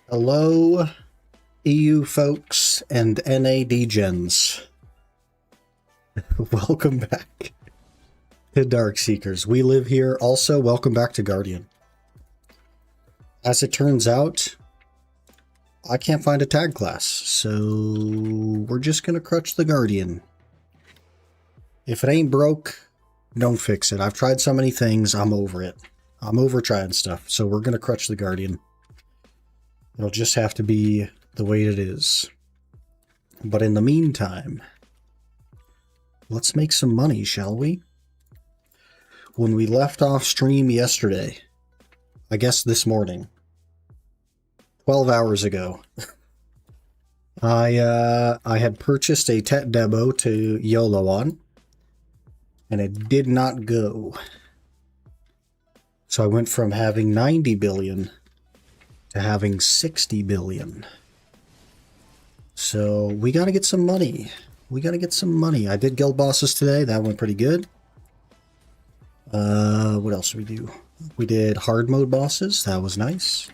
Hello, EU folks and NAD gens. Welcome back to Darkseekers. We live here. Also, welcome back to Guardian. As it turns out, I can't find a tag class, so we're just gonna crutch the Guardian. If it ain't broke, don't fix it. I've tried so many things, I'm over it. I'm over trying stuff, so we're gonna crutch the Guardian. It'll just have to be the way it is. But in the meantime, let's make some money, shall we? When we left off stream yesterday, I guess this morning, 12 hours ago, I had purchased a Tet Debo to YOLO on, and it did not go. So I went from having 90 billion to having 60 billion. So we got to get some money. We got to get some money. I did guild bosses today. That went pretty good. What else did we do? We did hard mode bosses. That was nice.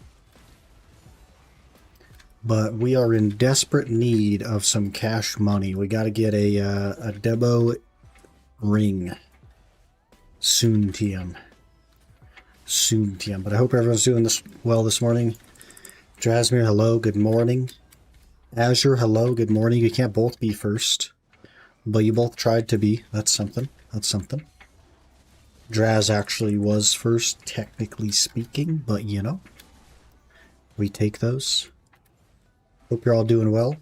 But we are in desperate need of some cash money. We got to get a Debo ring. Soon, TM. Soon, TM. But I hope everyone's doing this well this morning. Drasmir, hello, good morning. Azure, hello, good morning. You can't both be first, but you both tried to be. That's something. That's something. Draz actually was first, technically speaking, but you know, we take those. Hope you're all doing well.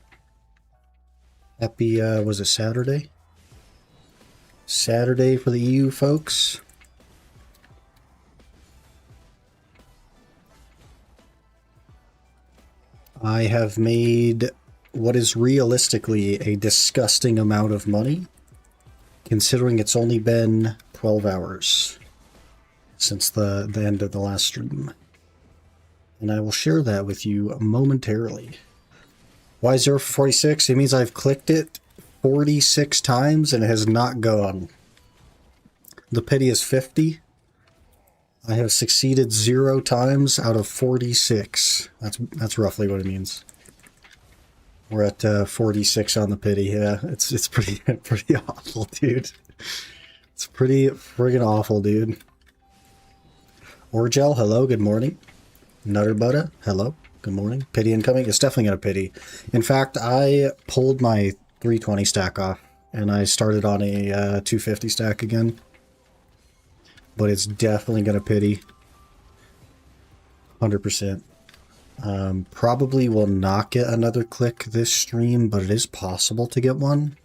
Happy, was it Saturday? Saturday for the EU folks. I have made what is realistically a disgusting amount of money, considering it's only been 12 hours since the end of the last stream. And I will share that with you momentarily. Why 0 for 46? It means I've clicked it 46 times and it has not gone. The pity is 50. I have succeeded 0 times out of 46. That's roughly what it means. We're at 46 on the pity. Yeah, it's pretty awful, dude. It's pretty friggin' awful, dude. Orgel, hello, good morning. Nutterbutta, hello, good morning. Pity incoming. It's definitely gonna pity. In fact, I pulled my 320 stack off and I started on a 250 stack again. But it's definitely going to pity. 100%. Probably will not get another click this stream, but it is possible to get one.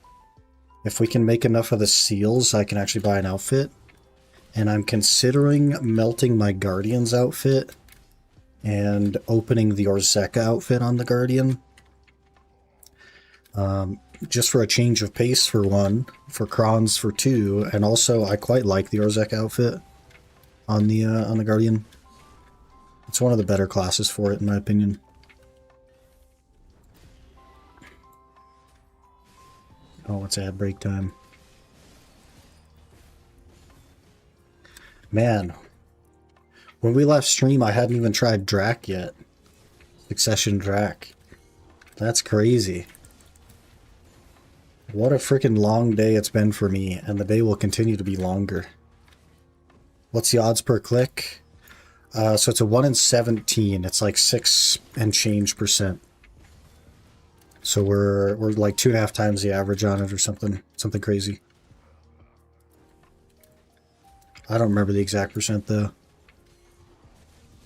If we can make enough of the seals, I can actually buy an outfit. And I'm considering melting my Guardian's outfit and opening the Orzeka outfit on the Guardian. Just for a change of pace for one, for Krons for two, and also I quite like the Orzeka outfit on the Guardian. It's one of the better classes for it, in my opinion. Oh, it's ad break time. Man, when we left stream, I hadn't even tried Drac yet. Succession Drac. That's crazy. What a freaking long day it's been for me, and the day will continue to be longer. What's the odds per click? So it's a 1 in 17. It's like 6 and change %. So we're like 2.5 times the average on it or something crazy. I don't remember the exact percent though.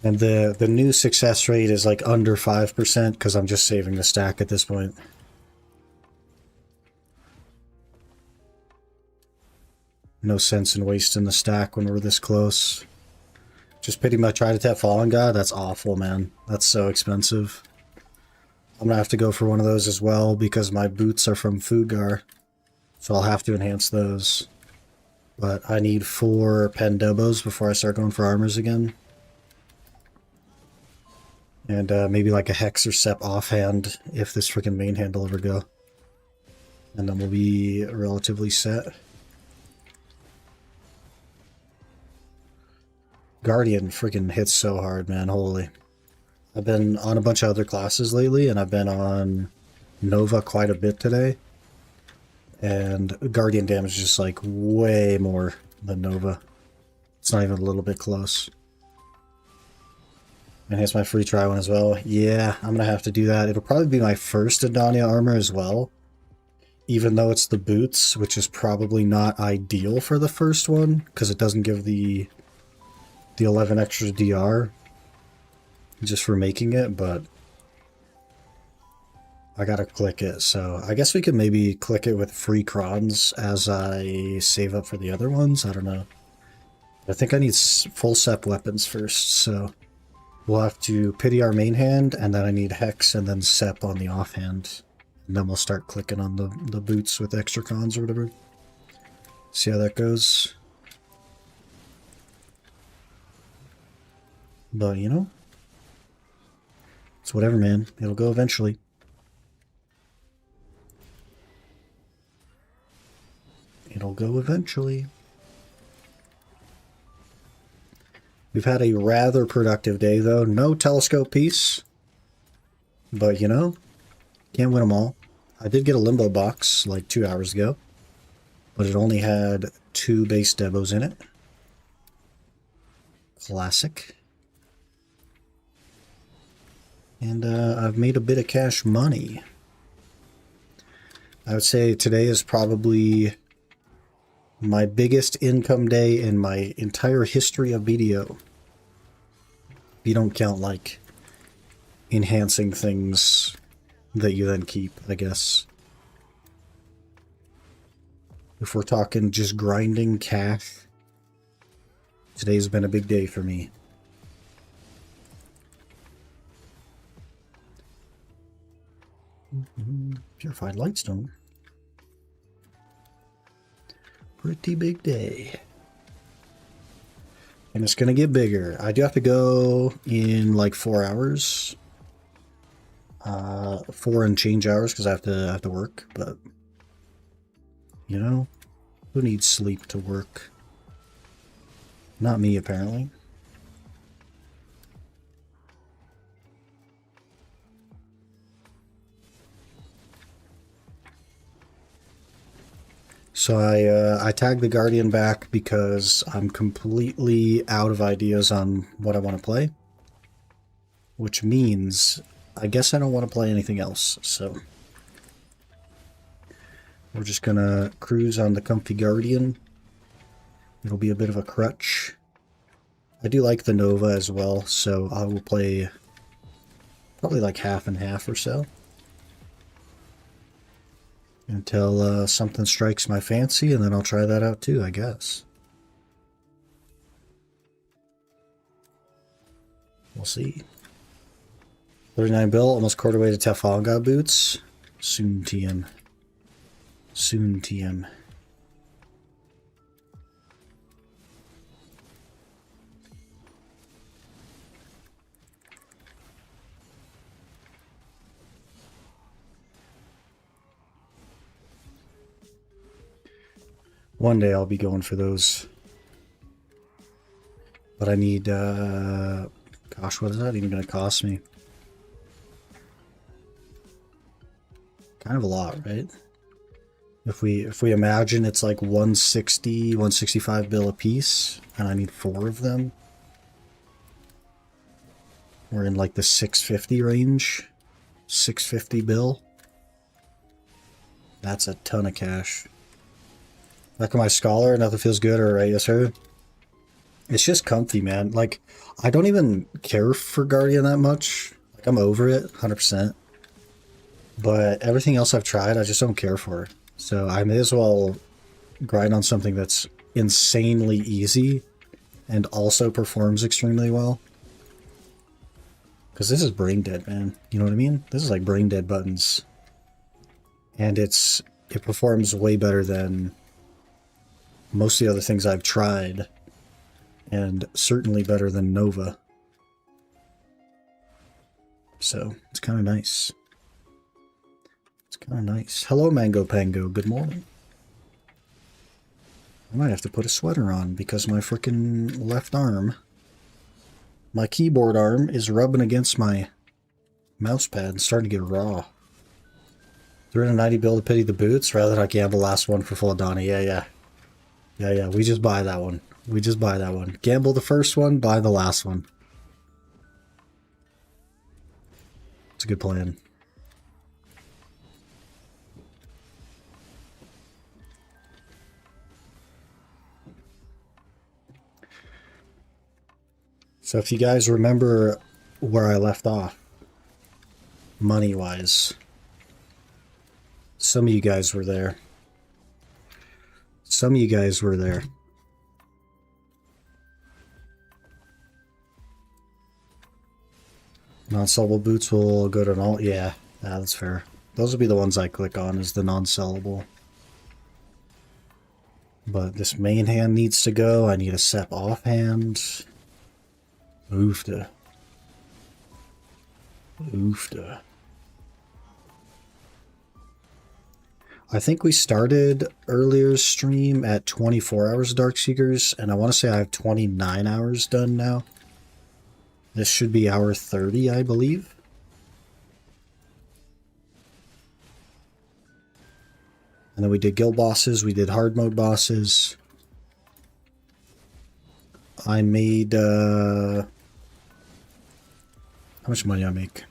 And the new success rate is like under 5% because I'm just saving the stack at this point. No sense in wasting the stack when we're this close. Just pity my Try to Tap Fallen God. That's awful, man. That's so expensive. I'm gonna have to go for one of those as well because my boots are from Fugar. So I'll have to enhance those. But I need 4 Pendebos before I start going for armors again. And maybe like a Hex or Sep offhand if this freaking main hand will ever go. And then we'll be relatively set. Guardian freaking hits so hard, man. Holy. I've been on a bunch of other classes lately, and I've been on Nova quite a bit today. And Guardian damage is just like way more than Nova. It's not even a little bit close. And here's my free try one as well. Yeah, I'm gonna have to do that. It'll probably be my first Adania armor as well. Even though it's the boots, which is probably not ideal for the first one, because it doesn't give the 11 extra DR just for making it, but I gotta click it. So I guess we could maybe click it with free crons as I save up for the other ones. I don't know. I think I need full sep weapons first, so we'll have to pity our main hand, and then I need hex and then sep on the offhand. And then we'll start clicking on the boots with extra cons or whatever. See how that goes. But, you know, it's whatever, man. It'll go eventually. It'll go eventually. We've had a rather productive day, though. No telescope piece. But, you know, can't win them all. I did get a limbo box like 2 hours ago, but it only had 2 base debos in it. Classic. And I've made a bit of cash money. I would say today is probably my biggest income day in my entire history of BDO. If you don't count, like, enhancing things that you then keep, I guess. If we're talking just grinding cash, today's been a big day for me. Purified lightstone. Pretty big day. And it's gonna get bigger. I do have to go in like 4 hours. 4 and change hours because I have to work, but you know, who needs sleep to work? Not me, apparently. So I tagged the Guardian back because I'm completely out of ideas on what I want to play, which means I guess I don't want to play anything else. So we're just gonna cruise on the comfy Guardian. It'll be a bit of a crutch. I do like the Nova as well, so I will play probably like half and half or so. Until something strikes my fancy, and then I'll try that out too, I guess. We'll see. 39 bill, almost quarter way to Trafalgar boots. Soon TM. Soon TM. One day I'll be going for those. But I need, gosh, what is that even going to cost me? Kind of a lot, right? If we imagine it's like 160, 165 bill a piece, and I need 4 of them. We're in like the 650 range. 650 bill. That's a ton of cash. Back on my Scholar, nothing feels good, or right, yes sir. It's just comfy, man. Like, I don't even care for Guardian that much. Like, I'm over it, 100%. But everything else I've tried, I just don't care for. So I may as well grind on something that's insanely easy and also performs extremely well. Because this is brain dead, man. You know what I mean? This is like brain dead buttons. And it performs way better than most of the other things I've tried, and certainly better than Nova. So it's kind of nice. It's kind of nice. Hello, Mango Pango. Good morning. I might have to put a sweater on because my frickin' left arm My keyboard arm is rubbing against my mouse pad and starting to get raw. 390 bill to pity the boots rather than I gamble last one for full Donnie. Yeah. We just buy that one. We just buy that one. Gamble the first one, buy the last one. It's a good plan. So if you guys remember where I left off, money-wise, some of you guys were there. Some of you guys were there. Non-sellable boots will go to an alt. Yeah, that's fair. Those will be the ones I click on, is the non-sellable. But this main hand needs to go. I need a Sep offhand. Oofda. Oofda. I think we started earlier stream at 24 hours Darkseekers, and I want to say I have 29 hours done now. This should be hour 30, I believe. And then we did guild bosses, we did hard mode bosses. I made, how much money I make?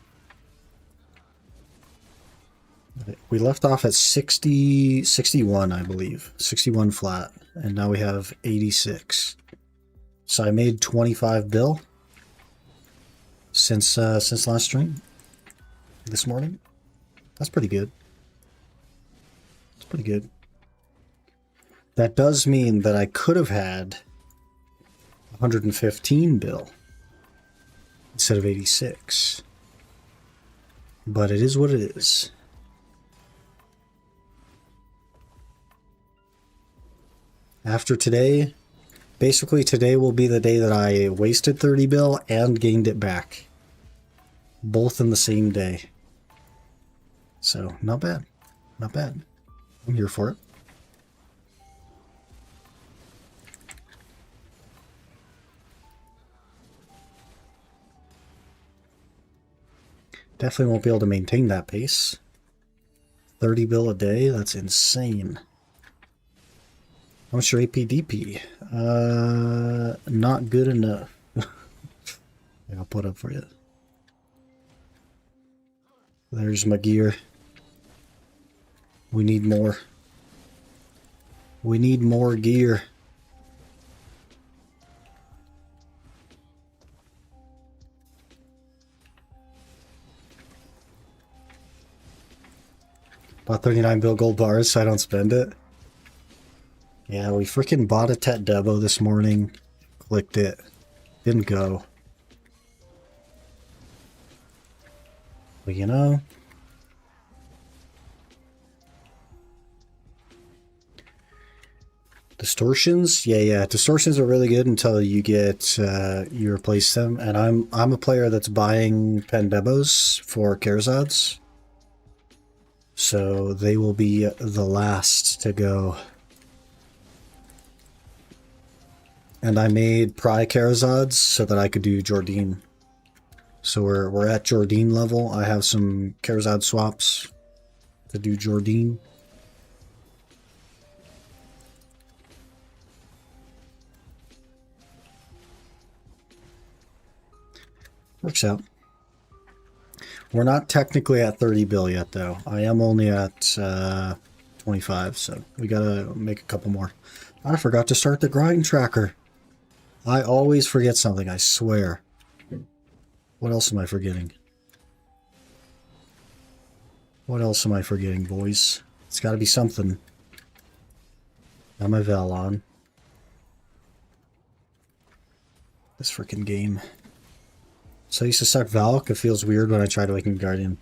We left off at 61, I believe. 61 flat. And now we have 86. So I made 25 bill since last stream. This morning. That's pretty good. It's pretty good. That does mean that I could have had 115 bill instead of 86. But it is what it is. After today, basically today will be the day that I wasted 30 bill and gained it back. Both in the same day. So, not bad. Not bad. I'm here for it. Definitely won't be able to maintain that pace. 30 bill a day? That's insane. How much your APDP? Not good enough. Yeah, I'll put up for you. There's my gear. We need more. We need more gear. Bought 39 bill gold bars so I don't spend it. Yeah, we freaking bought a Tet Debo this morning. Clicked it. Didn't go. But you know. Distortions? Yeah. Distortions are really good until you get, you replace them. And I'm a player that's buying Pendebos for Kherzads. So they will be the last to go. And I made Pry Kherzads so that I could do Jordine. So we're at Jordine level. I have some Kherzad swaps to do Jordine. Works out. We're not technically at 30 bill yet, though. I am only at 25, so we gotta make a couple more. I forgot to start the grind tracker. I always forget something, I swear. What else am I forgetting? What else am I forgetting, boys? It's gotta be something. Got my Vel on. This freaking game. So I used to suck Valk. It feels weird when I try to awaken Guardian.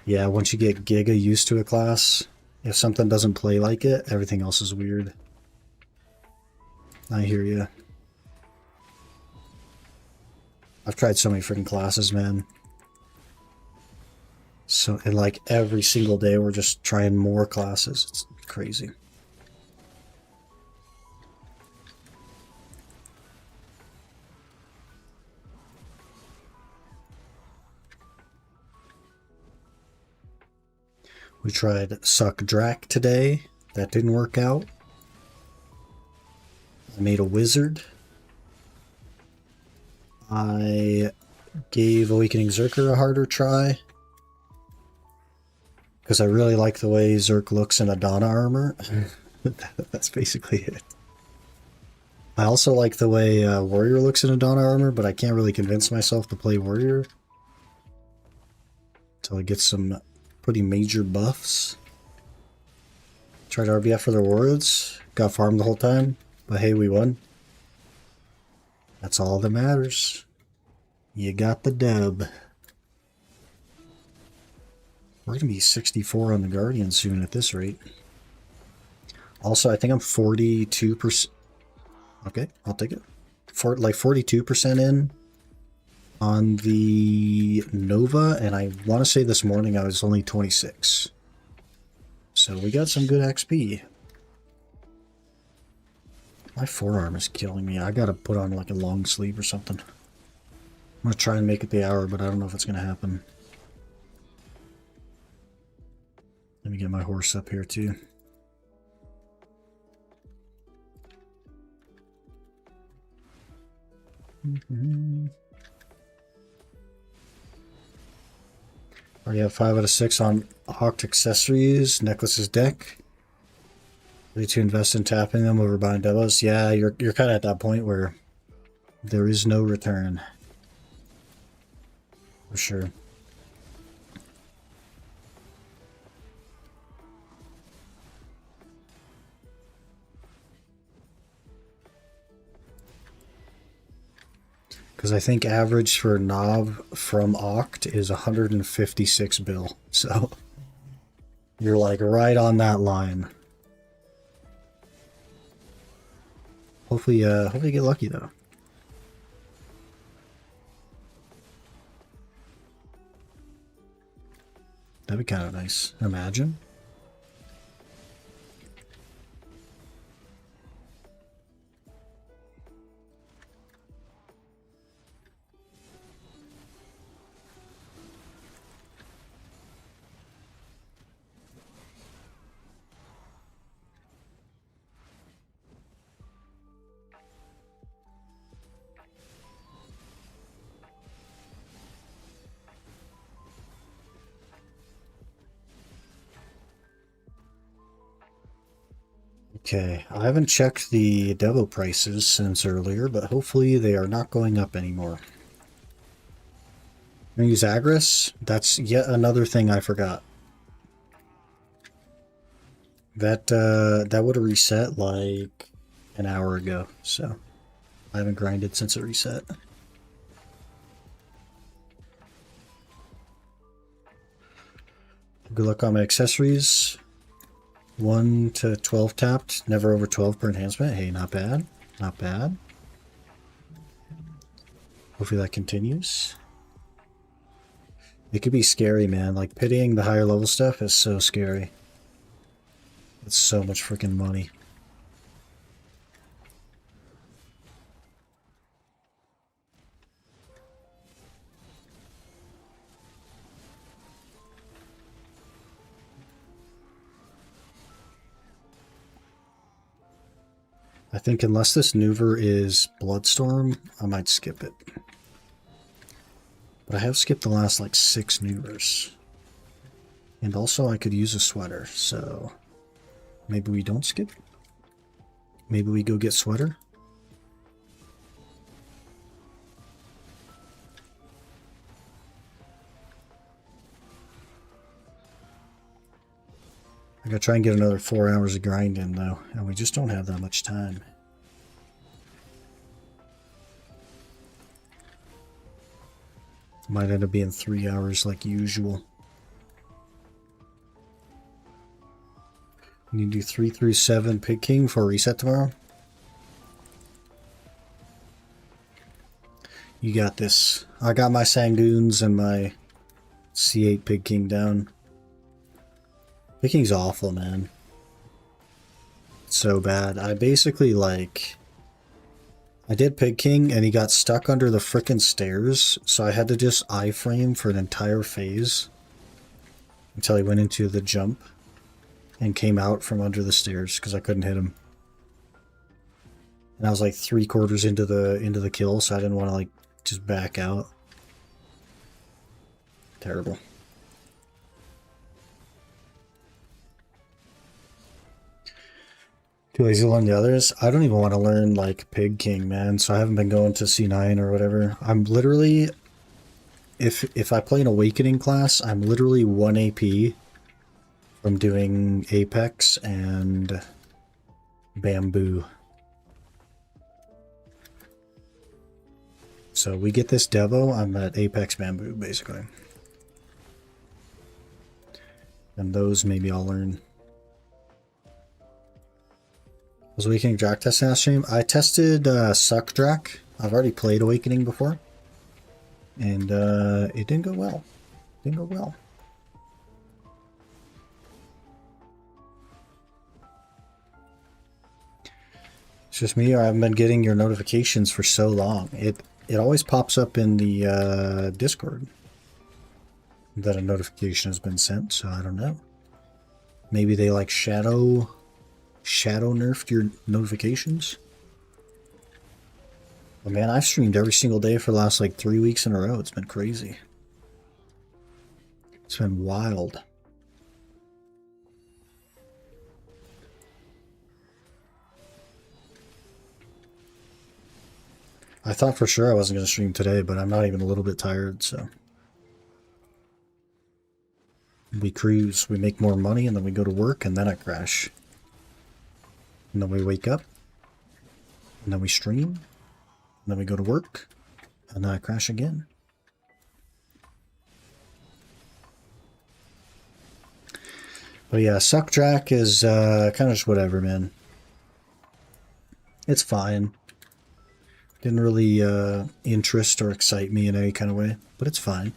Yeah, once you get Giga used to a class, if something doesn't play like it, everything else is weird. I hear you. I've tried so many freaking classes, man. So, and like every single day we're just trying more classes. It's crazy. We tried Suck Drac today. That didn't work out. I made a wizard. I gave Awakening Zerker a harder try. Because I really like the way Zerk looks in Adana armor. That's basically it. I also like the way Warrior looks in Adana armor, but I can't really convince myself to play Warrior until I get some pretty major buffs. Tried RBF for the Warlords, got farmed the whole time, but hey, we won. That's all that matters. You got the dub. We're going to be 64 on the Guardian soon at this rate. Also, I think I'm 42%. Okay, I'll take it. For like 42% in on the Nova, and I want to say this morning I was only 26. So we got some good XP. My forearm is killing me. I gotta put on like a long sleeve or something. I'm gonna try and make it the hour, but I don't know if it's gonna happen. Let me get my horse up here too. Already have 5 out of 6 on Hawked Accessories, Necklaces deck. Ready to invest in tapping them over buying demos. Yeah, you're kind of at that point where there is no return. For sure. Because I think average for Nob from Oct is 156 bill. So you're like right on that line. Hopefully you get lucky though. That'd be kind of nice. Imagine. Okay, I haven't checked the Devo prices since earlier, but hopefully they are not going up anymore. I'm gonna use Agris. That's yet another thing I forgot. That would have reset like an hour ago, so I haven't grinded since it reset. Good luck on my accessories. 1 to 12 tapped, never over 12 per enhancement. Hey, not bad. Not bad. Hopefully that continues. It could be scary, man. Like, pitying the higher level stuff is so scary. It's so much freaking money. I think unless this Nuver is Bloodstorm, I might skip it. But I have skipped the last like 6 Nuvers. And also I could use a sweater, so maybe we don't skip. Maybe we go get sweater. I gotta try and get another 4 hours of grind in though, and we just don't have that much time. Might end up being 3 hours like usual. We need to do 3 through 7 Pig King for a reset tomorrow. You got this. I got my Sangoons and my C8 Pig King down. Pig King's awful, man. It's so bad. I basically like... I did Pig King and he got stuck under the frickin' stairs, so I had to just iframe for an entire phase. until he went into the jump and came out from under the stairs because I couldn't hit him. And I was like 3/4 into the kill, so I didn't want to like just back out. Terrible. Too lazy to learn the others. I don't even want to learn like Pig King, man. So I haven't been going to C9 or whatever. I'm literally, if I play an Awakening class, I'm literally 1 AP from doing Apex and Bamboo. So we get this Devo, I'm at Apex Bamboo, basically. And those maybe I'll learn. Was Awakening Drac testing last stream? I tested Suck Drac. I've already played Awakening before. And it didn't go well. Didn't go well. It's just me, or I haven't been getting your notifications for so long. It always pops up in the Discord that a notification has been sent, so I don't know. Maybe they like shadow nerfed your notifications. But man, I've streamed every single day for the last like 3 weeks in a row. It's been crazy. It's been wild. I thought for sure I wasn't going to stream today, but I'm not even a little bit tired, so. We cruise, we make more money, and then we go to work, and then I crash. And then we wake up, and then we stream, and then we go to work, and then I crash again. But yeah, Suck Drac is kind of just whatever, man. It's fine. Didn't really interest or excite me in any kind of way, but it's fine.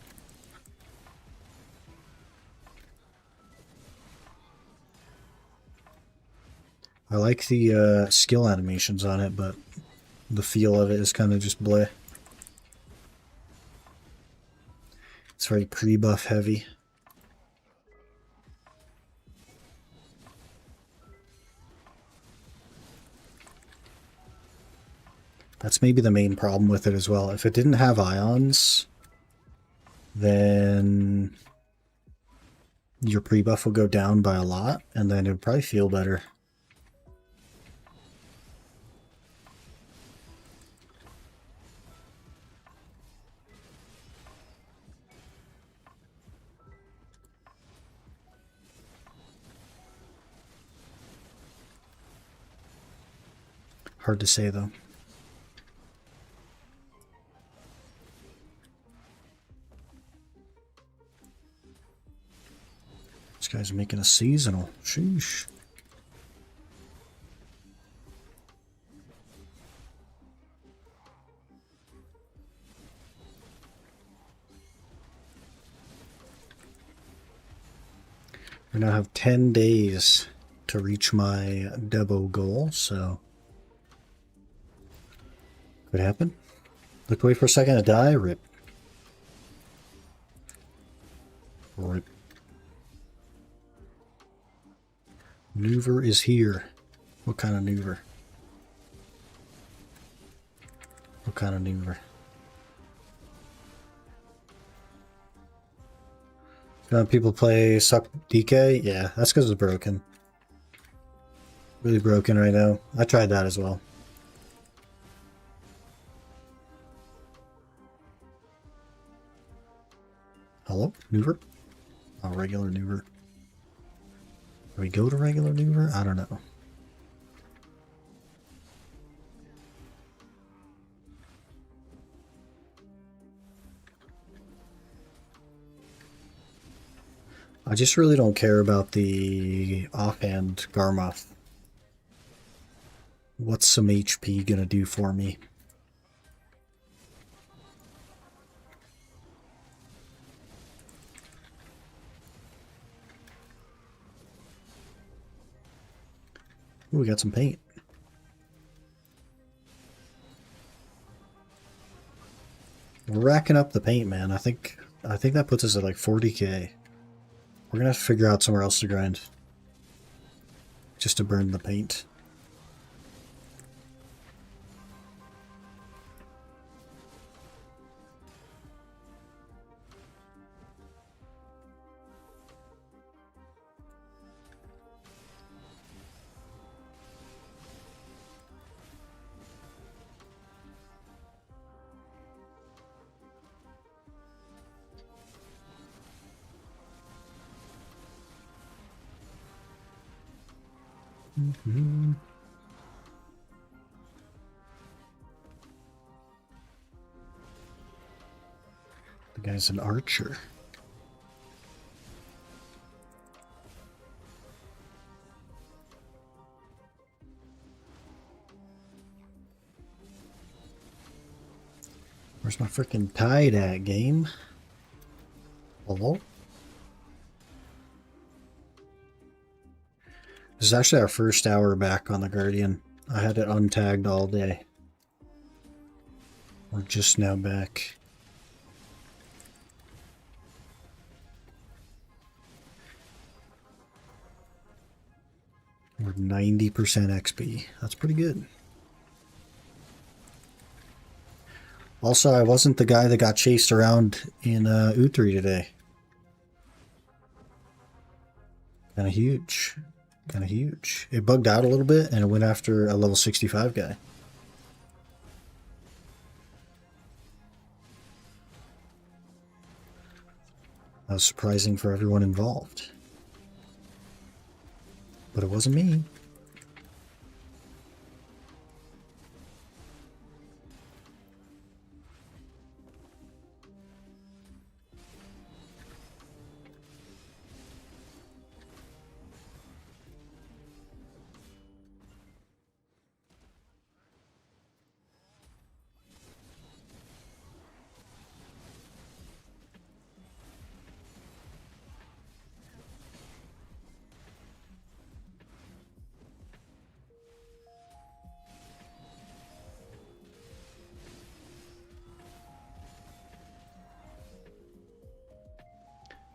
I like the skill animations on it, but the feel of it is kind of just bleh. It's very pre-buff heavy. That's maybe the main problem with it as well. If it didn't have ions, then your pre-buff will go down by a lot, and then it would probably feel better. Hard to say, though. This guy's making a seasonal. Sheesh. I now have 10 days to reach my Devo goal, so could happen. Looked away for a second to die. Rip. Rip. Neuver is here. What kind of Neuver? What kind of Neuver? People play Suck DK? Yeah, that's because it's broken. Really broken right now. I tried that as well. Hello? Neuver? Oh, regular Neuver. Do we go to regular Neuver? I don't know. I just really don't care about the offhand Garmoth. What's some HP gonna do for me? Ooh, we got some paint. We're racking up the paint, man. I think that puts us at like 40k. We're gonna have to figure out somewhere else to grind. Just to burn the paint. Mm-hmm. The guy's an archer. Where's my freaking tide at, game? Hello? This is actually our first hour back on the Guardian. I had it untagged all day. We're just now back. We're 90% XP. That's pretty good. Also, I wasn't the guy that got chased around in Utri today. Kind of huge. Kind of huge. It bugged out a little bit and it went after a level 65 guy. That was surprising for everyone involved. But it wasn't me.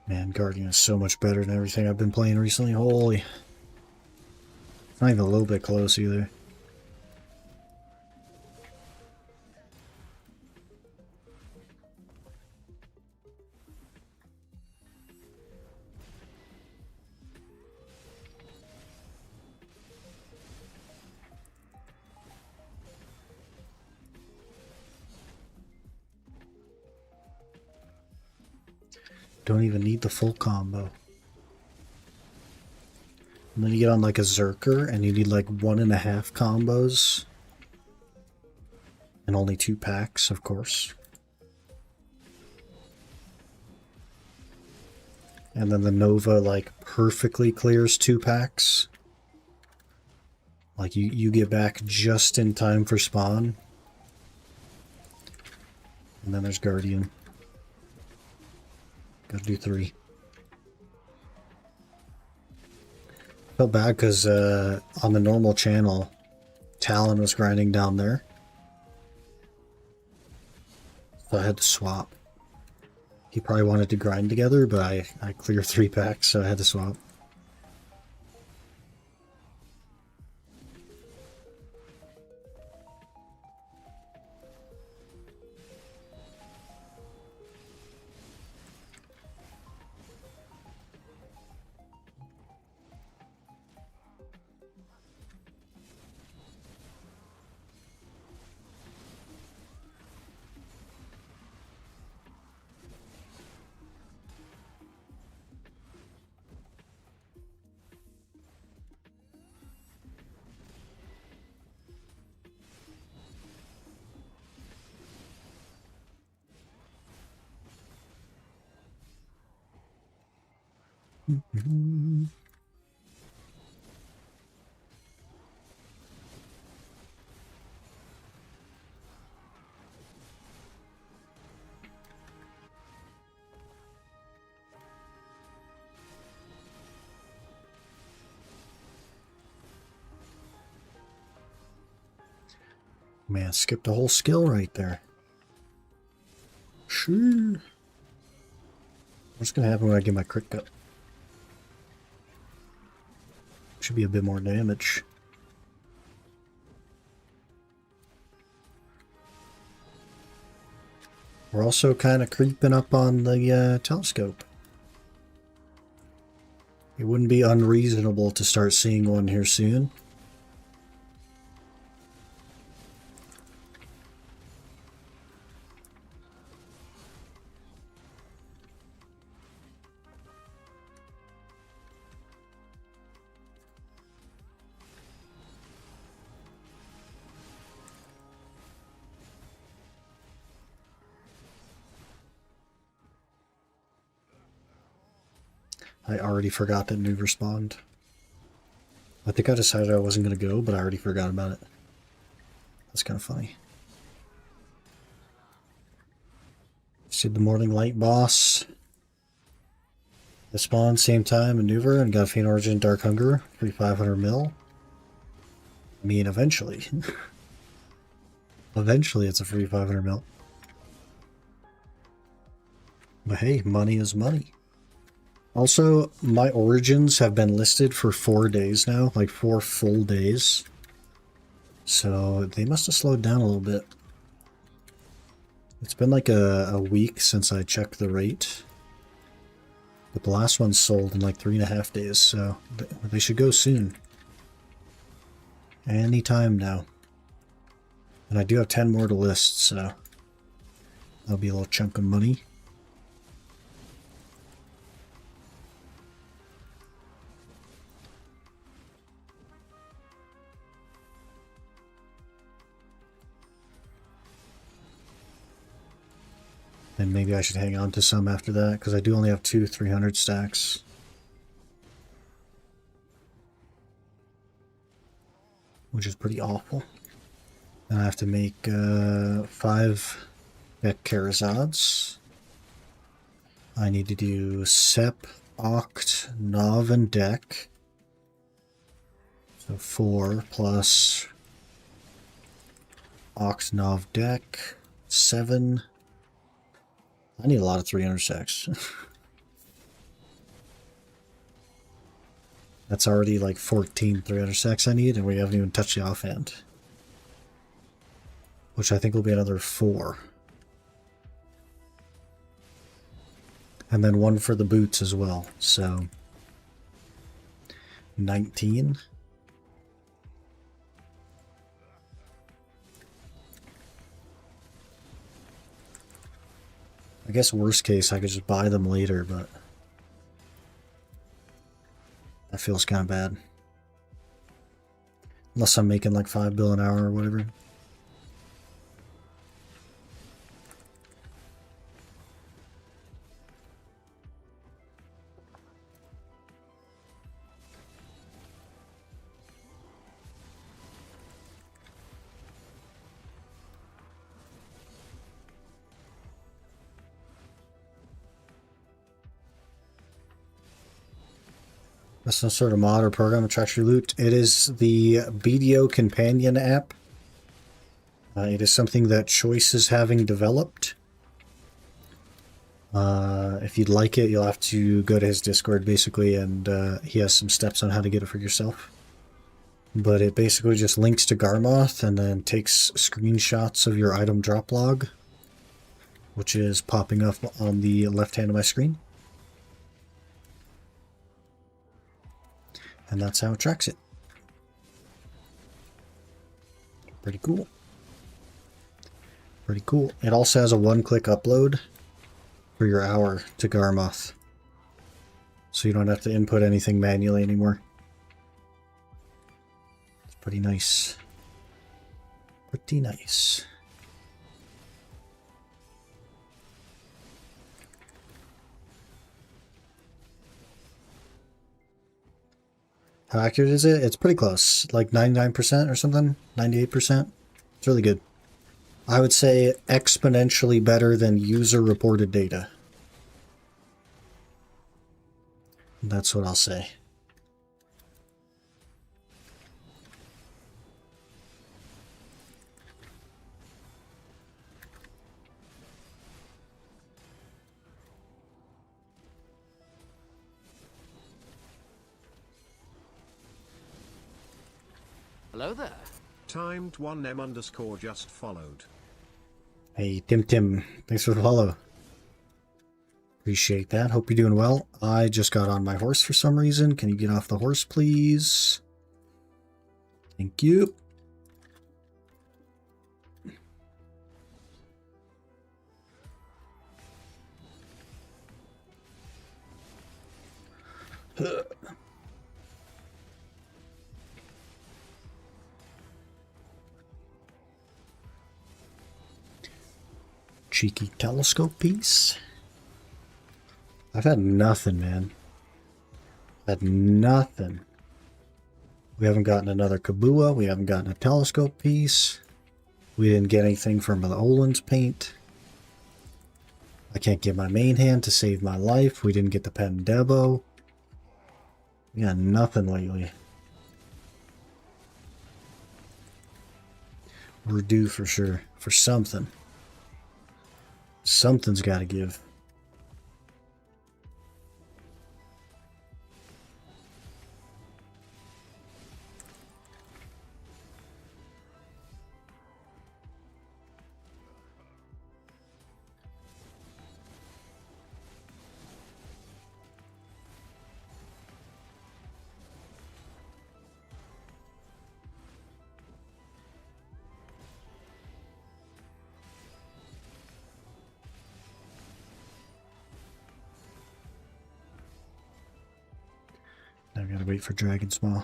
Man, Guardian is so much better than everything I've been playing recently. Holy. It's not even a little bit close either. Don't even need the full combo. And then you get on like a Zerker and you need like 1.5 combos. And only 2 packs, of course. And then the Nova like perfectly clears 2 packs. Like you get back just in time for spawn. And then there's Guardian. Gotta do 3. Felt bad because on the normal channel, Talon was grinding down there. So I had to swap. He probably wanted to grind together, but I cleared 3 packs, so I had to swap. Man, skipped a whole skill right there. Sure. What's gonna happen when I get my crit cut? Should be a bit more damage. We're also kind of creeping up on the telescope. It wouldn't be unreasonable to start seeing one here soon. I already forgot that Nuva spawned. I think I decided I wasn't going to go, but I already forgot about it. That's kind of funny. See the Morning Light boss. They spawned same time maneuver and got Faint Origin Dark Hunger, free 500 mil. I mean, eventually. Eventually it's a free 500 mil. But hey, money is money. Also, my origins have been listed for 4 days now, like 4 full days. So they must have slowed down a little bit. It's been like a week since I checked the rate. But the last one sold in like 3.5 days, so they should go soon. Anytime now. And I do have 10 more to list, so that'll be a little chunk of money. And maybe I should hang on to some after that, because I do only have 2 300 stacks. Which is pretty awful. And I have to make 5 Bek-Kharazads. I need to do Sep, Oct, Nov, and Dek. So 4 plus Oct, Nov, Dek. 7. I need a lot of 300 stacks. That's already like 14 300 stacks I need, and we haven't even touched the offhand. Which I think will be another 4. And then 1 for the boots as well, so 19. I guess worst case I could just buy them later, but that feels kind of bad. Unless I'm making like 5 bill an hour or whatever. That's some sort of mod or program that tracks your loot. It is the BDO Companion app. It is something that Choice is having developed. If you'd like it, you'll have to go to his Discord, basically, and he has some steps on how to get it for yourself. But it basically just links to Garmoth and then takes screenshots of your item drop log, which is popping up on the left hand of my screen. And that's how it tracks it. Pretty cool. Pretty cool. It also has a one-click upload for your hour to Garmoth. So you don't have to input anything manually anymore. It's pretty nice. Pretty nice. How accurate is it? It's pretty close. Like 99% or something? 98%? It's really good. I would say exponentially better than user-reported data. That's what I'll say. Hello there. Timed 1M underscore just followed. Hey, Tim, thanks for the follow. Appreciate that. Hope you're doing well. I just got on my horse for some reason. Can you get off the horse, please? Thank you. Cheeky telescope piece. I've had nothing, man. Had nothing. We haven't gotten another Kabua. We haven't gotten a telescope piece. We didn't get anything from the Olin's paint. I can't get my main hand to save my life. We didn't get the Pendebo. We got nothing lately. We're due for sure. For something. Something's got to give. Now I gotta wait for Dragon's Maw.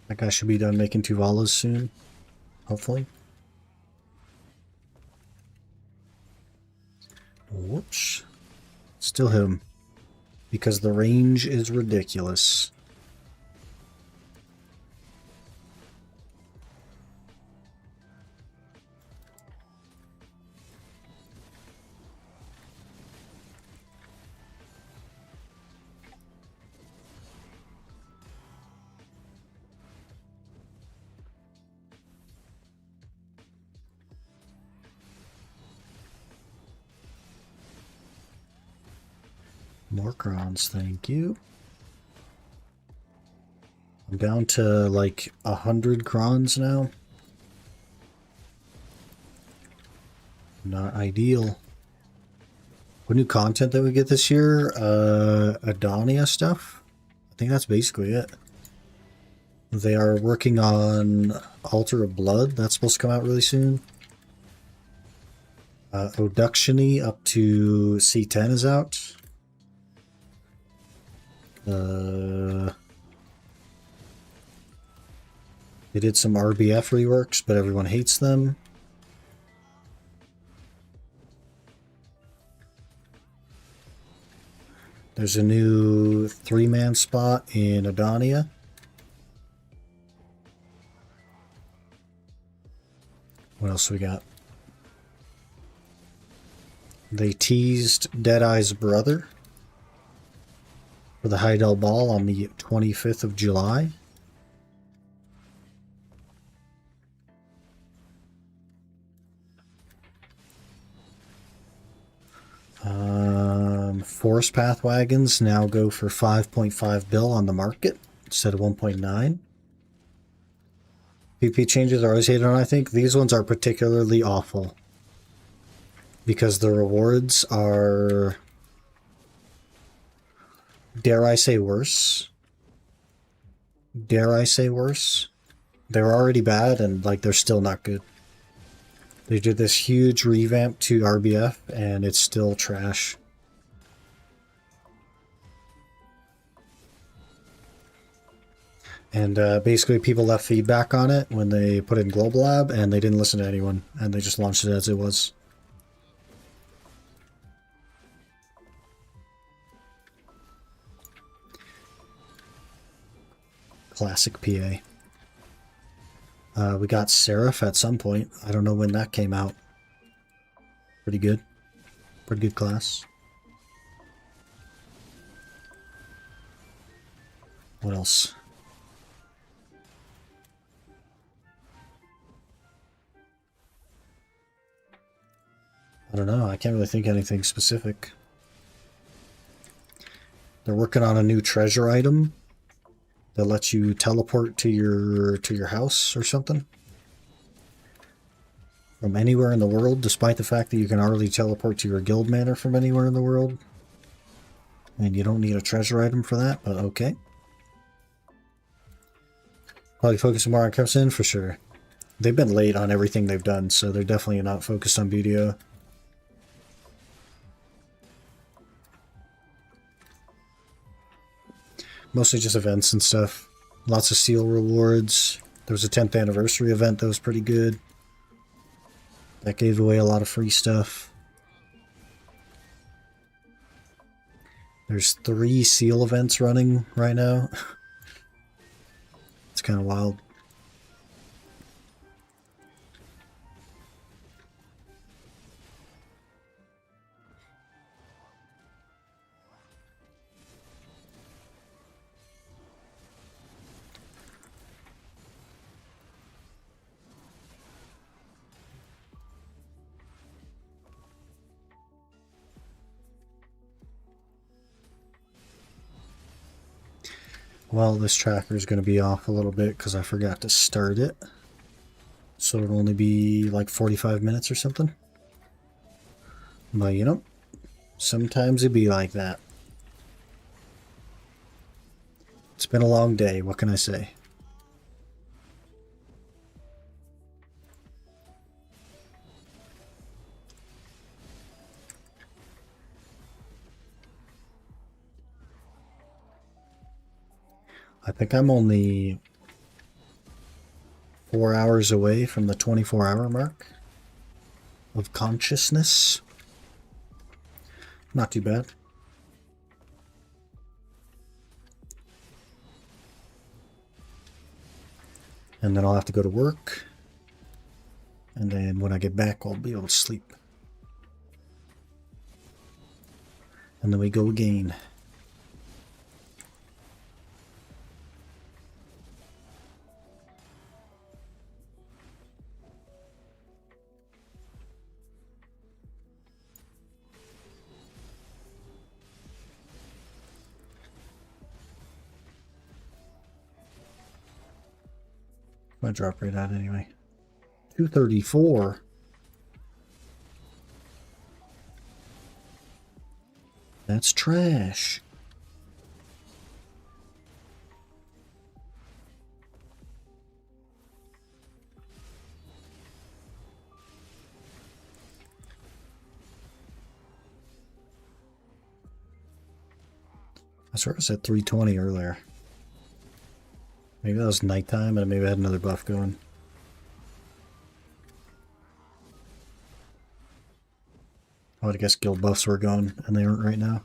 That guy should be done making Tuvalas soon, hopefully. Whoops. Still him. Because the range is ridiculous. More crowns, thank you. I'm down to like 100 crowns now. Not ideal. What new content that we get this year? Adonia stuff? I think that's basically it. They are working on Altar of Blood. That's supposed to come out really soon. Oductiony up to C10 is out. They did some RBF reworks, but everyone hates them. There's a new 3-man spot in Adonia. What else we got? They teased Deadeye's brother for the Heidel Ball on the 25th of July. Forest Path wagons now go for 5.5 bill on the market instead of 1.9. PP changes are always hated on, I think. These ones are particularly awful because the rewards are, dare I say worse? Dare I say worse? They're already bad and like they're still not good. They did this huge revamp to RBF, and it's still trash. And basically people left feedback on it when they put it in Global Lab, and they didn't listen to anyone, and they just launched it as it was. Classic PA. We got Seraph at some point. I don't know when that came out. Pretty good. Pretty good class. What else? I don't know. I can't really think of anything specific. They're working on a new treasure item that lets you teleport to your house or something from anywhere in the world, despite the fact that you can already teleport to your guild manor from anywhere in the world. And you don't need a treasure item for that, but okay. Probably focusing more on Crimson for sure. They've been late on everything they've done, so they're definitely not focused on BDO. Mostly just events and stuff. Lots of seal rewards. There was a 10th anniversary event that was pretty good. That gave away a lot of free stuff. There's 3 seal events running right now. It's kind of wild. Well, this tracker is going to be off a little bit because I forgot to start it. So it'll only be like 45 minutes or something. But you know, sometimes it'd be like that. It's been a long day, what can I say? I think I'm only 4 hours away from the 24-hour mark of consciousness. Not too bad. And then I'll have to go to work. And then when I get back, I'll be able to sleep. And then we go again. My drop rate out anyway. 234. That's trash. I swear I said 320 earlier. Maybe that was nighttime and maybe I had another buff going. I would guess guild buffs were going and they aren't right now.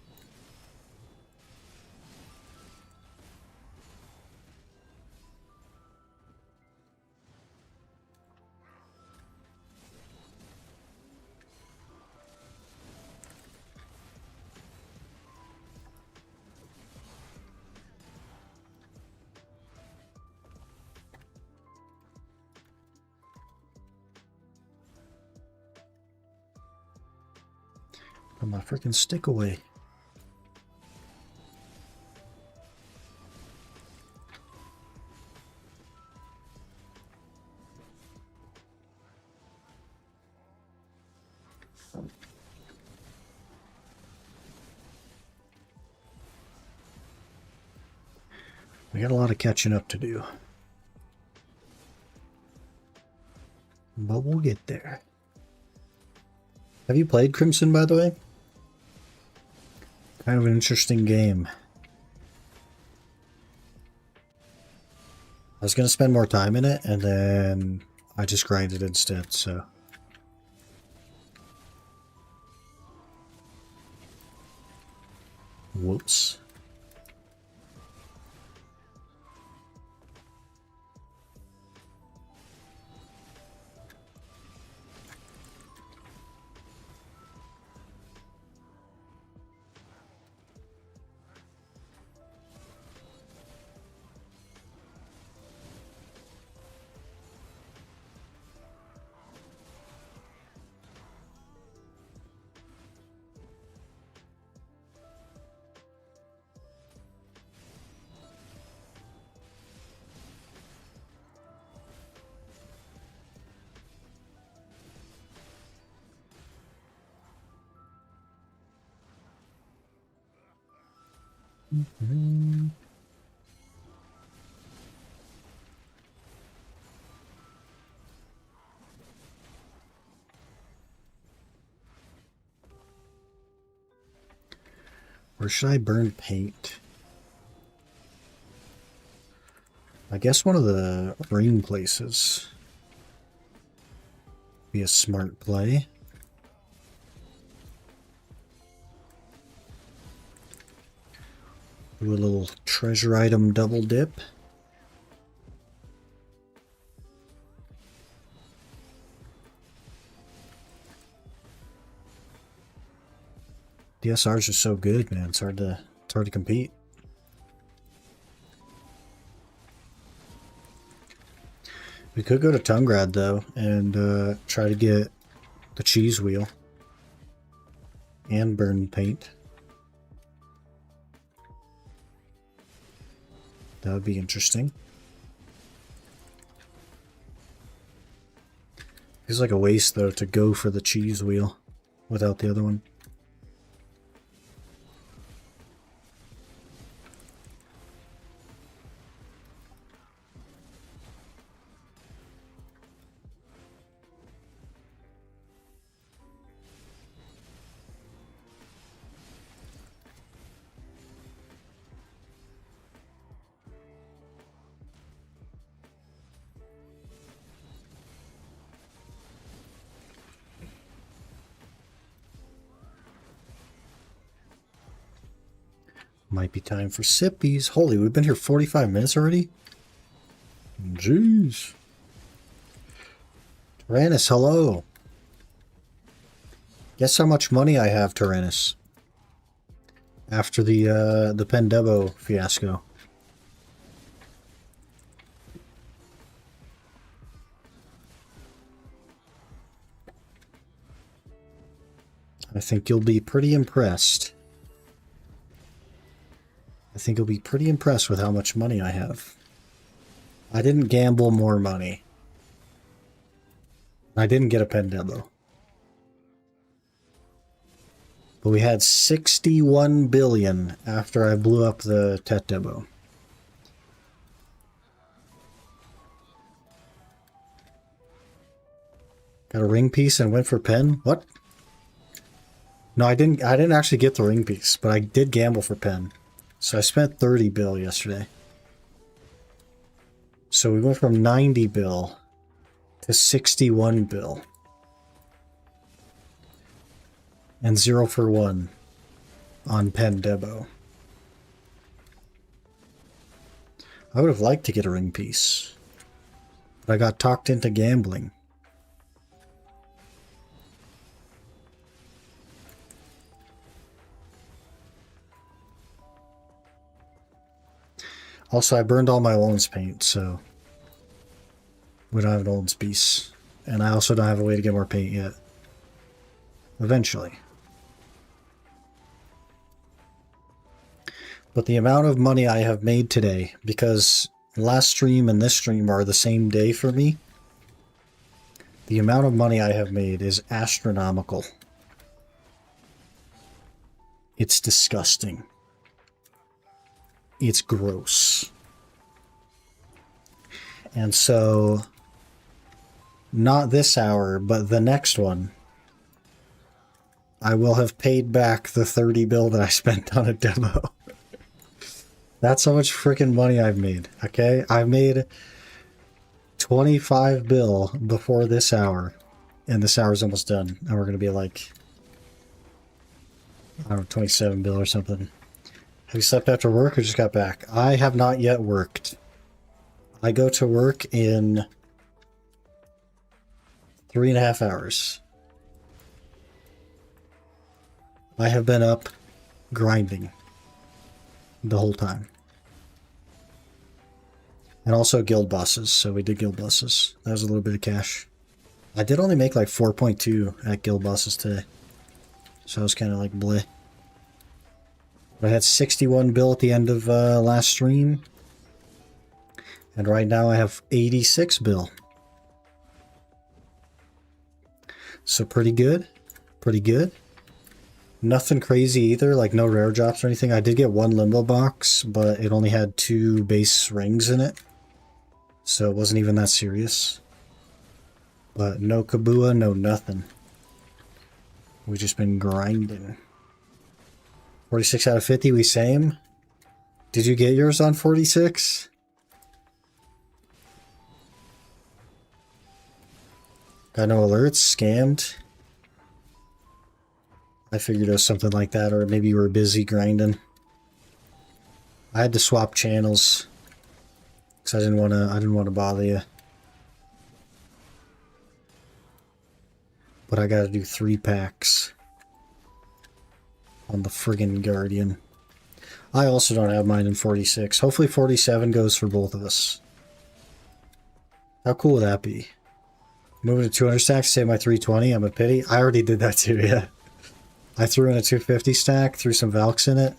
Put my freaking stick away. We got a lot of catching up to do. But we'll get there. Have you played Crimson, by the way? Kind of an interesting game. I was going to spend more time in it, and then I just grinded instead, so... Whoops. Where should I burn paint? I guess one of the ring places be a smart play. Do a little treasure item double dip. DSRs are so good, man. It's hard to compete. We could go to Tungrad though and try to get the cheese wheel and burn paint. That would be interesting. Feels like a waste though to go for the cheese wheel without the other one. Might be time for sippies. Holy, we've been here 45 minutes already? Jeez. Tyrannus, hello. Guess how much money I have, Tyrannus? After the Pendebo fiasco. I think you'll be pretty impressed. I think you'll be pretty impressed with how much money I have. I didn't gamble more money. I didn't get a Pendebo. But we had 61 billion after I blew up the Tetdebo. Got a ring piece and went for pen? What? No, I didn't actually get the ring piece, but I did gamble for pen. So I spent 30 bill yesterday. So we went from 90 bill to 61 bill. And 0 for 1 on Pendebo. I would have liked to get a ring piece, but I got talked into gambling. Also, I burned all my Olin's paint, so we don't have an Olin's piece. And I also don't have a way to get more paint yet. Eventually. But the amount of money I have made today, because last stream and this stream are the same day for me, the amount of money I have made is astronomical. It's disgusting. It's gross. And so, not this hour, but the next one, I will have paid back the 30 bill that I spent on a demo. That's how much freaking money I've made, okay? I've made 25 bill before this hour, and this hour's almost done, and we're gonna be like, I don't know, 27 bill or something. Have you slept after work or just got back? I have not yet worked. I go to work in 3.5 hours. I have been up grinding the whole time. And also guild bosses, so we did guild bosses. That was a little bit of cash. I did only make like 4.2 at guild bosses today. So I was kind of like bleh. But I had 61 bill at the end of last stream. And right now I have 86 bill. So pretty good. Pretty good. Nothing crazy either, like no rare drops or anything. I did get one limbo box, but it only had 2 base rings in it. So it wasn't even that serious. But no Kabua, no nothing. We've just been grinding. 46 out of 50, we same. Did you get yours on 46? Got no alerts, scammed. I figured it was something like that, or maybe you were busy grinding. I had to swap channels because I didn't want to bother you. But I got to do 3 packs on the friggin' Guardian. I also don't have mine in 46. Hopefully 47 goes for both of us. How cool would that be? Moving to 200 stacks, save my 320. I'm a pity. I already did that too, yeah. I threw in a 250 stack, threw some Valks in it.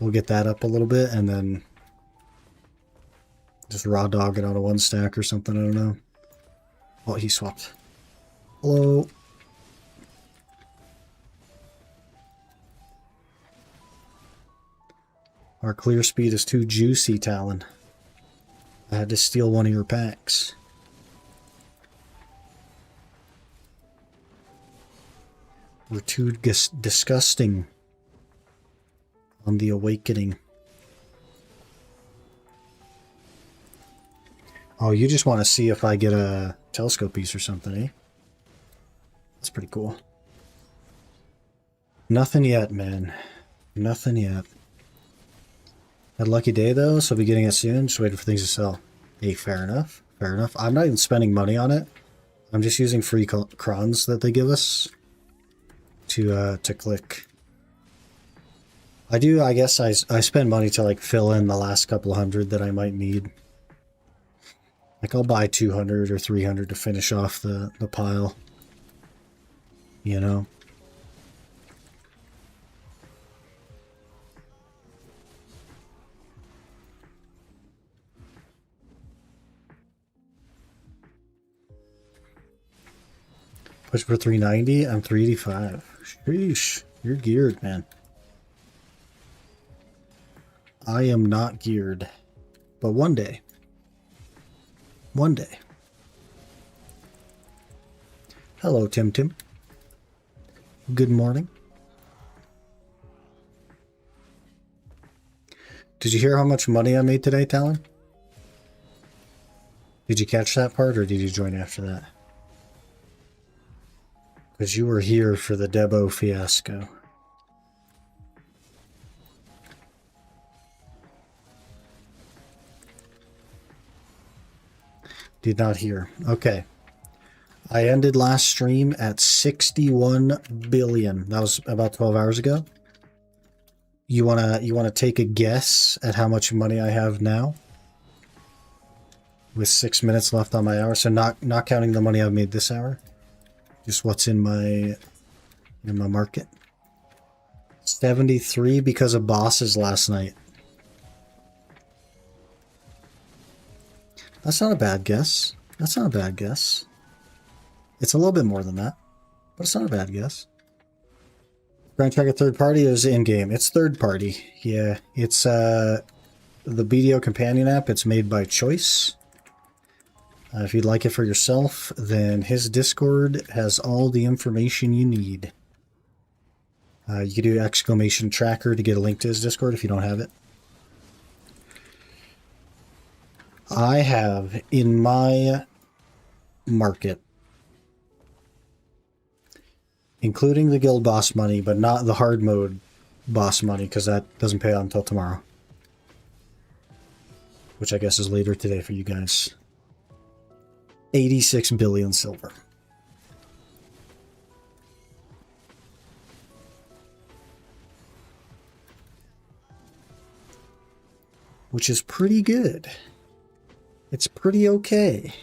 We'll get that up a little bit, and then just raw dog it on a 1 stack or something, I don't know. Oh, he swapped. Hello. Our clear speed is too juicy, Talon. I had to steal one of your packs. We're too disgusting on the awakening. Oh, you just want to see if I get a telescope piece or something, eh? That's pretty cool. Nothing yet, man. Nothing yet. Had a lucky day, though, so I'll be getting it soon. Just waiting for things to sell. Hey, fair enough. Fair enough. I'm not even spending money on it. I'm just using free crons that they give us to click. I guess I spend money to like fill in the last couple hundred that I might need. Like I'll buy 200 or 300 to finish off the pile. You know? Push for 390, I'm 385. Sheesh, you're geared, man. I am not geared. But one day. One day. Hello, Tim Tim. Good morning. Did you hear how much money I made today, Talon? Did you catch that part, or did you join after that? Because you were here for the Debo fiasco. Did not hear. Okay. I ended last stream at 61 billion. That was about 12 hours ago. You wanna take a guess at how much money I have now? With 6 minutes left on my hour, so not counting the money I've made this hour. Just what's in my market. 73 because of bosses last night. That's not a bad guess. That's not a bad guess. It's a little bit more than that, but it's not a bad guess. Grand Tracker third party is in-game. It's third party. Yeah, it's the BDO companion app. It's made by Choice. If you'd like it for yourself, then his Discord has all the information you need. You can do exclamation tracker to get a link to his Discord if you don't have it. I have in my market, including the guild boss money, but not the hard mode boss money, because that doesn't pay out until tomorrow. Which I guess is later today for you guys. 86 billion silver. Which is pretty good. It's pretty okay.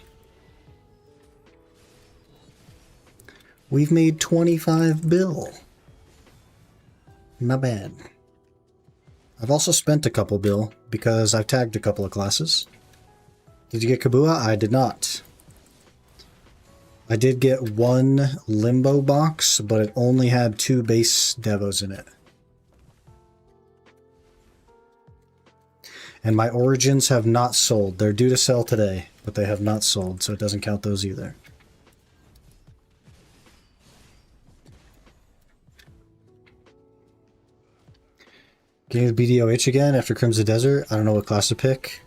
We've made 25 bill. Not bad. I've also spent a couple bill because I've tagged a couple of classes. Did you get Kabua? I did not. I did get one limbo box, but it only had 2 base devos in it. And my origins have not sold. They're due to sell today, but they have not sold, so it doesn't count those either. Getting the BDO itch again after Crimson Desert. I don't know what class to pick.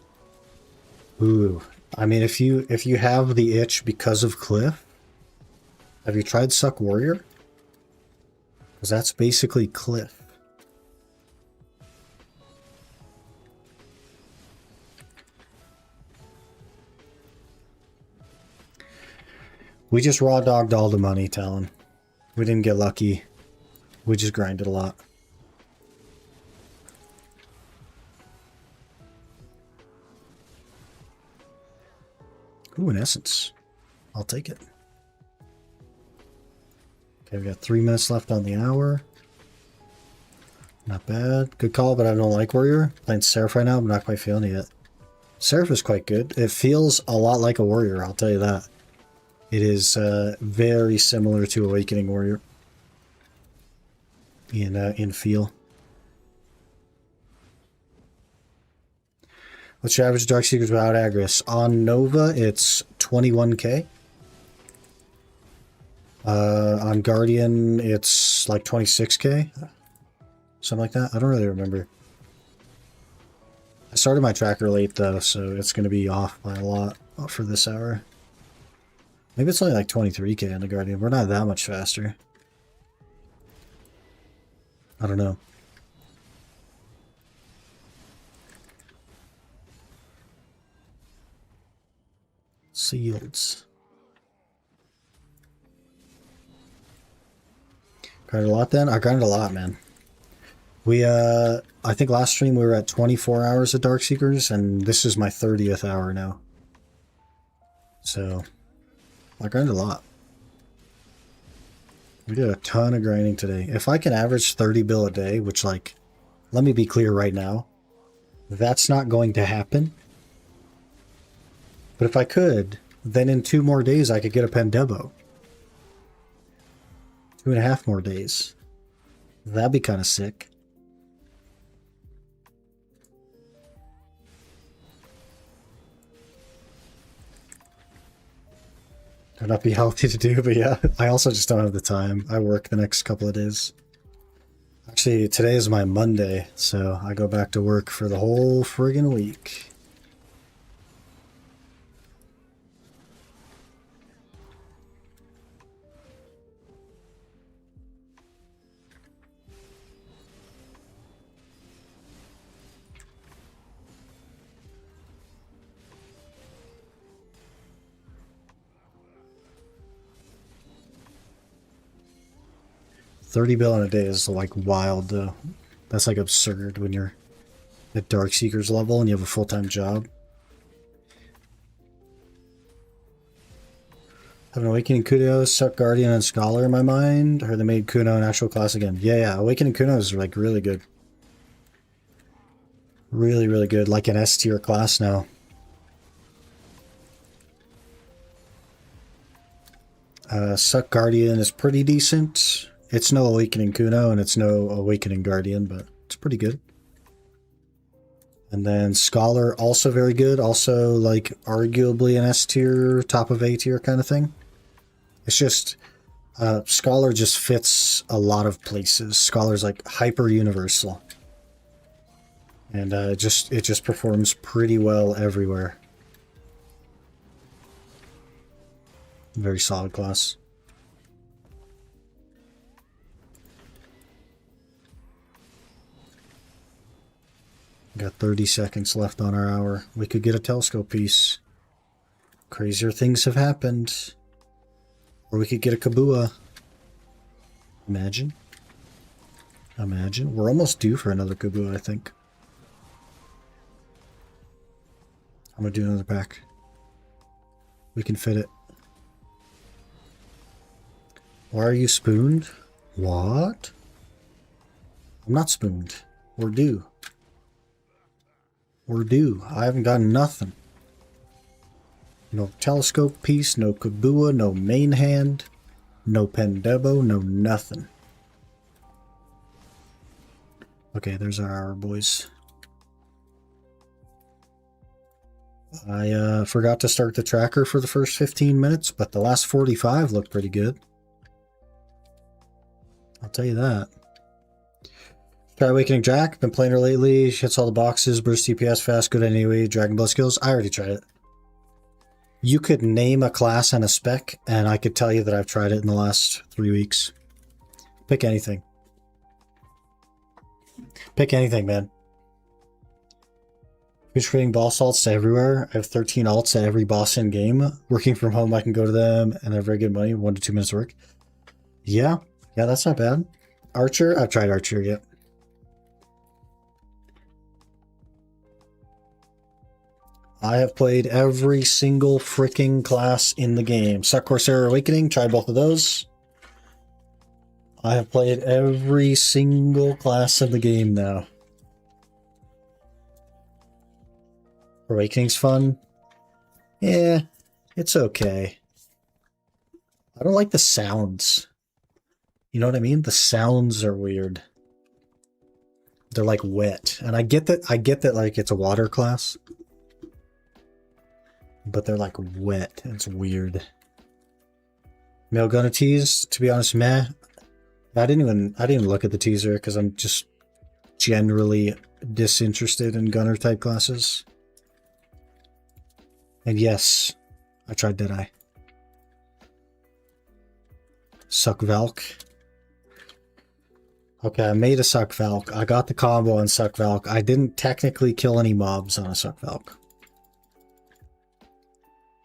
Ooh, I mean, if you have the itch because of Cliff, have you tried Suck Warrior? Because that's basically Cliff. We just raw dogged all the money, Talon. We didn't get lucky. We just grinded a lot. Ooh, an essence. I'll take it. Okay, we got 3 minutes left on the hour. Not bad. Good call, but I don't like Warrior. Playing Seraph right now, I'm not quite feeling it yet. Seraph is quite good. It feels a lot like a Warrior, I'll tell you that. It is very similar to Awakening Warrior in feel. What's your average Darkseekers without Agris? On Nova, it's 21k. On Guardian, it's like 26k. Something like that. I don't really remember. I started my tracker late, though, so it's going to be off by a lot for this hour. Maybe it's only like 23k on the Guardian. We're not that much faster. I don't know. Seals. Grinded a lot then? I grinded a lot, man. We, I think last stream we were at 24 hours of Darkseekers, and this is my 30th hour now. So, I grinded a lot. We did a ton of grinding today. If I can average 30 bill a day, which, like, let me be clear right now, that's not going to happen. But if I could, then in 2 more days I could get a Pendevo. 2.5 more days. That'd be kind of sick. Would not be healthy to do, but yeah, I also just don't have the time. I work the next couple of days. Actually, today is my Monday, so I go back to work for the whole friggin' week. $30 bill in a day is like wild though. That's like absurd when you're at Darkseekers level and you have a full-time job. Have an Awakening Kuno, Suck Guardian, and Scholar in my mind. Or they made Kuno an actual class again. Yeah, Awakening Kuno is like really good. Really, really good. Like an S tier class now. Suck Guardian is pretty decent. It's no Awakening Kuno and it's no Awakening Guardian, but it's pretty good. And then Scholar, also very good. Also, like, arguably an S tier, top of A tier kind of thing. It's just, Scholar just fits a lot of places. Scholar's like hyper universal. And it just performs pretty well everywhere. Very solid class. Got 30 seconds left on our hour. We could get a telescope piece. Crazier things have happened. Or we could get a Kabua. Imagine. Imagine. We're almost due for another Kabua, I think. I'm gonna do another pack. We can fit it. Why are you spooned? What? I'm not spooned. We're due. We're due. I haven't gotten nothing. No telescope piece, no Kabua, no main hand, no Pendebo, no nothing. Okay, there's our hour, boys. I forgot to start the tracker for the first 15 minutes, but the last 45 looked pretty good. I'll tell you that. Try Awakening Jack. Been playing her lately. She hits all the boxes. Burst DPS, fast, good anyway. Dragon Blood skills. I already tried it. You could name a class and a spec, and I could tell you that I've tried it in the last 3 weeks. Pick anything. Pick anything, man. Just creating boss alts to everywhere. I have 13 alts at every boss in game. Working from home, I can go to them, and I have very good money. 1 to 2 minutes work. Yeah, that's not bad. Archer. I've tried Archer yet. I have played every single freaking class in the game. Suck Corsair Awakening, tried both of those. I have played every single class in the game now. Awakening's fun. Yeah, it's okay. I don't like the sounds. You know what I mean? The sounds are weird. They're like wet. And I get that like it's a water class. But they're like wet. It's weird. Male Gunner tease, to be honest, meh. I didn't even look at the teaser because I'm just generally disinterested in gunner type classes. And yes, I tried Deadeye. Suck Valk. Okay, I made a Suck Valk. I got the combo on Suck Valk. I didn't technically kill any mobs on a Suck Valk.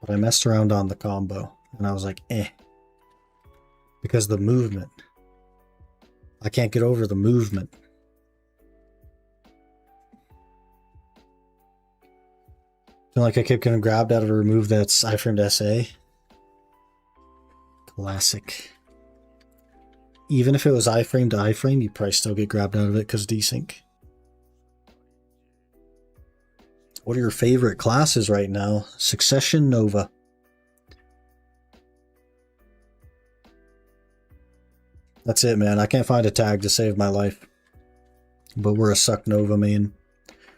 But I messed around on the combo, and I was like, eh. Because the movement. I can't get over the movement. Feel like I kept getting grabbed out of a remove that's iframed SA. Classic. Even if it was iframe to iframe, you'd probably still get grabbed out of it because desync. What are your favorite classes right now? Succession, Nova. That's it, man. I can't find a tag to save my life. But we're a Suck Nova main.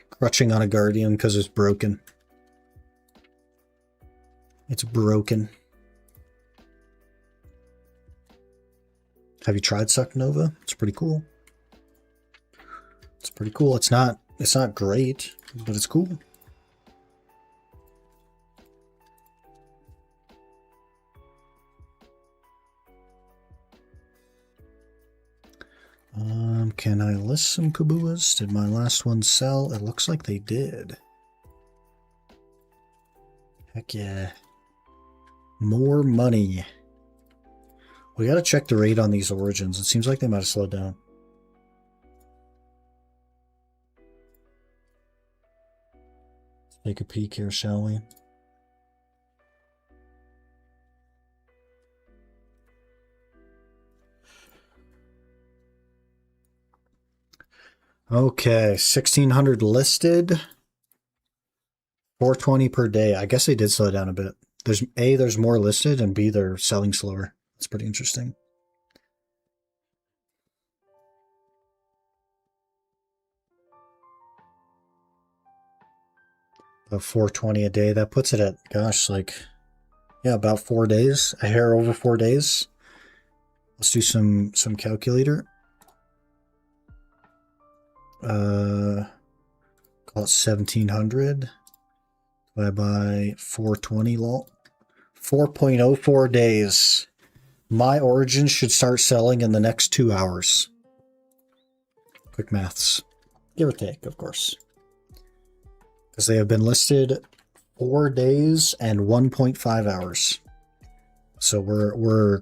Crutching on a Guardian because it's broken. It's broken. Have you tried Suck Nova? It's pretty cool. It's pretty cool. It's not great, but it's cool. Can I list some Kabuas? Did my last one sell? It looks like they did. Heck yeah. More money. We gotta check the rate on these origins. It seems like they might have slowed down. Let's take a peek here, shall we? Okay, 1,600 listed. 420 per day. I guess they did slow down a bit. There's more listed, and B, they're selling slower. That's pretty interesting. About 420 a day. That puts it at, gosh, like, yeah, about 4 days. A hair over 4 days. Let's do some calculator. Call it 1700 divided by 420 lol. 4.04 days. My Origins should start selling in the next 2 hours. Quick maths. Give or take, of course. Because they have been listed 4 days and 1.5 hours. So we're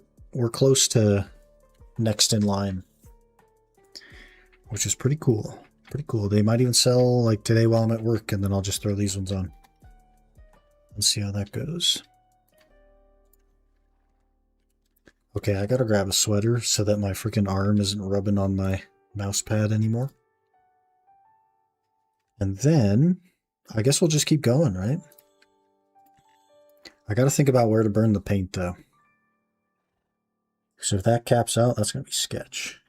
close to next in line. Which is pretty cool. Pretty cool. They might even sell like today while I'm at work, and then I'll just throw these ones on. Let's see how that goes. Okay, I gotta grab a sweater so that my freaking arm isn't rubbing on my mouse pad anymore. And then, I guess we'll just keep going, right? I gotta think about where to burn the paint, though. So if that caps out, that's gonna be sketch.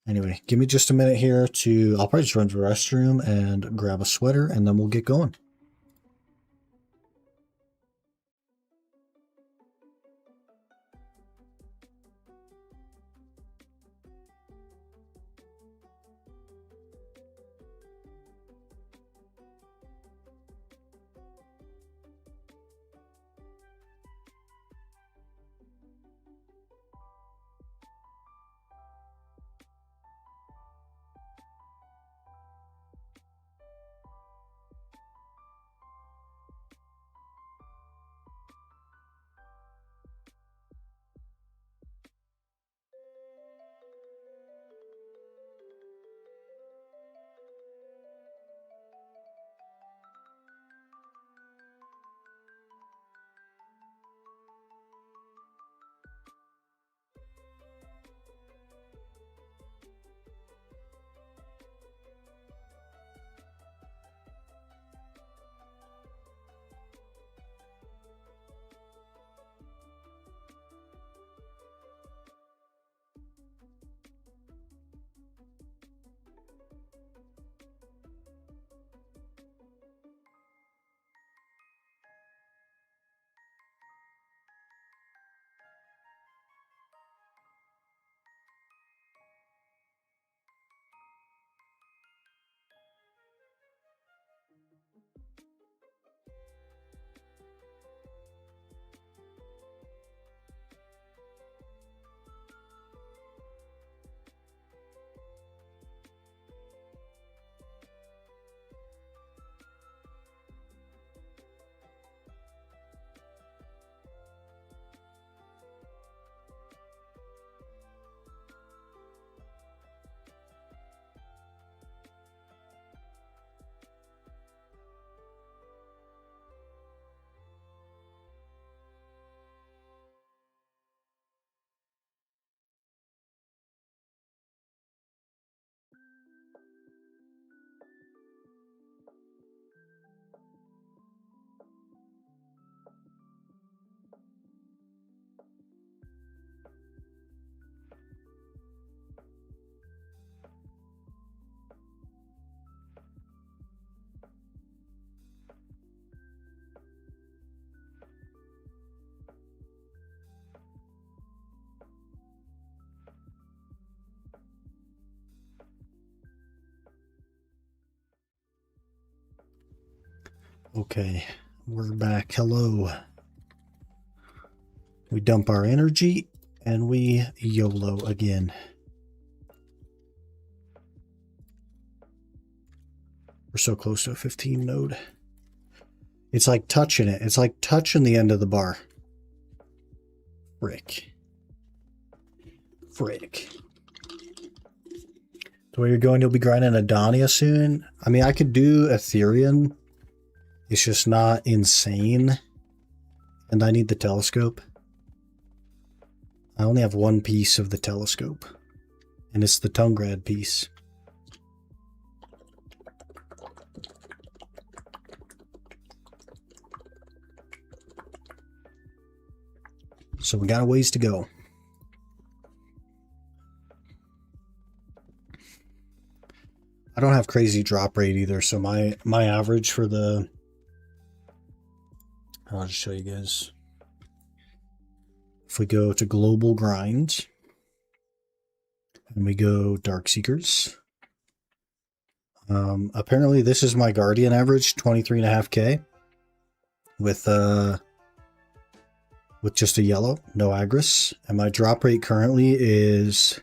Anyway, give me just a minute here to... I'll probably just run to the restroom and grab a sweater, and then we'll get going. Okay, we're back. Hello. We dump our energy and we YOLO again. We're so close to a 15 node. It's like touching it. It's like touching the end of the bar. Frick. The way you're going, you'll be grinding Adonia soon. I mean, I could do Ethereum. It's just not insane. And I need the telescope. I only have one piece of the telescope. And it's the Tungrad piece. So we got a ways to go. I don't have crazy drop rate either, so my average for the... I'll just show you guys. If we go to global grind and we go Dark Seekers, apparently this is my Guardian average, 23.5k with just a yellow, no Agris, and my drop rate currently is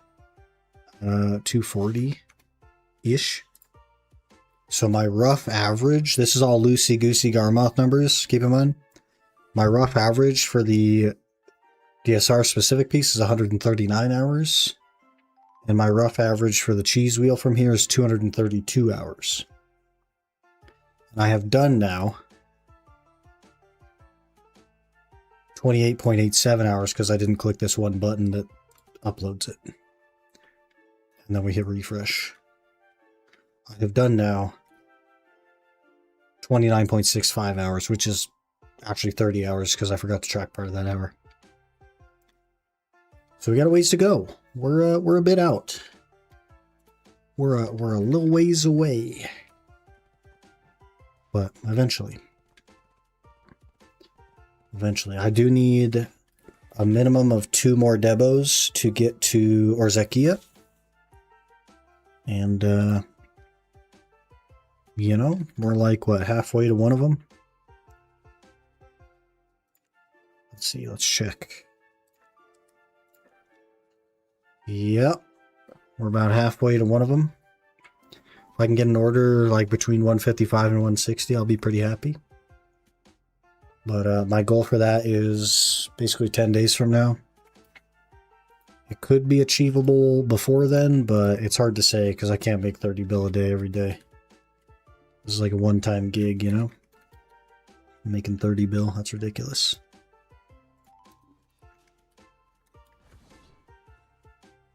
240-ish. So my rough average, this is all loosey-goosey Garmoth numbers, keep in mind. My rough average for the DSR specific piece is 139 hours. And my rough average for the cheese wheel from here is 232 hours. And I have done now 28.87 hours because I didn't click this one button that uploads it. And then we hit refresh. I have done now 29.65 hours, which is actually 30 hours because I forgot to track part of that hour. So we got a ways to go. We're a bit out. We're a little ways away. But eventually. I do need a minimum of 2 more Debos to get to Orzekia. And you know, we're like, what, halfway to one of them? Let's see, let's check. Yep, we're about halfway to one of them. If I can get an order like between 155 and 160, I'll be pretty happy. But my goal for that is basically 10 days from now. It could be achievable before then, but it's hard to say because I can't make 30 bill a day every day. This is like a one-time gig, you know? I'm making 30 bill, that's ridiculous.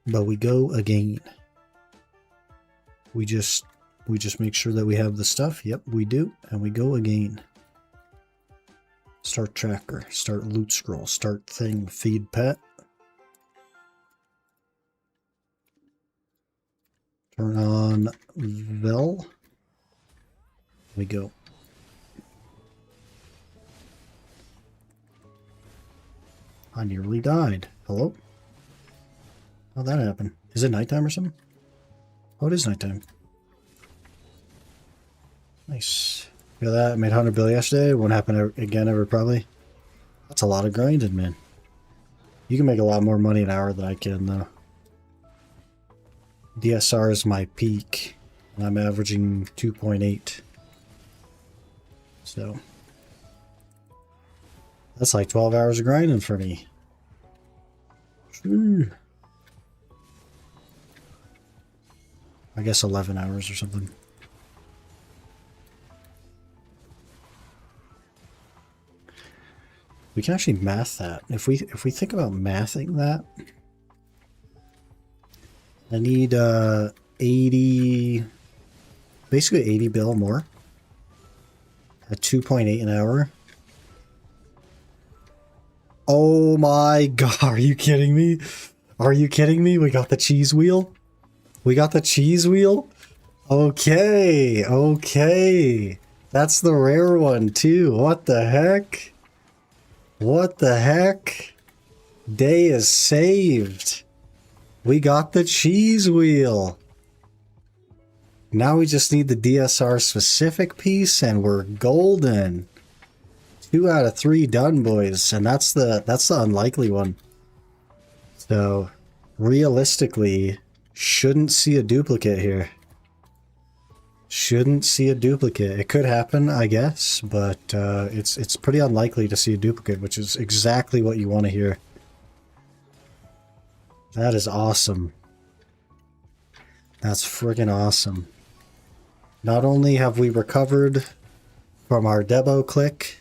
But we go again. We just make sure that we have the stuff. Yep, we do. And we go again. Start tracker, start loot scroll, start thing, feed pet. Turn on Vel. We go. I nearly died. Hello? How'd that happen? Is it nighttime or something? Oh, it is nighttime. Nice. Look at that. I made 100 bill yesterday. Won't happen again ever, probably. That's a lot of grinding, man. You can make a lot more money an hour than I can, though. DSR is my peak. And I'm averaging 2.8. So. That's like 12 hours of grinding for me. Ooh. I guess 11 hours or something. We can actually math that. If we think about mathing that, I need 80, basically 80 bill more at 2.8 an hour. Oh my god, are you kidding me? Are you kidding me? We got the cheese wheel? We got the cheese wheel? Okay, okay. That's the rare one too. What the heck? What the heck? Day is saved. We got the cheese wheel. Now we just need the DSR specific piece and we're golden. 2 out of 3 done, boys, and that's the unlikely one. So realistically, shouldn't see a duplicate here. Shouldn't see a duplicate. It could happen, I guess, but it's pretty unlikely to see a duplicate, which is exactly what you want to hear. That is awesome. That's friggin' awesome. Not only have we recovered from our Debo click,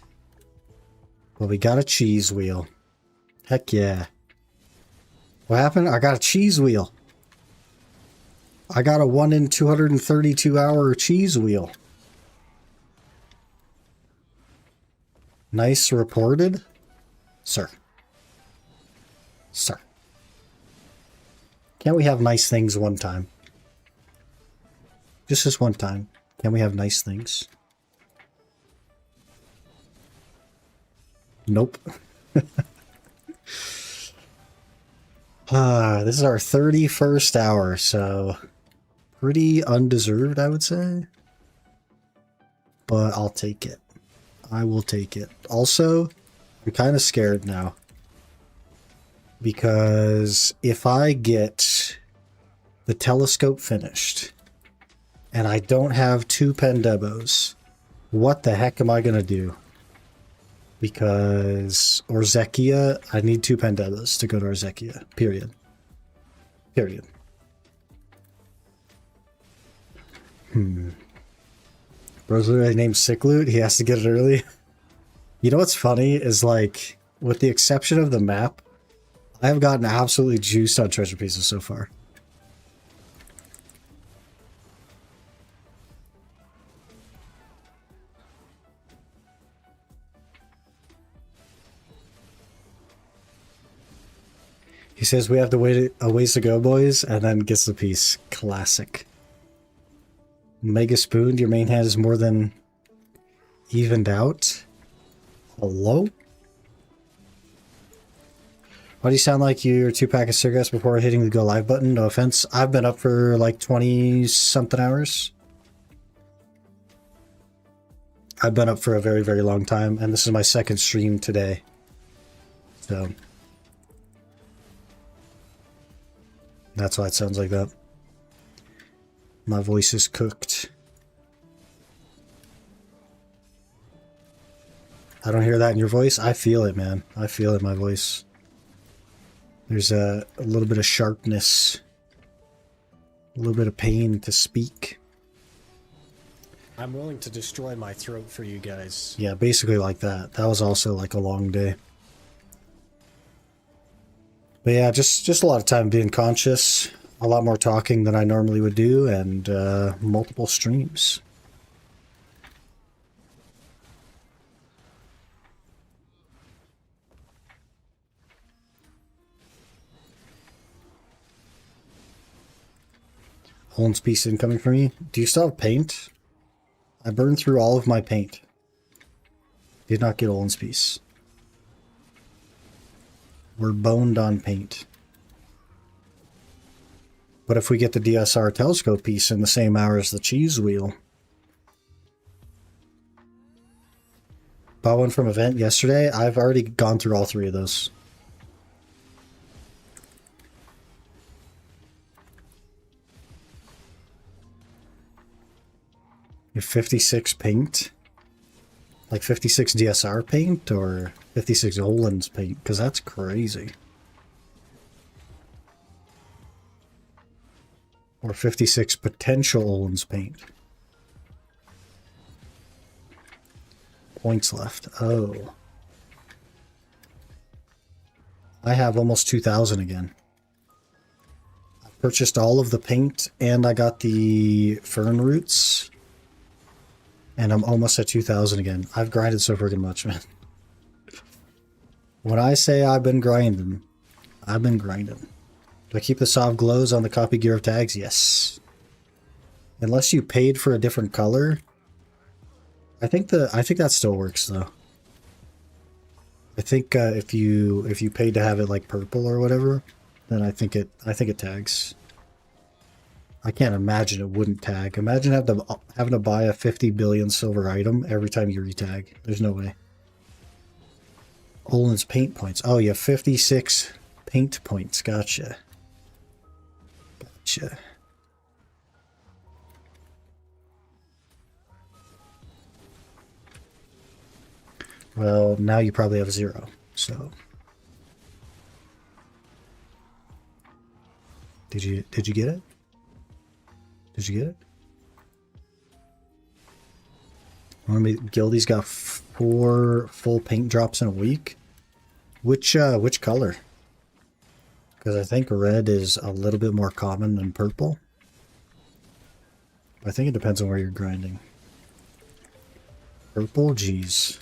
but we got a cheese wheel. Heck yeah. What happened? I got a cheese wheel. I got a 1 in 232 hour cheese wheel. Nice reported. Sir. Sir. Can't we have nice things one time? Just this one time. Can we have nice things? Nope. This is our 31st hour, so pretty undeserved, I would say. But I'll take it. I will take it. Also, I'm kind of scared now. Because if I get the telescope finished, and I don't have 2 Pendebos, what the heck am I going to do? Because Orzekia, I need 2 Pendebos to go to Orzekia. Period. Period. Bro's literally named Sick Loot. He has to get it early. You know what's funny is, like, with the exception of the map, I have gotten absolutely juiced on treasure pieces so far. He says we have to wait a ways to go, boys, and then gets the piece. Classic. Mega Spoon, your main hand is more than evened out. Hello? Why do you sound like you're 2-pack of cigarettes before hitting the go live button? No offense. I've been up for like 20-something hours. I've been up for a very, very long time, and this is my second stream today. So that's why it sounds like that. My voice is cooked. I don't hear that in your voice. I feel it, man. I feel it in my voice. There's a little bit of sharpness. A little bit of pain to speak. I'm willing to destroy my throat for you guys. Yeah, basically like that. That was also like a long day. But yeah, just a lot of time being conscious. A lot more talking than I normally would do, and multiple streams. Holmes piece incoming for me. Do you still have paint? I burned through all of my paint. Did not get Olin's piece. We're boned on paint. But if we get the DSR telescope piece in the same hour as the cheese wheel. Bought one from event yesterday. I've already gone through all 3 of those. You have 56 paint? Like 56 DSR paint or 56 Olin's paint? Because that's crazy. Or 56 potential Olin's paint. Points left. Oh. I have almost 2,000 again. I purchased all of the paint and I got the fern roots. And I'm almost at 2,000 again. I've grinded so freaking much, man. When I say I've been grinding, I've been grinding. Do I keep the soft glows on the copy gear of tags? Yes. Unless you paid for a different color. I think that still works though. I think if you paid to have it like purple or whatever, then I think it tags. I can't imagine it wouldn't tag. Imagine having to buy a 50 billion silver item every time you retag. There's no way. Olin's paint points. Oh, you have 56 paint points. Gotcha. Gotcha. Well, now you probably have 0, so. Did you get it? Did you get it? Gildy's got 4 full paint drops in a week. Which color? Because I think red is a little bit more common than purple. I think it depends on where you're grinding. Purple, geez.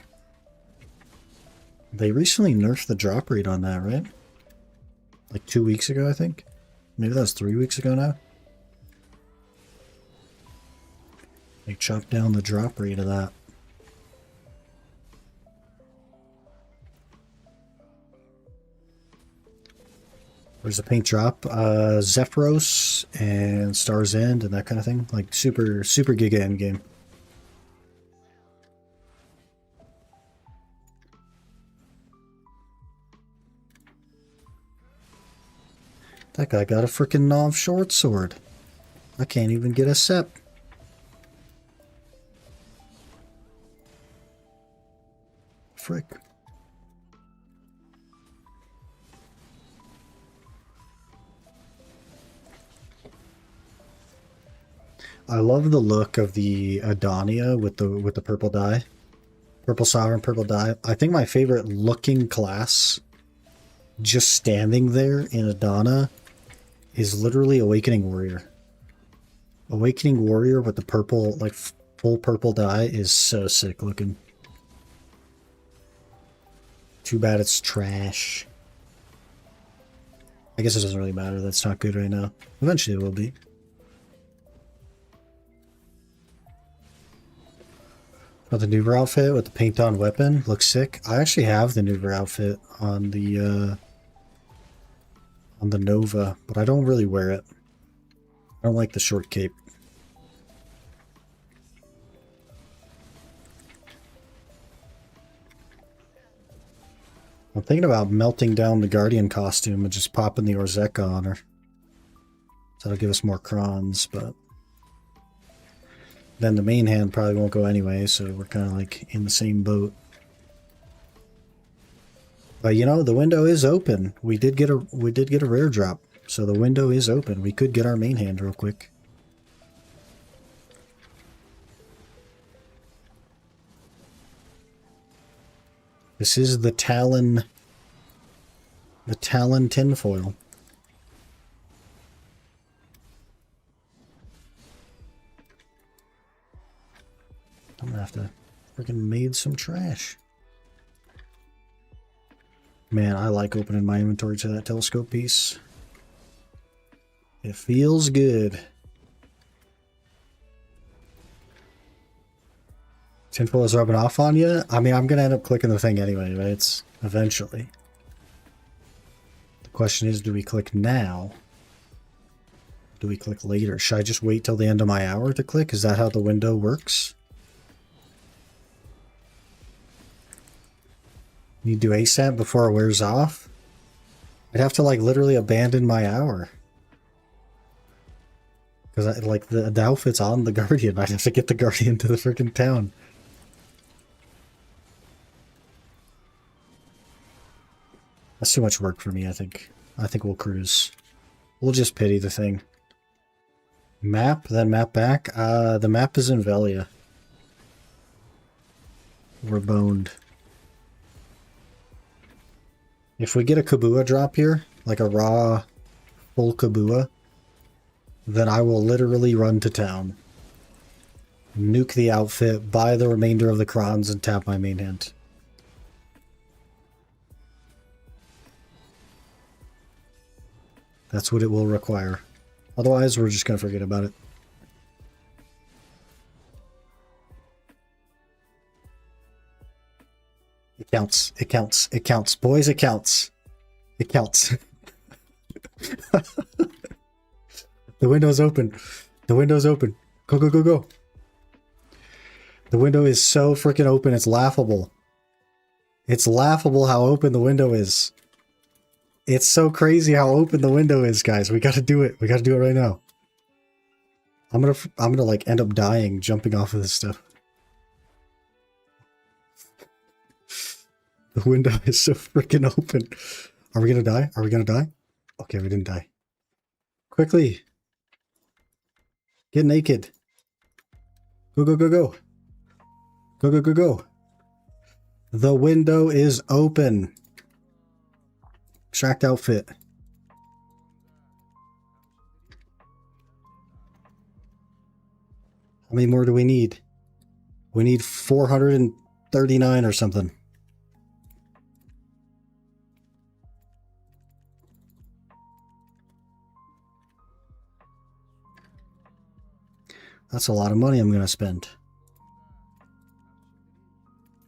They recently nerfed the drop rate on that, right? Like 2 weeks ago, I think. Maybe that was 3 weeks ago now. They chopped down the drop rate of that. Where's the paint drop? Zephyros and Star's End and that kind of thing. Like super giga end game. That guy got a freaking Nov short sword. I can't even get a sep. Frick. I love the look of the Adonia with the purple dye. Purple Sovereign, purple dye. I think my favorite looking class just standing there in Adana is literally Awakening Warrior. Awakening Warrior with the purple, like full purple dye is so sick looking. Too bad it's trash. I guess it doesn't really matter. That's not good right now. Eventually it will be. Oh, the Nuver outfit with the paint on weapon looks sick. I actually have the Nuver outfit on the Nova, but I don't really wear it. I don't like the short cape. I'm thinking about melting down the Guardian costume and just popping the Orzeka on her. So that'll give us more crons, but then the main hand probably won't go anyway, so we're kind of like in the same boat. But you know, the window is open. We did get a rare drop, so the window is open. We could get our main hand real quick. This is the Talon tinfoil. I'm gonna have to freaking made some trash. Man, I like opening my inventory to that telescope piece. It feels good. Tinfoil is rubbing off on you? I mean, I'm gonna end up clicking the thing anyway, right? It's eventually. The question is, do we click now? Do we click later? Should I just wait till the end of my hour to click? Is that how the window works? You do ASAP before it wears off? I'd have to like literally abandon my hour. Because like the outfit's on the Guardian. I'd have to get the Guardian to the freaking town. That's too much work for me, I think. I think we'll cruise. We'll just pity the thing. Map, then map back. The map is in Velia. We're boned. If we get a Kabua drop here, like a raw, full Kabua, then I will literally run to town. Nuke the outfit, buy the remainder of the crons, and tap my main hand. That's what it will require. Otherwise, we're just going to forget about it. It counts. It counts. It counts. Boys, it counts. It counts. The window's open. The window's open. Go, go, go, go. The window is so freaking open, it's laughable. It's laughable how open the window is. It's so crazy how open the window is, guys. We gotta do it. We gotta do it right now. I'm gonna like end up dying jumping off of this stuff. The window is so freaking open. Are we gonna die? Are we gonna die? Okay, we didn't die. Quickly. Get naked. Go, go, go, go. Go, go, go, go. The window is open. Extract outfit. How many more do we need? We need 439 or something. That's a lot of money I'm going to spend.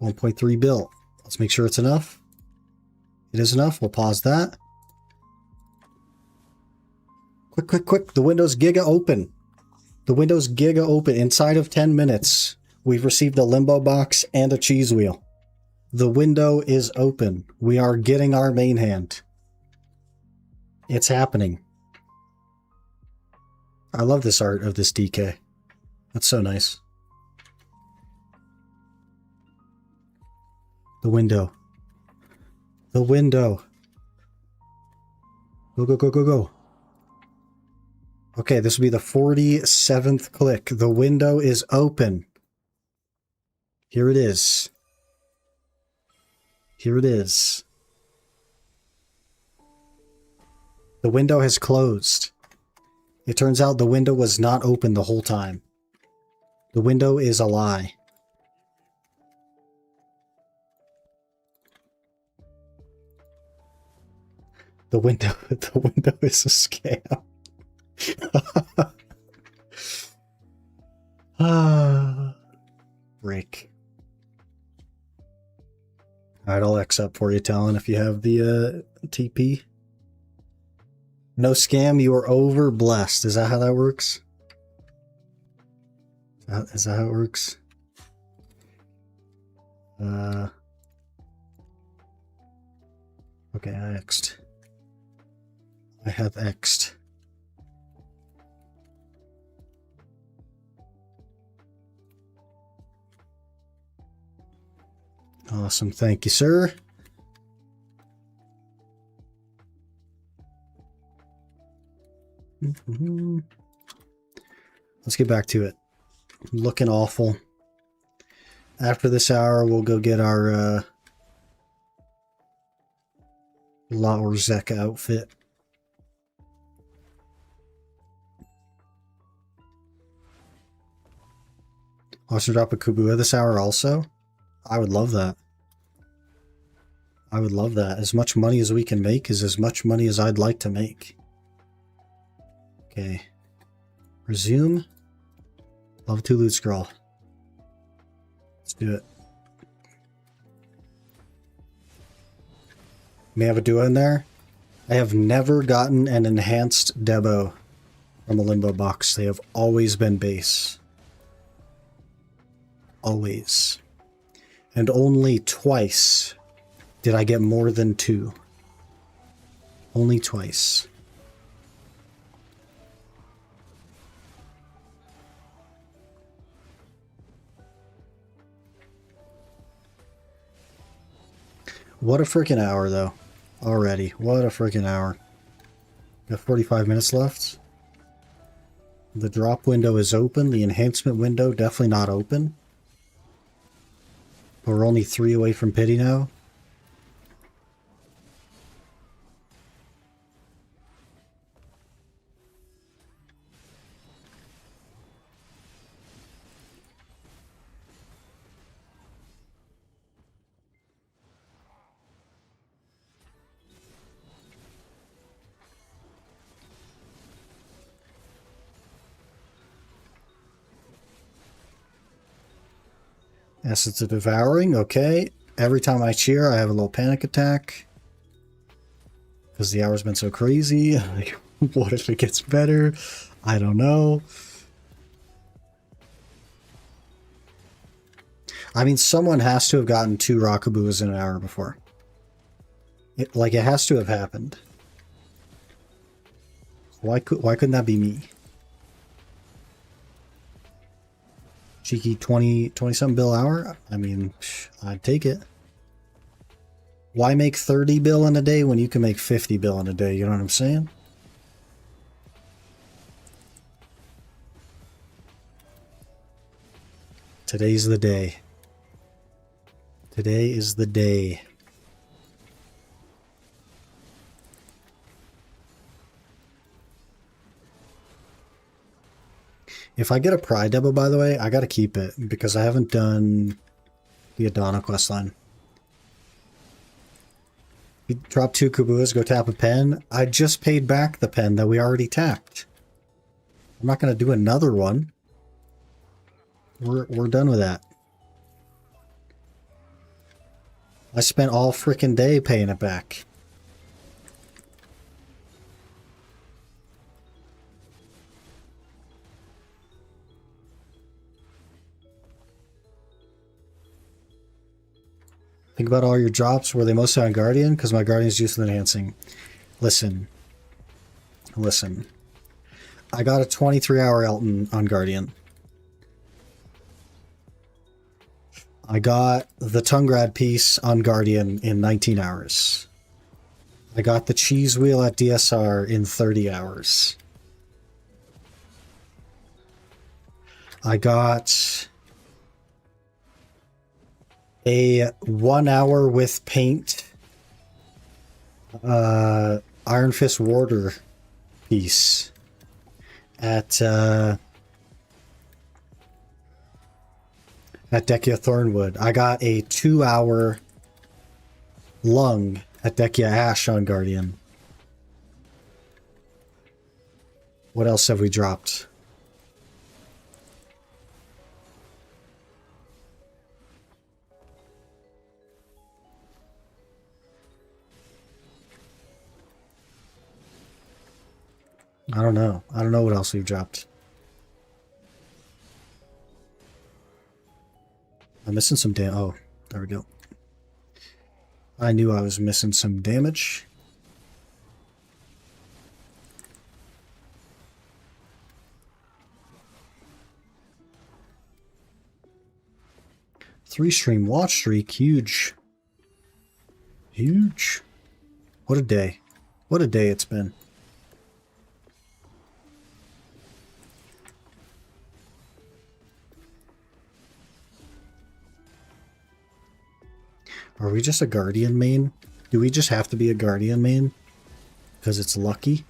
1.3 bill. Let's make sure it's enough. It is enough. We'll pause that. Quick, quick, quick. The window's giga open. The window's giga open. Inside of 10 minutes, we've received a limbo box and a cheese wheel. The window is open. We are getting our main hand. It's happening. I love this art of this DK. That's so nice. The window. The window. Go, go, go, go, go. Okay, this will be the 47th click. The window is open. Here it is. Here it is. The window has closed. It turns out the window was not open the whole time. The window is a lie. The window is a scam. Break. Alright, I'll X up for you, Talon, if you have the TP. No scam, you are over blessed. Is that how that works? Is that how it works? Okay, I X'd. I have X'd. Awesome, thank you, sir. Let's get back to it. Looking awful. After this hour, we'll go get our Lauer Zeka outfit. Also drop a Kubua this hour also? I would love that. I would love that. As much money as we can make is as much money as I'd like to make. Okay. Resume. Level 2 loot scroll. Let's do it. May have a duo in there. I have never gotten an enhanced Debo from a limbo box. They have always been base. Always. And only twice did I get more than 2. Only twice. What a freaking hour, though. Already. What a freaking hour. Got 45 minutes left. The drop window is open. The enhancement window definitely not open. But we're only 3 away from pity now. Essence of Devouring, okay. Every time I cheer, I have a little panic attack. Because the hour's been so crazy. Like, what if it gets better? I don't know. I mean, someone has to have gotten 2 Rockaboos in an hour before. It has to have happened. Why couldn't that be me? Cheeky 20-something bill hour? I mean, I'd take it. Why make 30 bill in a day when you can make 50 bill in a day? You know what I'm saying? Today's the day. Today is the day. If I get a Pride Debo, by the way, I gotta keep it because I haven't done the Adana questline. We drop 2 Kubuas, go tap a pen. I just paid back the pen that we already tapped. I'm not gonna do another one. We're done with that. I spent all freaking day paying it back. Think about all your drops. Were they mostly on Guardian? Because my Guardian's used with enhancing. Listen. Listen. I got a 23-hour Elton on Guardian. I got the Tungrad piece on Guardian in 19 hours. I got the cheese wheel at DSR in 30 hours. I got a 1 hour with paint Iron Fist Warder piece at Dekia Thornwood. I got a 2 hour lung at Dekia Ash on Guardian. What else have we dropped? I don't know. I don't know what else we've dropped. I'm missing some damage. Oh, there we go. I knew I was missing some damage. Three-stream watch streak. Huge. Huge. What a day. What a day it's been. Are we just a Guardian main? Do we just have to be a Guardian main? Because it's lucky?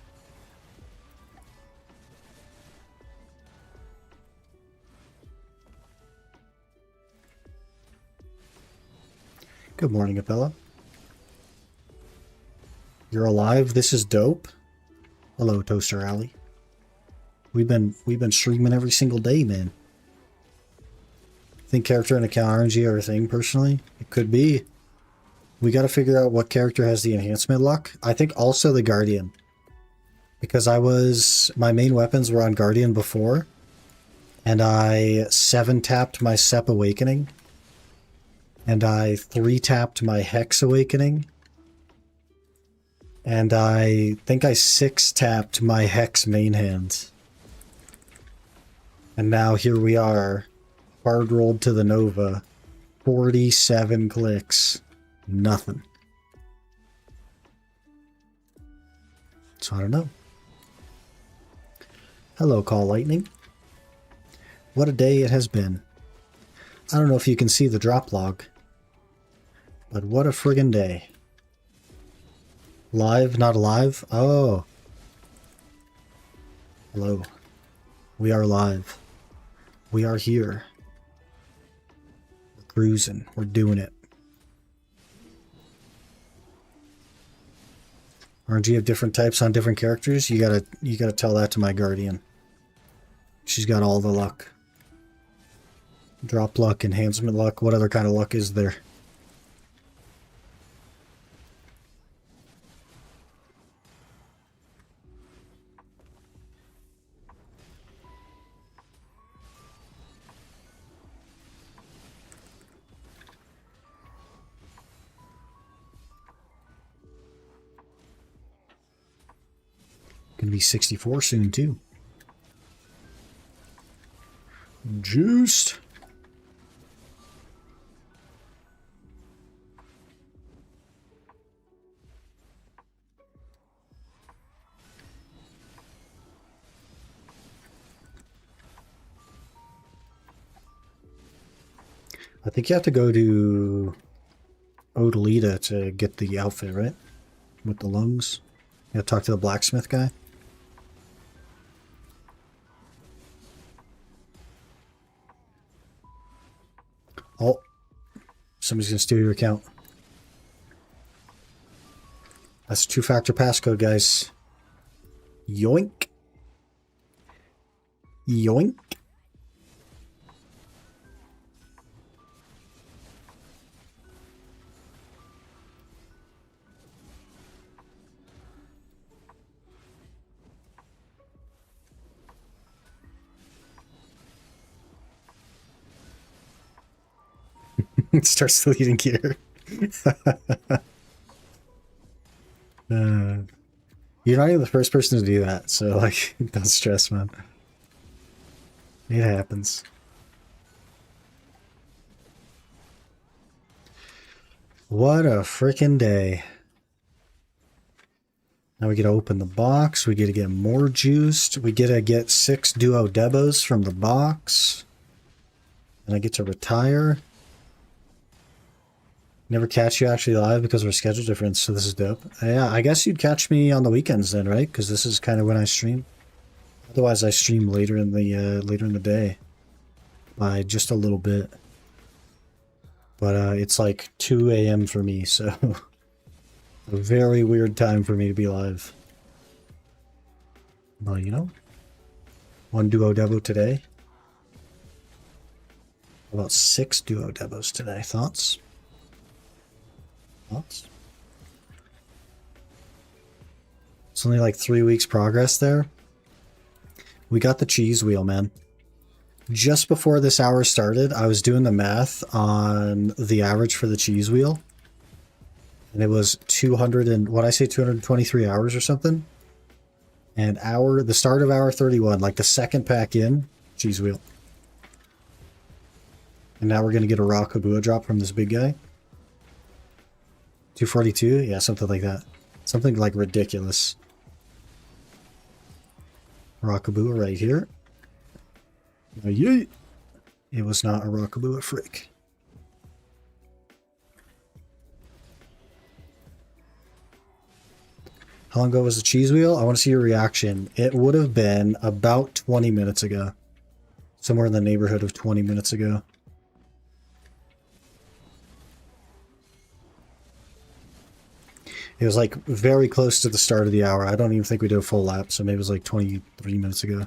Good morning, Apella. You're alive? This is dope. Hello, Toaster Alley. We've been streaming every single day, man. Think character and account RNG are a thing, personally? It could be. We got to figure out what character has the enhancement luck. I think also the Guardian. Because my main weapons were on Guardian before. And I 7-tapped my Sep Awakening. And I 3-tapped my Hex Awakening. And I think I 6-tapped my Hex main hand. And now here we are. Hard rolled to the Nova. 47 clicks. Nothing. So I don't know. Hello, Call Lightning. What a day it has been. I don't know if you can see the drop log, but what a friggin' day. Live, not alive? Oh. Hello. We are live. We are here. We're cruising. We're doing it. RNG of different types on different characters. You gotta tell that to my Guardian. She's got all the luck. Drop luck, enhancement luck. What other kind of luck is there? Gonna be 64 soon too. Juiced. I think you have to go to Odalita to get the outfit, right? With the lungs. You gotta talk to the blacksmith guy. Oh, somebody's gonna steal your account. That's a 2-factor passcode, guys. Yoink. Yoink. It starts deleting gear. You're not even the first person to do that, so like, don't stress, man. It happens. What a freaking day. Now we get to open the box. We get to get more juiced. We get to get 6 Duo Debos from the box. And I get to retire. Never catch you actually live because of our schedule difference, so this is dope. Yeah, I guess you'd catch me on the weekends then, right? Because this is kind of when I stream. Otherwise, I stream later in the day by just a little bit. But it's like 2 a.m. for me, so a very weird time for me to be live. Well, you know, 1 Duo Debo today. About 6 Duo Debos today. Thoughts? Thoughts? It's only like 3 weeks progress there. We got the cheese wheel, man. Just before this hour started, I was doing the math on the average for the cheese wheel. And it was 223 hours or something. And the start of hour 31, like the second pack in, cheese wheel. And now we're going to get a raw Kabua drop from this big guy. 242? Yeah, something like that. Something like ridiculous. Raw Kabua right here. Oh, yeah. It was not a raw Kabua, frick. How long ago was the cheese wheel? I want to see your reaction. It would have been about 20 minutes ago. Somewhere in the neighborhood of 20 minutes ago. It was like very close to the start of the hour. I don't even think we did a full lap, so maybe it was like 23 minutes ago.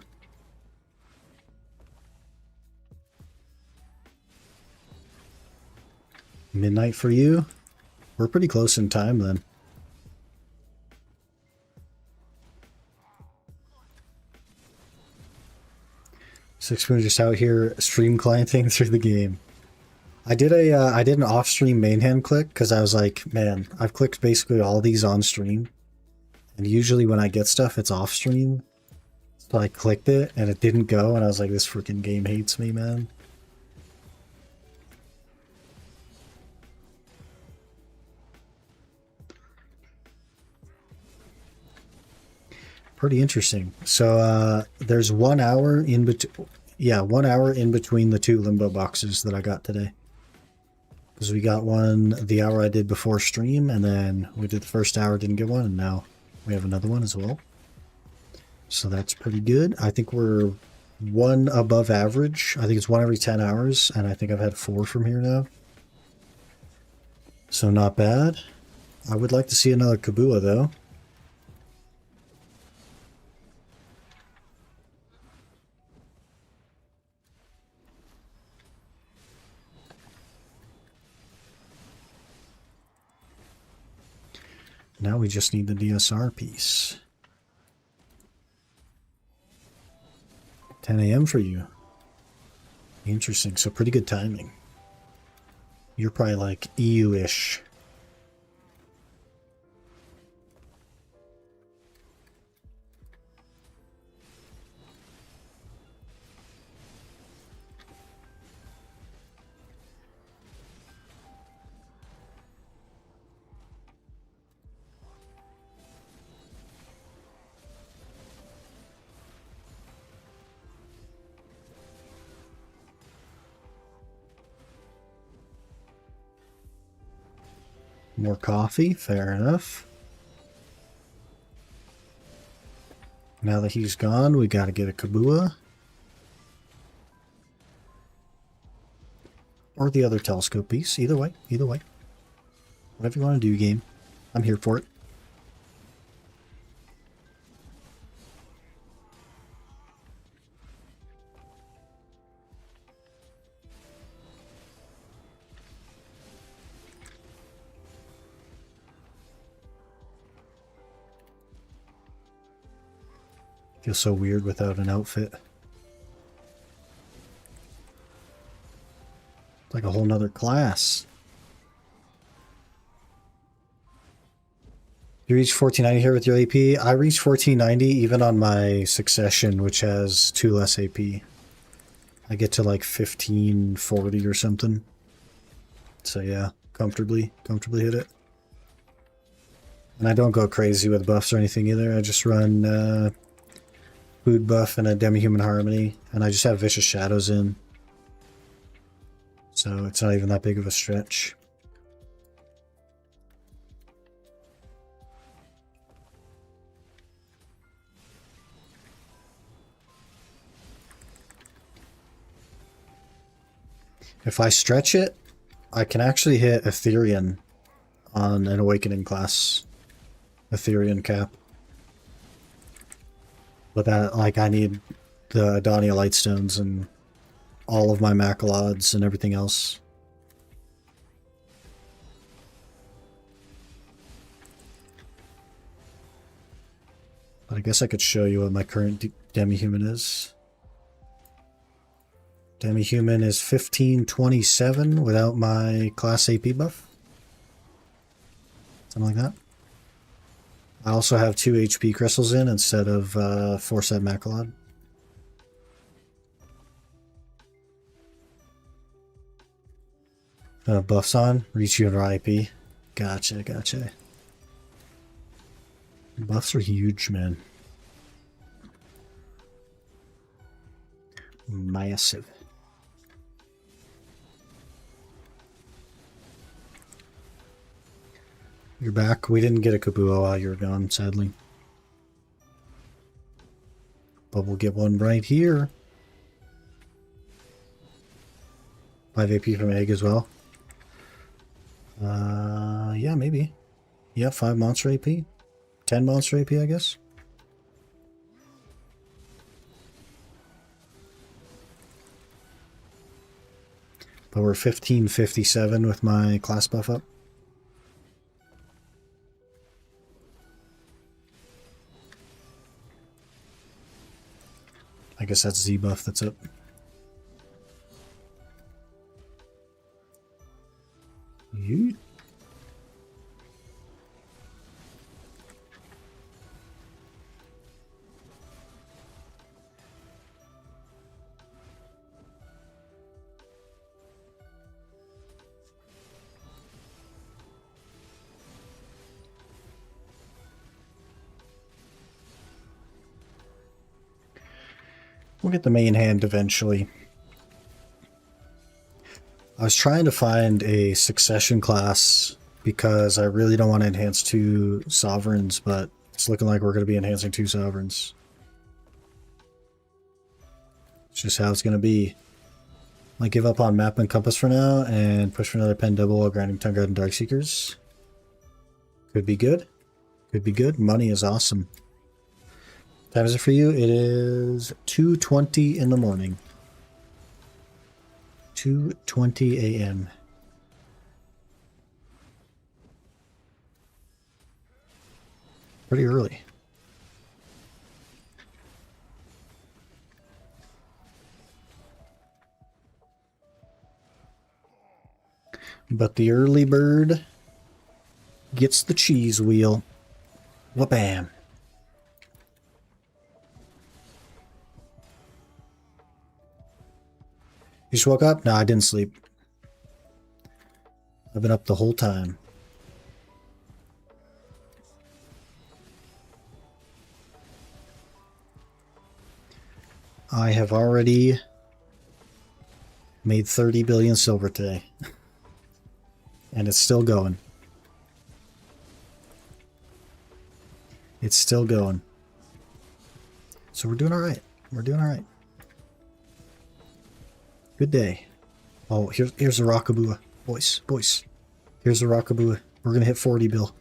Midnight for you? We're pretty close in time then. Sixpoon just out here stream clienting through the game. I did an off-stream main hand click because I was like, man, I've clicked basically all these on stream, and usually when I get stuff, it's off stream. So I clicked it and it didn't go, and I was like, this freaking game hates me, man. Pretty interesting. So there's 1 hour in between. Yeah, 1 hour in between the 2 limbo boxes that I got today. Because we got one the hour I did before stream, and then we did the first hour, didn't get one, and now we have another one as well. So that's pretty good. I think we're 1 above average. I think it's 1 every 10 hours, and I think I've had 4 from here now. So not bad. I would like to see another Kabua, though. Now we just need the DSR piece. 10 a.m. for you. Interesting. So pretty good timing. You're probably like EU-ish. More coffee, fair enough. Now that he's gone, we gotta get a Kabua. Or the other telescope piece. Either way, either way. Whatever you want to do, game. I'm here for it. Feels so weird without an outfit. It's like a whole nother class. You reach 1490 here with your AP. I reached 1490 even on my succession, which has 2 less AP. I get to like 1540 or something. So yeah, comfortably hit it. And I don't go crazy with buffs or anything either. I just run food buff and a demi-human harmony, and I just have vicious shadows in. So it's not even that big of a stretch. If I stretch it, I can actually hit Etherean on an Awakening class. Etherean cap. But that, like, I need the Adonia Lightstones and all of my Macalods and everything else. But I guess I could show you what my current demi-human is. Demi-human is 1527 without my class AP buff. Something like that. I also have 2 HP crystals in instead of 4-set Macalod. Buffs on, reach you under IP. Gotcha, gotcha. Buffs are huge, man. Massive. You're back. We didn't get a Kabuo while you were gone, sadly. But we'll get one right here. 5 AP from Egg as well. Yeah, maybe. Yeah, 5 monster AP. 10 monster AP, I guess. But we're 1557 with my class buff up. I guess that's Z buff that's up. Yeet. We'll get the main hand eventually. I was trying to find a succession class because I really don't want to enhance 2 sovereigns, but it's looking like we're going to be enhancing 2 sovereigns. It's just how it's going to be. Might give up on Map and Compass for now and push for another pen double while grinding Tongue Guard and Darkseekers. Could be good. Could be good. Money is awesome. What time is it for you? It is 2:20 in the morning. 2:20 a.m. Pretty early. But the early bird gets the cheese wheel. Wha-bam. You just woke up? No, I didn't sleep. I've been up the whole time. I have already made 30 billion silver today. And it's still going. It's still going. So we're doing alright. We're doing alright. Good day. Oh, here's a Rockaboo. Boys. Here's a Rockaboo. We're gonna hit 40 bill.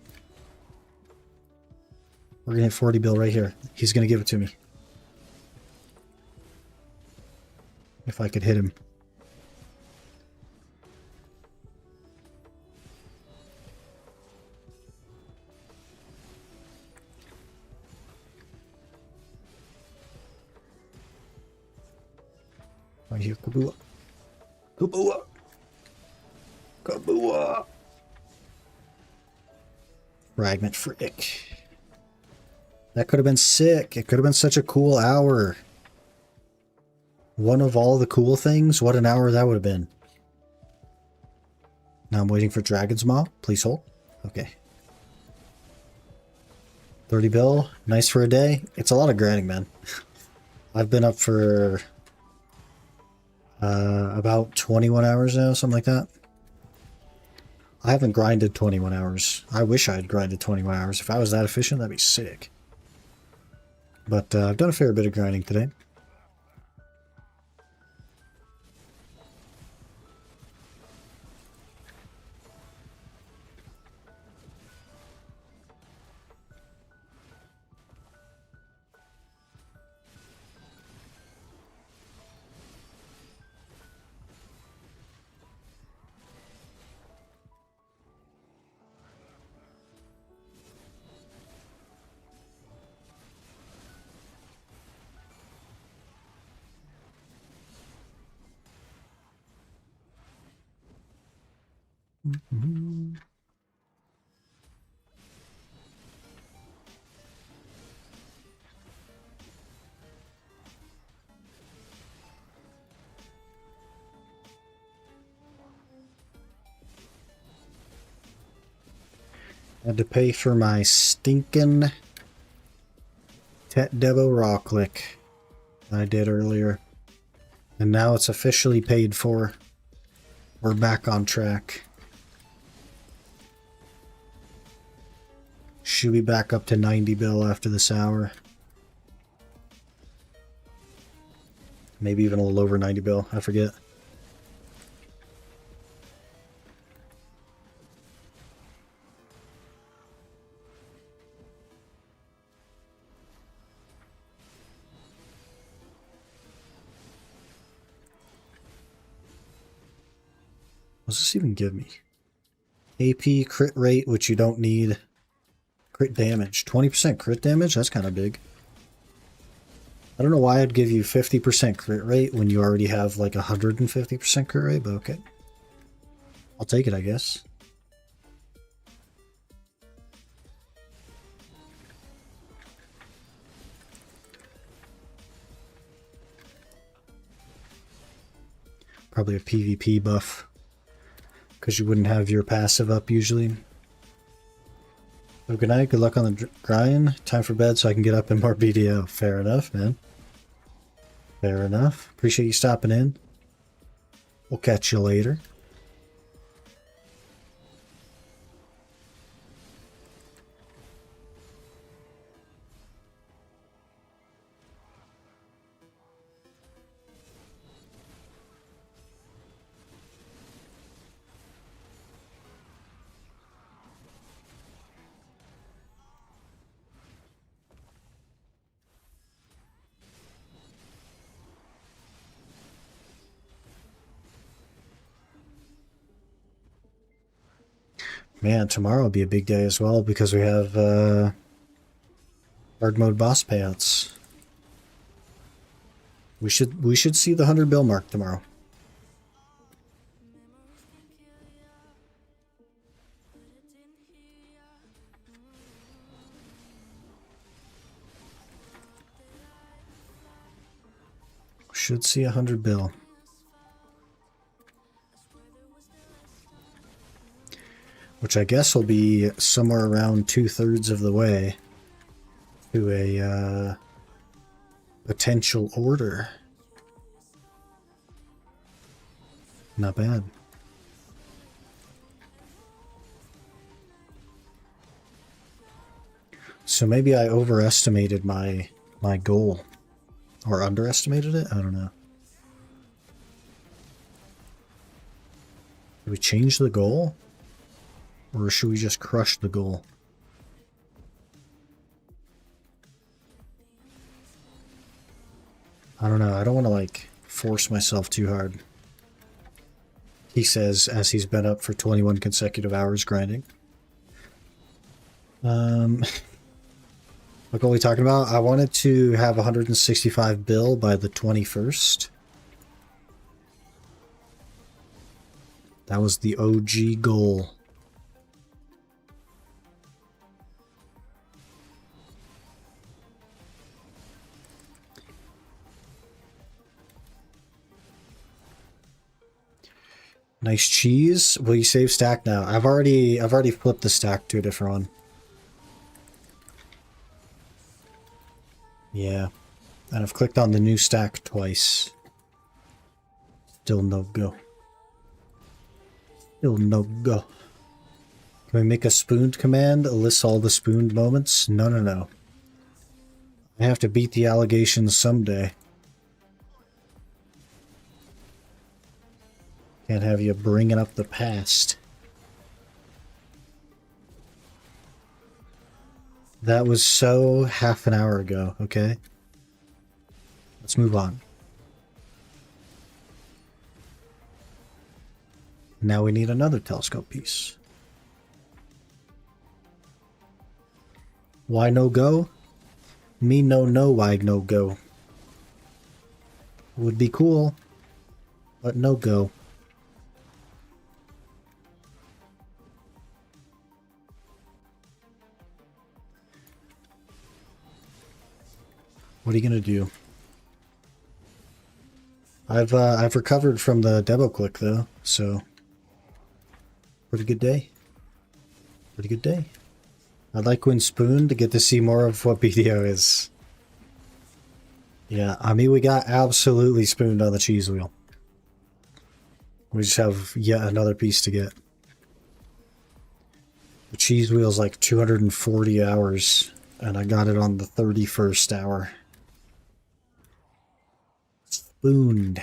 We're gonna hit 40 bill right here. He's gonna give it to me. If I could hit him. Right here, Kabua. Kabua! Kabua! Fragment frick. That could have been sick. It could have been such a cool hour. One of all the cool things. What an hour that would have been. Now I'm waiting for Dragon's Maw. Please hold. Okay. 30 bill. Nice for a day. It's a lot of grinding, man. I've been up for about 21 hours now, something like that. I haven't grinded 21 hours. I wish I had grinded 21 hours. If I was that efficient, that'd be sick. But I've done a fair bit of grinding today. Mm-hmm. Had to pay for my stinking Tet Devo Raw Click I did earlier. And now it's officially paid for. We're back on track. Should be back up to 90 bill after this hour. Maybe even a little over 90 bill, I forget. What does this even give me? AP crit rate, which you don't need. Crit damage. 20% crit damage? That's kind of big. I don't know why I'd give you 50% crit rate when you already have like 150% crit rate, but okay. I'll take it, I guess. Probably a PvP buff, because you wouldn't have your passive up usually. So good night, good luck on the grind. Time for bed so I can get up and more BDO. Fair enough, man. Fair enough. Appreciate you stopping in. We'll catch you later. Man, tomorrow will be a big day as well because we have hard mode boss payouts. We should see the 100 bill mark tomorrow. Should see 100 bill. Which I guess will be somewhere around 2/3 of the way to a potential order. Not bad. So maybe I overestimated my goal. Or underestimated it? I don't know. Did we change the goal? Or should we just crush the goal? I don't know. I don't want to, like, force myself too hard. He says, as he's been up for 21 consecutive hours grinding. Look what are we talking about? I wanted to have 165 bill by the 21st. That was the OG goal. Nice cheese. Will you save stack now? I've already flipped the stack to a different one. Yeah. And I've clicked on the new stack twice. Still no go. Still no go. Can we make a spooned command? Lists all the spooned moments? No, no, no. I have to beat the allegations someday. Can't have you bringing up the past. That was so half an hour ago, okay? Let's move on. Now we need another telescope piece. Why no go? Me no know why no go. Would be cool, but no go. What are you gonna do? I've recovered from the double click though, so pretty good day. Pretty good day. I'd like when spooned to get to see more of what BDO is. Yeah, I mean we got absolutely spooned on the cheese wheel. We just have yet another piece to get. The cheese wheel's like 240 hours, and I got it on the 31st hour. Spooned.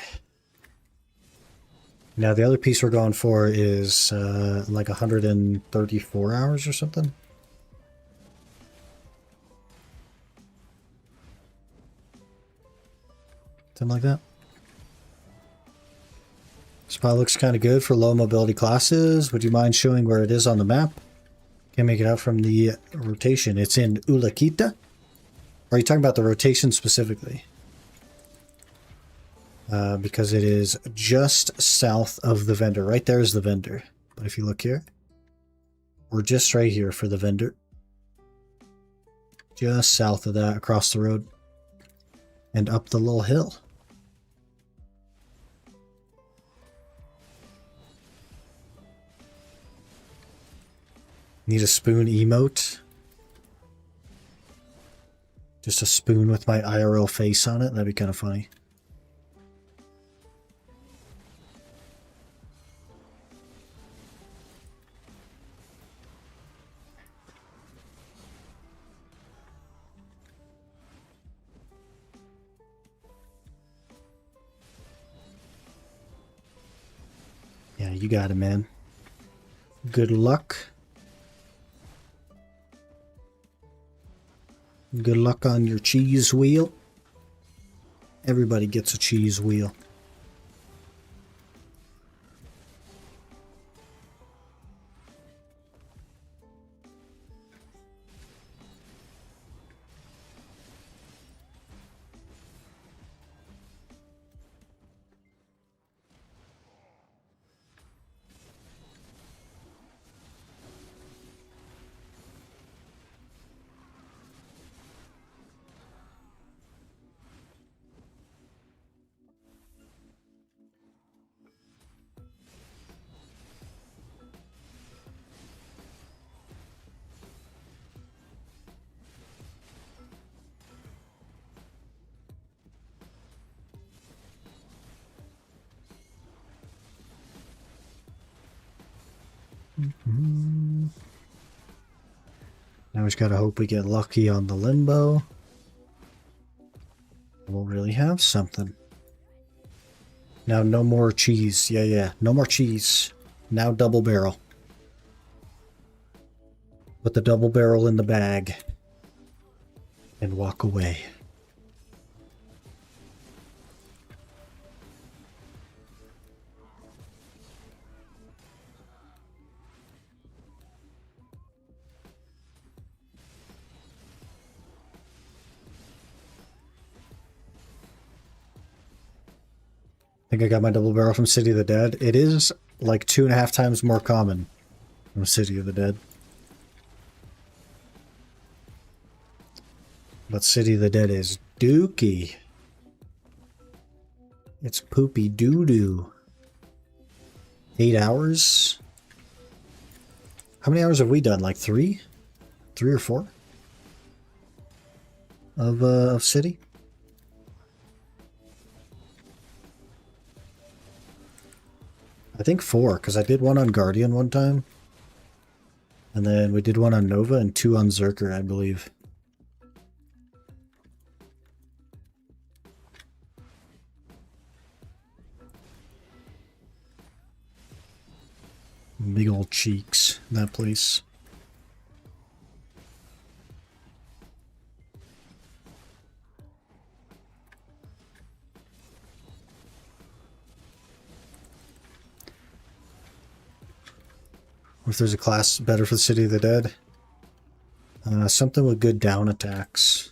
Now the other piece we're going for is like 134 hours or something. Something like that. Spot looks kind of good for low mobility classes. Would you mind showing where it is on the map? Can't make it out from the rotation. It's in Ulaquita? Or are you talking about the rotation specifically? Because it is just south of the vendor. Right there is the vendor. But if you look here, we're just right here for the vendor. Just south of that, across the road. And up the little hill. Need a spoon emote. Just a spoon with my IRL face on it. That'd be kind of funny. Yeah, you got it, man. Good luck. Good luck on your cheese wheel. Everybody gets a cheese wheel. Now we just gotta hope we get lucky on the limbo. We'll really have something. Now no more cheese. Yeah. No more cheese. Now double barrel. Put the double barrel in the bag. And walk away. I think I got my double barrel from City of the Dead. It is like 2.5 times more common from City of the Dead. But City of the Dead is dookie. It's poopy doo-doo. 8 hours? How many hours have we done? Like 3? 3 or 4? Of city? I think 4, because I did one on Guardian one time. And then we did one on Nova and 2 on Zerker, I believe. Big old cheeks, that place. Or if there's a class better for the City of the Dead. Something with good down attacks.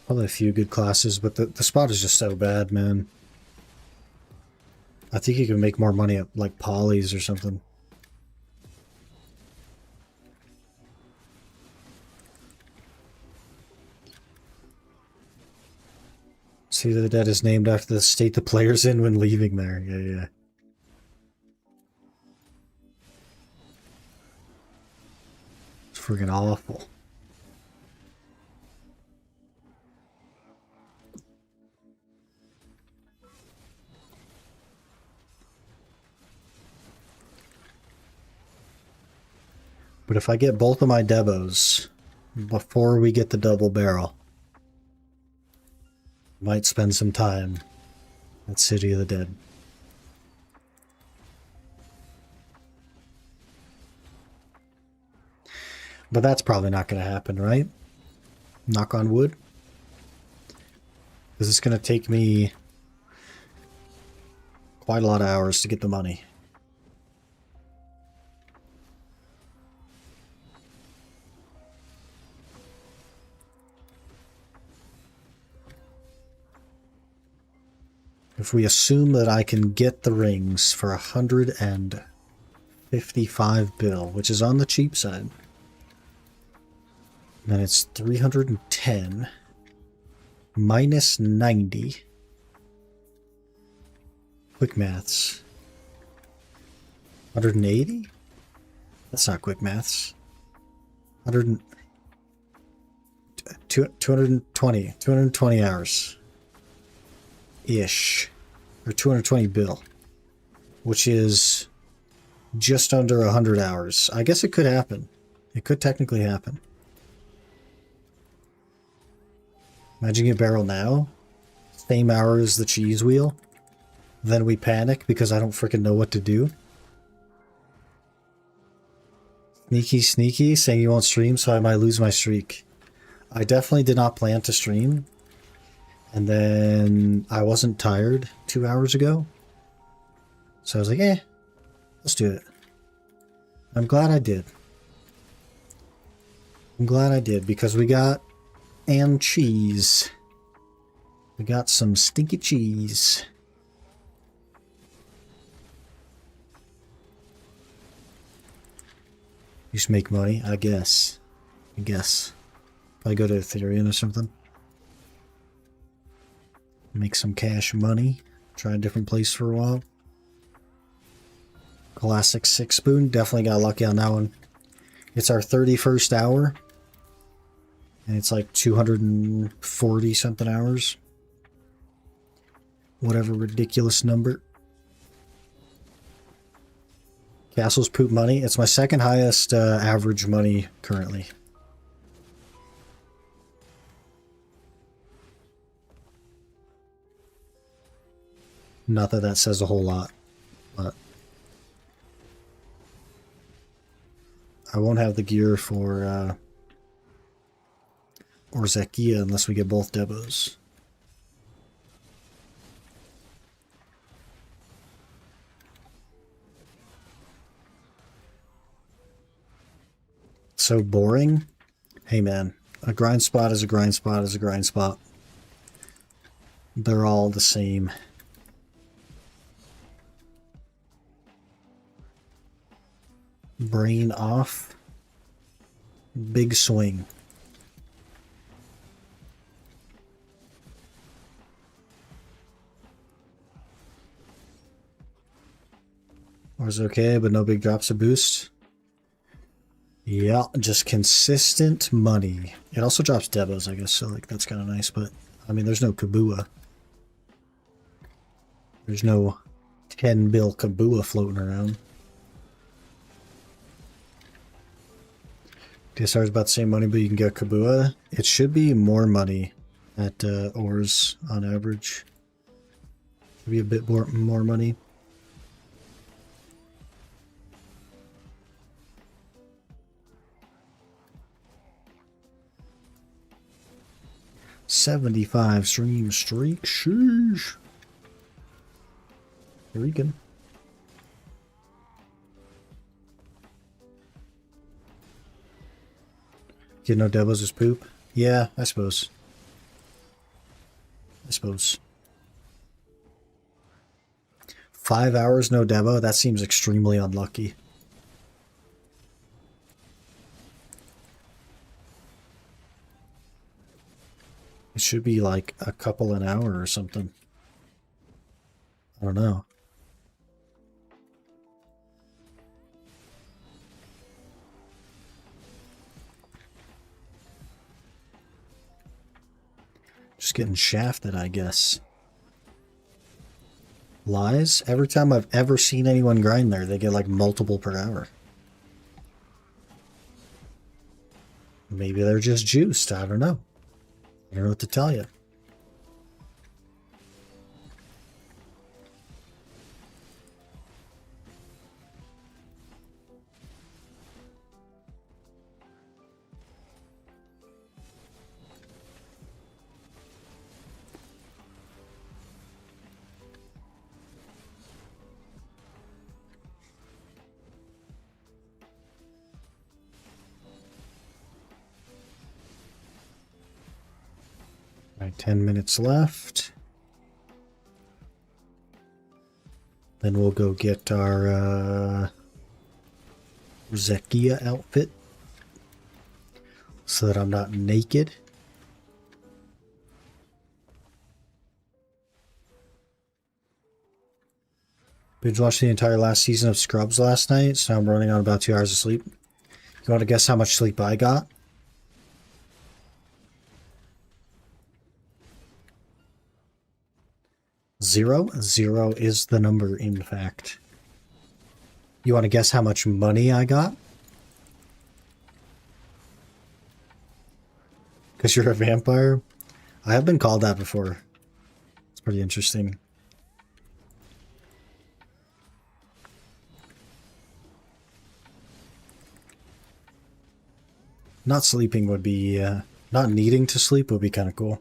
Probably a few good classes, but the spot is just so bad, man. I think you can make more money at, like, Polly's or something. City of the Dead is named after the state the player's in when leaving there. Yeah. It's freaking awful. But if I get both of my Debos before we get the double barrel, might spend some time at City of the Dead. But that's probably not going to happen, right? Knock on wood. Because it's going to take me quite a lot of hours to get the money. If we assume that I can get the rings for 155 bill, which is on the cheap side, then it's 310 minus 90. Quick maths. 180? That's not quick maths. 220 hours. Ish. Or 220 bill. Which is just under 100 hours. I guess it could happen. It could technically happen. Imagine you barrel now. Same hour as the cheese wheel. Then we panic because I don't freaking know what to do. Sneaky, saying you won't stream, so I might lose my streak. I definitely did not plan to stream. And then I wasn't tired 2 hours ago. So I was like, let's do it. I'm glad I did. I'm glad I did because we got cheese. We got some stinky cheese. Just make money, I guess. Probably go to Ethereum or something. Make some cash money. Try a different place for a while. Classic 6 spoon. Definitely got lucky on that one. It's our 31st hour. And it's like 240 something hours. Whatever ridiculous number. Castles poop money. It's my second highest average money currently. Not that that says a whole lot, but I won't have the gear for Orzekia unless we get both Debos. So boring? Hey man, a grind spot is a grind spot is a grind spot. They're all the same. Brain off. Big swing. Ours okay, but no big drops of boost. Yeah, just consistent money. It also drops Devos, I guess, so like that's kind of nice, but I mean, there's no Kabua. There's no 10 bill Kabua floating around. DSR is about the same money, but you can get Kabua. It should be more money at ores on average. Should be a bit more money. $75 stream streak. Sheesh. Regan. You know Devos is poop? Yeah, I suppose. 5 hours no Devo? That seems extremely unlucky. It should be like a couple an hour or something. I don't know. Just getting shafted, I guess. Lies? Every time I've ever seen anyone grind there, they get like multiple per hour. Maybe they're just juiced. I don't know. I don't know what to tell you. All right, 10 minutes left. Then we'll go get our Zekia outfit so that I'm not naked. Binge watched the entire last season of Scrubs last night, so I'm running on about 2 hours of sleep. You want to guess how much sleep I got? Zero? Zero is the number, in fact. You want to guess how much money I got? Because you're a vampire? I have been called that before. It's pretty interesting. Not sleeping would be, not needing to sleep would be kind of cool.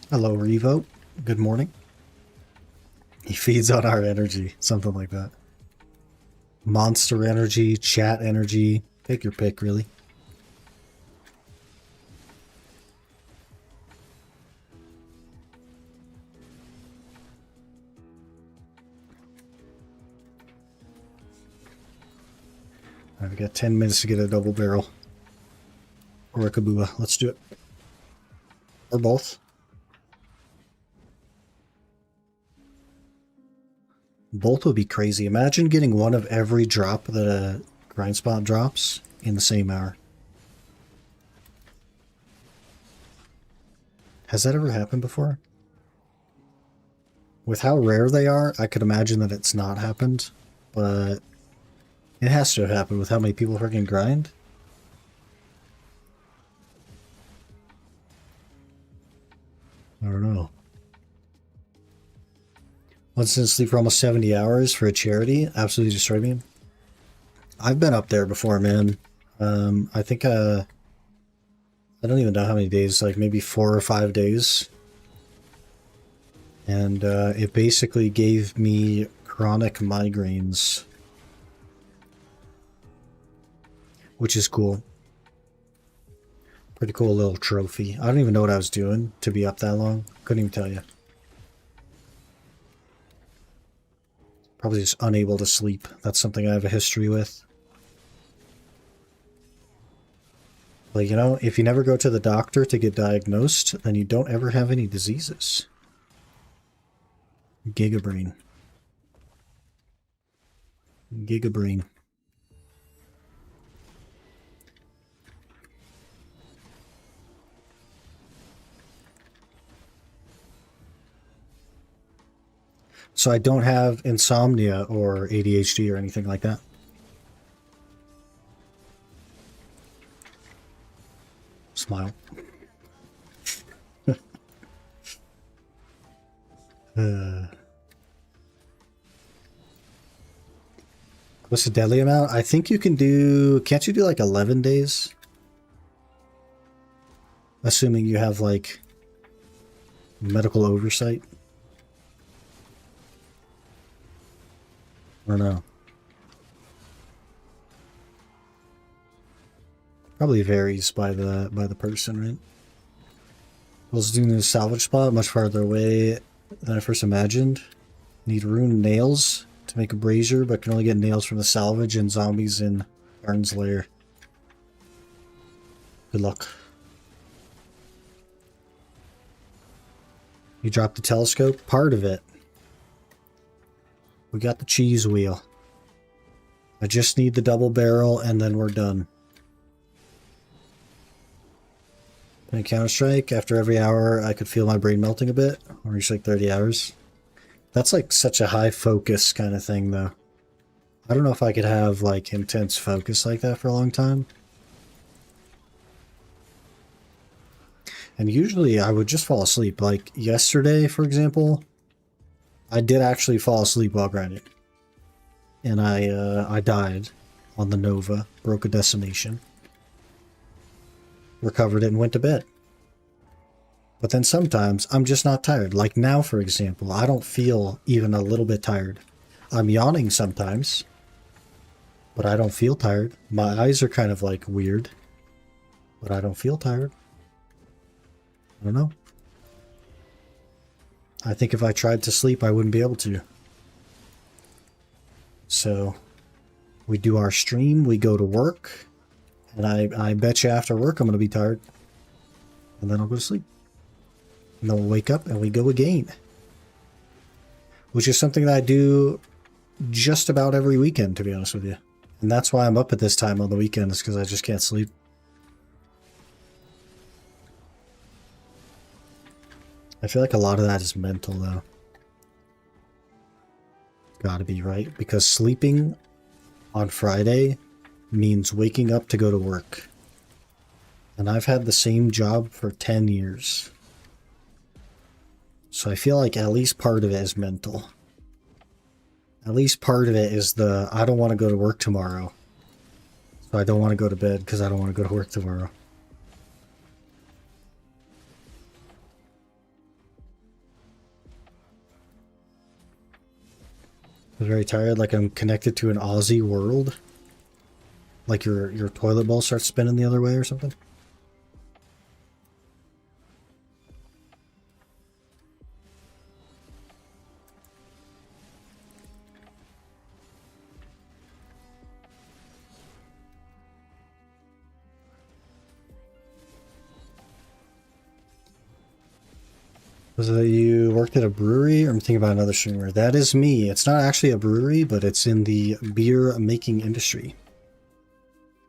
Hello, Revo. Good morning. He feeds on our energy, something like that. Monster energy, chat energy. Pick your pick, really. Alright, we got 10 minutes to get a double barrel. Or a Kabua. Let's do it. Or both. Both would be crazy. Imagine getting one of every drop that a grind spot drops in the same hour. Has that ever happened before? With how rare they are, I could imagine that it's not happened, but it has to have happened with how many people freaking grind. I don't know. Once in sleep for almost 70 hours for a charity. Absolutely destroyed me. I've been up there before, man. I think, I don't even know how many days, like maybe 4 or 5 days. And it basically gave me chronic migraines. Which is cool. Pretty cool little trophy. I don't even know what I was doing to be up that long. Couldn't even tell you. Probably just unable to sleep. That's something I have a history with. Like, you know, if you never go to the doctor to get diagnosed, then you don't ever have any diseases. Gigabrain. Gigabrain. So I don't have insomnia or ADHD or anything like that. Smile. What's the deadly amount? I think you can do... Can't you do like 11 days? Assuming you have like medical oversight. I don't know. Probably varies by the person, right? I was doing the salvage spot much farther away than I first imagined. Need rune nails to make a brazier, but can only get nails from the salvage and zombies in Barn's lair. Good luck. You dropped the telescope? Part of it. We got the cheese wheel. I just need the double barrel and then we're done. In Counter-Strike, after every hour I could feel my brain melting a bit. Or reach like 30 hours. That's like such a high focus kind of thing though. I don't know if I could have like intense focus like that for a long time. And usually I would just fall asleep. Like yesterday, for example, I did actually fall asleep while grinding. And I died on the Nova, broke a decimation. Recovered it and went to bed. But then sometimes I'm just not tired. Like now, for example, I don't feel even a little bit tired. I'm yawning sometimes, but I don't feel tired. My eyes are kind of like weird, but I don't feel tired. I don't know. I think if I tried to sleep, I wouldn't be able to. So we do our stream, we go to work, and I bet you after work I'm going to be tired. And then I'll go to sleep. And then we'll wake up and we go again. Which is something that I do just about every weekend, to be honest with you. And that's why I'm up at this time on the weekends, because I just can't sleep. I feel like a lot of that is mental, though. Gotta be, right? Because sleeping on Friday means waking up to go to work. And I've had the same job for 10 years. So I feel like at least part of it is mental. At least part of it is the, I don't want to go to work tomorrow. So I don't want to go to bed because I don't want to go to work tomorrow. I'm very tired, like I'm connected to an Aussie world. Like your toilet bowl starts spinning the other way or something. Was it you worked at a brewery? Or I'm thinking about another streamer. That is me. It's not actually a brewery, but it's in the beer making industry.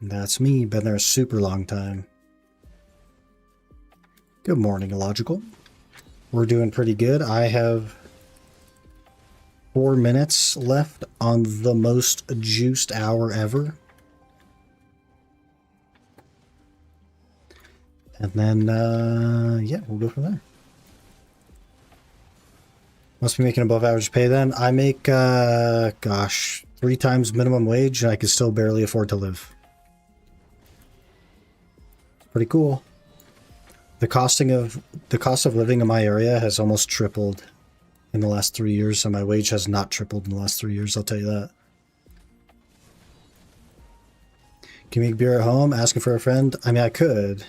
That's me. Been there a super long time. Good morning, Illogical. We're doing pretty good. I have 4 minutes left on the most juiced hour ever. And then, yeah, we'll go from there. Must be making above average pay then. I make, gosh, 3 times minimum wage and I can still barely afford to live. Pretty cool. The cost of living in my area has almost tripled in the last 3 years, so my wage has not tripled in the last 3 years, I'll tell you that. Can you make beer at home? Asking for a friend? I mean, I could.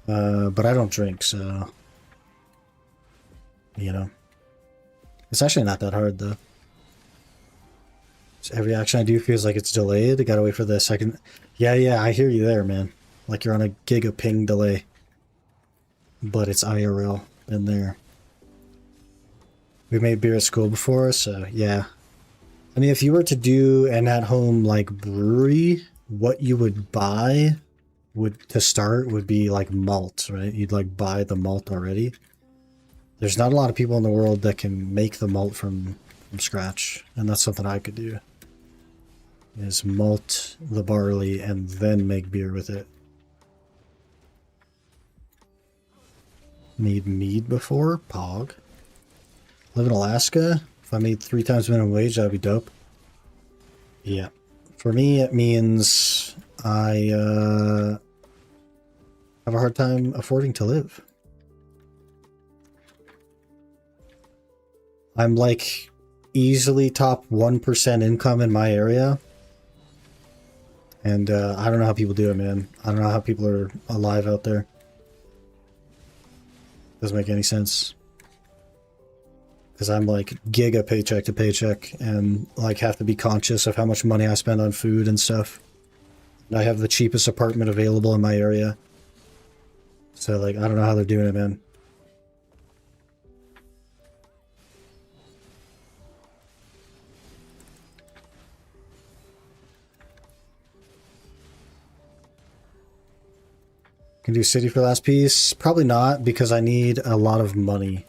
But I don't drink, so... You know, it's actually not that hard though. So every action I do feels like it's delayed. I gotta wait for the second. Yeah, I hear you there, man. Like you're on a giga ping delay. But it's IRL. Been there. We made beer at school before, so yeah. I mean, if you were to do an at-home like brewery, what you would buy would to start would be like malt, right? You'd like buy the malt already. There's not a lot of people in the world that can make the malt from scratch, and that's something I could do. Is malt the barley and then make beer with it. Made mead before? Pog. Live in Alaska? If I made 3 times minimum wage, that'd be dope. Yeah. For me, it means I have a hard time affording to live. I'm like easily top 1% income in my area. And I don't know how people do it, man. I don't know how people are alive out there. Doesn't make any sense. Because I'm like giga paycheck to paycheck and like have to be conscious of how much money I spend on food and stuff. I have the cheapest apartment available in my area. So like, I don't know how they're doing it, man. Can do city for last piece? Probably not, because I need a lot of money.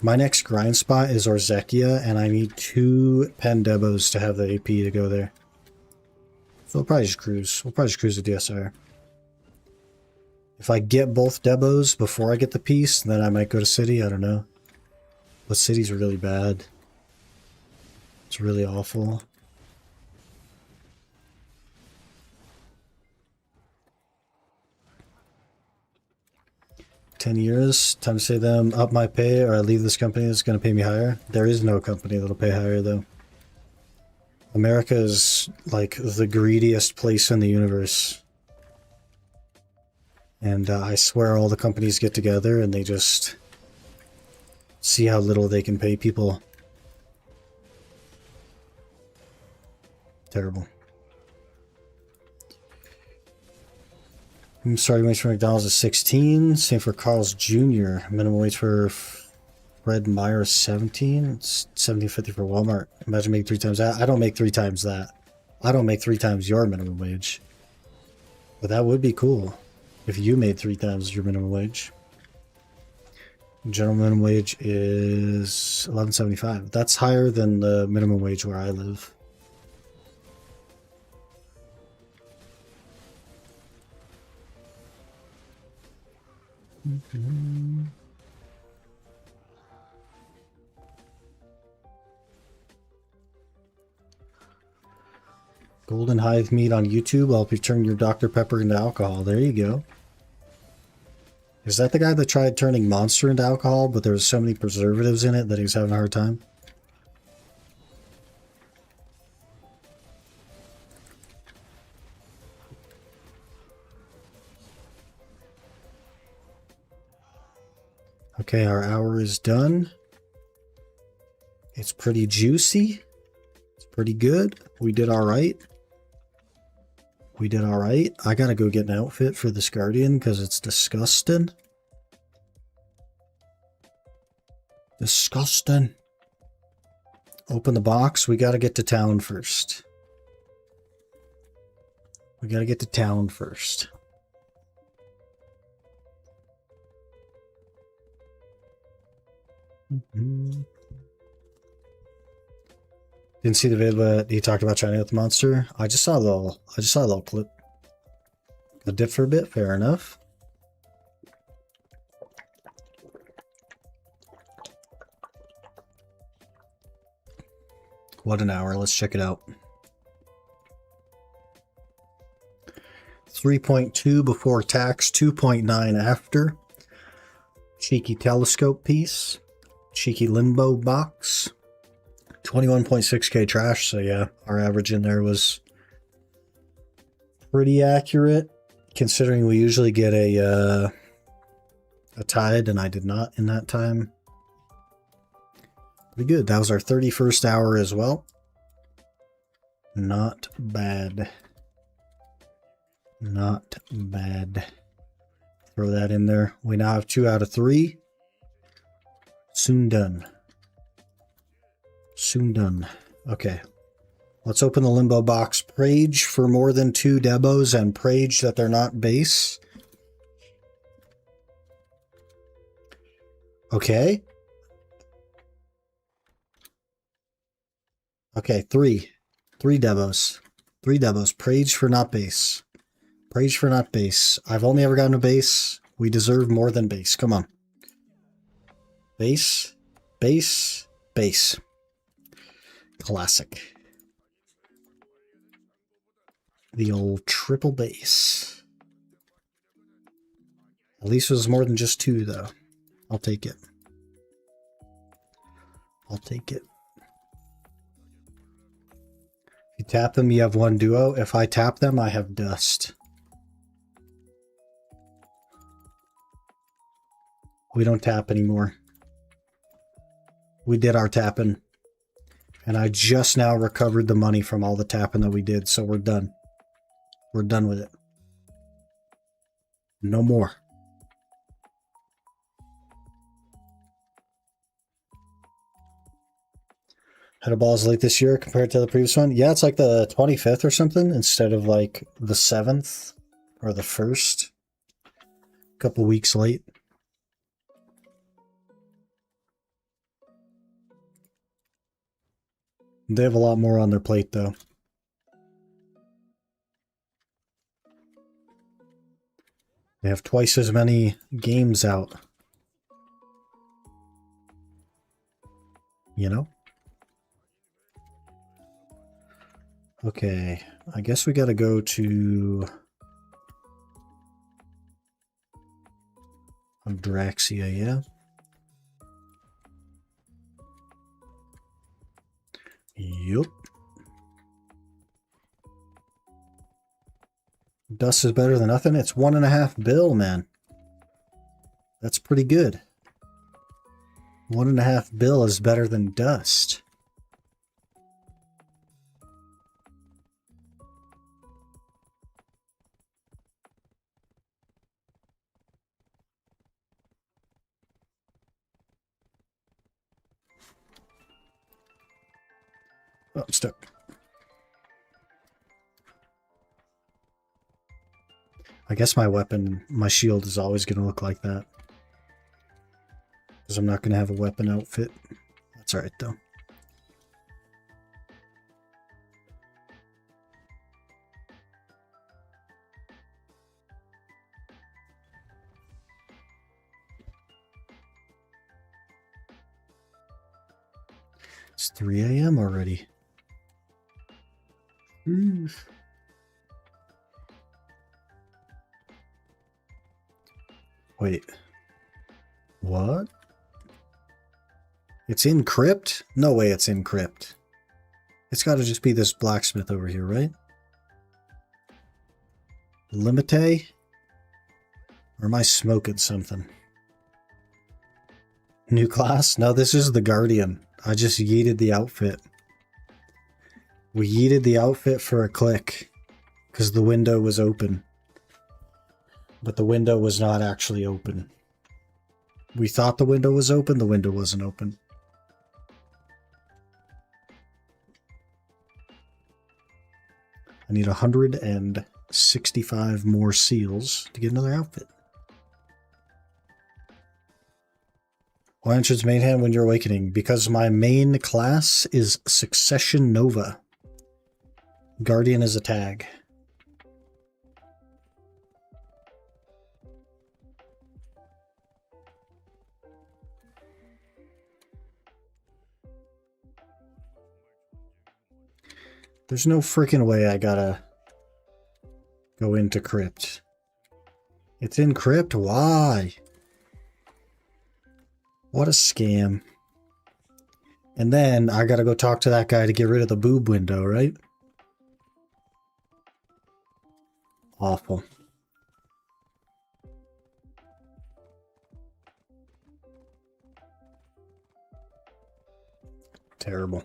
My next grind spot is Orzekia, and I need 2 pen debos to have the AP to go there. So we'll probably just cruise. We'll probably just cruise the DSR. If I get both debos before I get the piece, then I might go to city. I don't know. But city's really bad. It's really awful. 10 years, time to say them up my pay or I leave this company that's going to pay me higher. There is no company that'll pay higher though. America is like the greediest place in the universe. And I swear all the companies get together and they just see how little they can pay people. Terrible. Starting wage for McDonald's is 16. Same for Carl's Jr. Minimum wage for Fred Meyer is 17. It's $17.50 for Walmart. Imagine making 3 times that. I don't make 3 times that. I don't make 3 times your minimum wage. But that would be cool if you made 3 times your minimum wage. General minimum wage is $11.75. That's higher than the minimum wage where I live. Golden Hive meat on YouTube. I'll be turning your Dr. Pepper into alcohol. There you go. Is that the guy that tried turning Monster into alcohol, but there was so many preservatives in it that he was having a hard time? Okay, our hour is done. It's pretty juicy. It's pretty good. We did all right. We did all right. I gotta go get an outfit for this Guardian because it's disgusting. Disgusting. Open the box. We gotta get to town first. We gotta get to town first. Didn't see the vid, but he talked about trying out the monster. I just saw a little clip. A dip for a bit, fair enough. What an hour, let's check it out. 3.2 before tax, 2.9 after. Cheeky telescope piece. Cheeky limbo box. 21.6k trash, so yeah, our average in there was pretty accurate, considering we usually get a tide, and I did not in that time. Pretty good. That was our 31st hour as well. Not bad. Not bad. Throw that in there. We now have 2 out of 3. Soon done. Soon done. Okay. Let's open the limbo box. Prage for more than 2 demos and prage that they're not base. Okay. Okay, 3. 3 demos. 3 demos. Prage for not base. Prage for not base. I've only ever gotten a base. We deserve more than base. Come on. Base. Base. Base. Classic. The old triple base. At least it was more than just 2, though. I'll take it. I'll take it. If you tap them, you have 1 duo. If I tap them, I have dust. We don't tap anymore. We did our tapping. And I just now recovered the money from all the tapping that we did, so we're done. We're done with it. No more. Had a balls late this year compared to the previous one. Yeah, it's like the 25th or something instead of like the 7th or the 1st. A couple weeks late. They have a lot more on their plate, though. They have twice as many games out. You know? Okay, I guess we gotta go to Draxia, yeah? Yup. Dust is better than nothing. It's 1.5 bill, man. That's pretty good. 1.5 bill is better than dust. Oh, I'm stuck. I guess my weapon, my shield is always going to look like that. Because I'm not going to have a weapon outfit. That's alright, though. It's 3 a.m. already. Wait. What? It's in crypt? No way it's in crypt. It's got to just be this blacksmith over here, right? Limite? Or am I smoking something? New class? No, this is the Guardian. I just yeeted the outfit. We yeeted the outfit for a click. Because the window was open. But the window was not actually open. We thought the window was open. The window wasn't open. I need 165 more seals to get another outfit. Why enters main hand when you're awakening? Because my main class is Succession Nova. Guardian is a tag. There's no freaking way I gotta go into crypt. It's in crypt? Why? What a scam. And then I gotta go talk to that guy to get rid of the boob window, right? Awful. Terrible.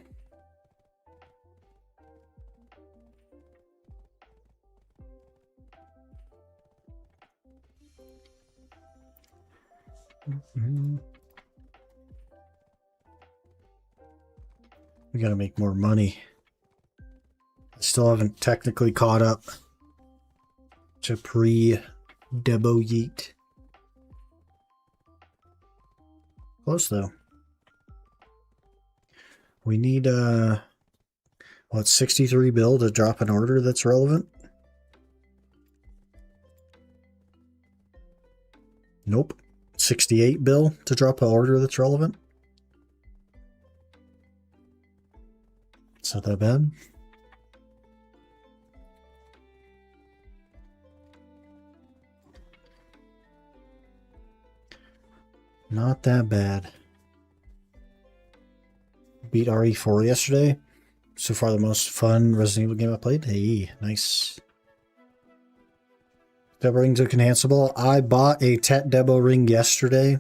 We gotta make more money. I still haven't technically caught up to pre-Debo Yeet. Close though. We need what, 63 bill to drop an order that's relevant? Nope. 68 bill to drop an order that's relevant? It's not that bad. Not that bad. Beat RE4 yesterday. So far the most fun Resident Evil game I played. Hey, nice. Debo rings look enhanceable. I bought a Tet Debo ring yesterday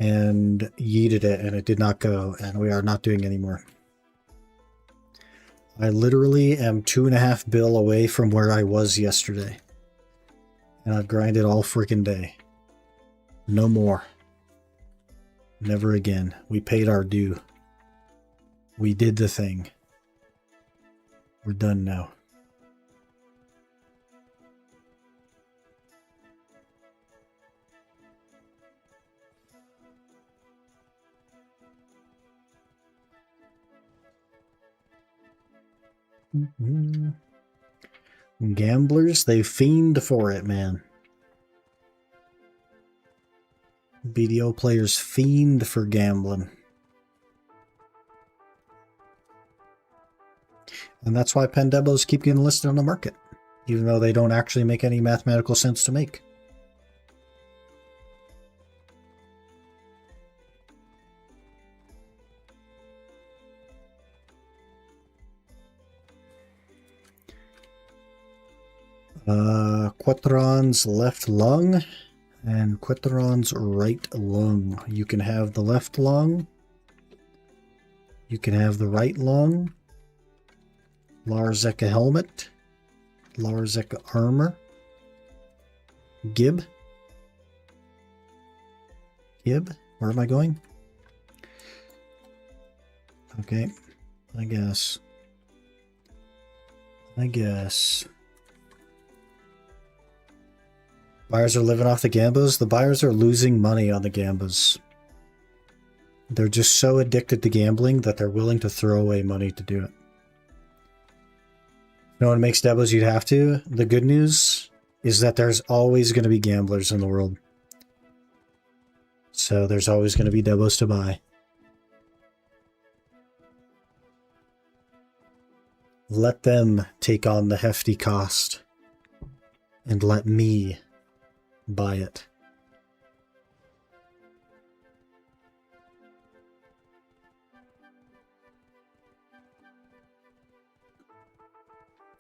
and yeeted it and it did not go, and we are not doing anymore. I literally am 2.5 bill away from where I was yesterday. And I've grinded all freaking day. No more. Never again. We paid our due. We did the thing. We're done now. Gamblers, they fiend for it, man. BDO players fiend for gambling. And that's why pen debos keep getting listed on the market, even though they don't actually make any mathematical sense to make. Quatron's left lung and Quatron's right lung. You can have the left lung. You can have the right lung. Larzeka helmet. Larzeka armor. Gib. Gib? Where am I going? Okay. I guess. Buyers are living off the Gambas. The buyers are losing money on the Gambas. They're just so addicted to gambling that they're willing to throw away money to do it. No one makes debos, you'd have to. The good news is that there's always going to be gamblers in the world. So there's always going to be debos to buy. Let them take on the hefty cost. And let me buy it.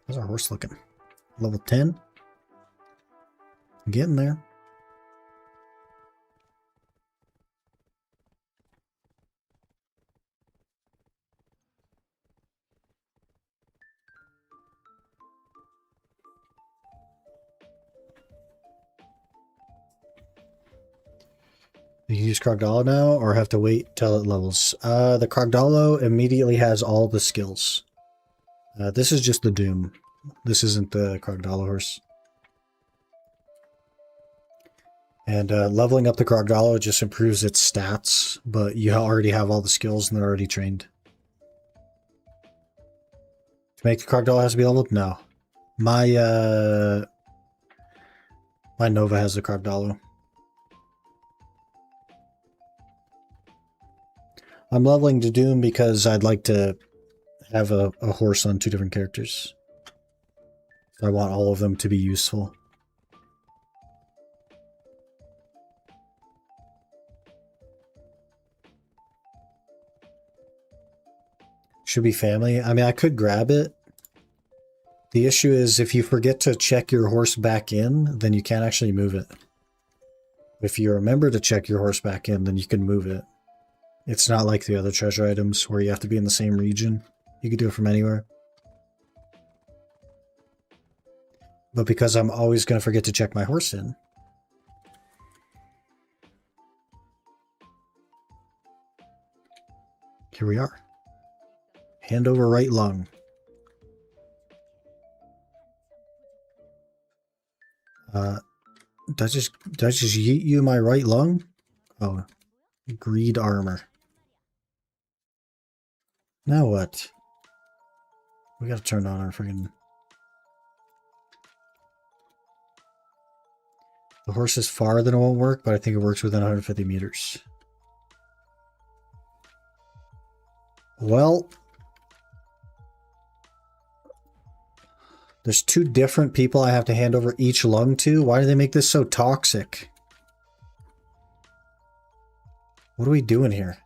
How's our horse looking? Level 10? Getting there. You can use Krogdalo now, or have to wait till it levels. The Krogdalo immediately has all the skills. This is just the Doom. This isn't the Krogdalo horse. And leveling up the Krogdalo just improves its stats, but you already have all the skills and they're already trained. To make the Krogdalo has to be leveled? No. My Nova has the Krogdalo. I'm leveling to Doom because I'd like to have a horse on 2 different characters. I want all of them to be useful. Should be family. I mean, I could grab it. The issue is if you forget to check your horse back in, then you can't actually move it. If you remember to check your horse back in, then you can move it. It's not like the other treasure items where you have to be in the same region. You can do it from anywhere. But because I'm always going to forget to check my horse in. Here we are. Hand over right lung. Did I just yeet you my right lung? Oh, greed armor. Now what? We gotta turn on our friggin'... The horse is far, then it won't work, but I think it works within 150 meters. Well... There's 2 different people I have to hand over each lung to. Why do they make this so toxic? What are we doing here?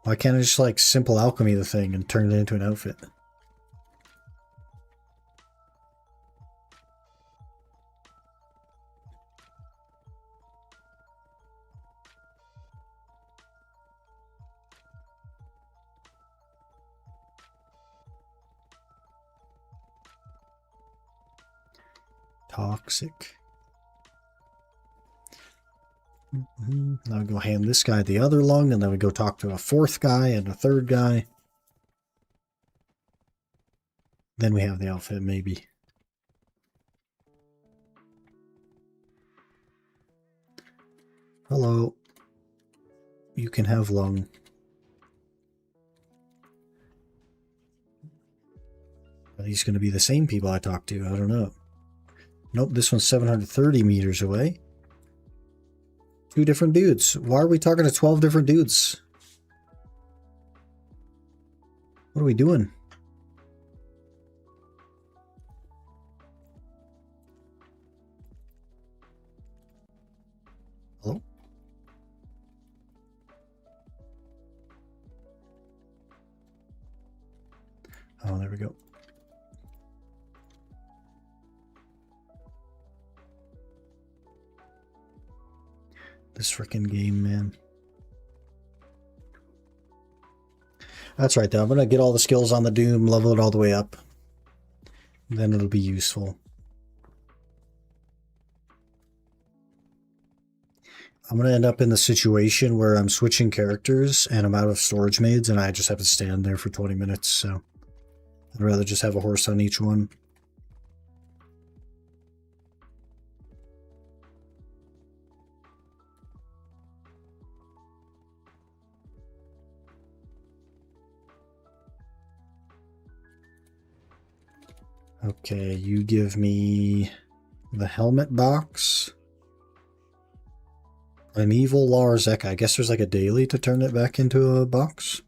Why can't I just like simple alchemy the thing and turn it into an outfit? Toxic. Now we go hand this guy the other lung, and then we go talk to a 4th guy and a 3rd guy. Then we have the outfit, maybe. Hello. You can have lung. Are these going to be the same people I talked to? I don't know. Nope, this one's 730 meters away. 2 different dudes. Why are we talking to 12 different dudes? What are we doing? Hello? Oh, there we go. This freaking game, man. That's right, though. I'm going to get all the skills on the Doom, level it all the way up. Then it'll be useful. I'm going to end up in the situation where I'm switching characters and I'm out of storage maids and I just have to stand there for 20 minutes, so I'd rather just have a horse on each one. Okay, you give me the helmet box. Primeval Lars Eka. I guess there's like a daily to turn it back into a box.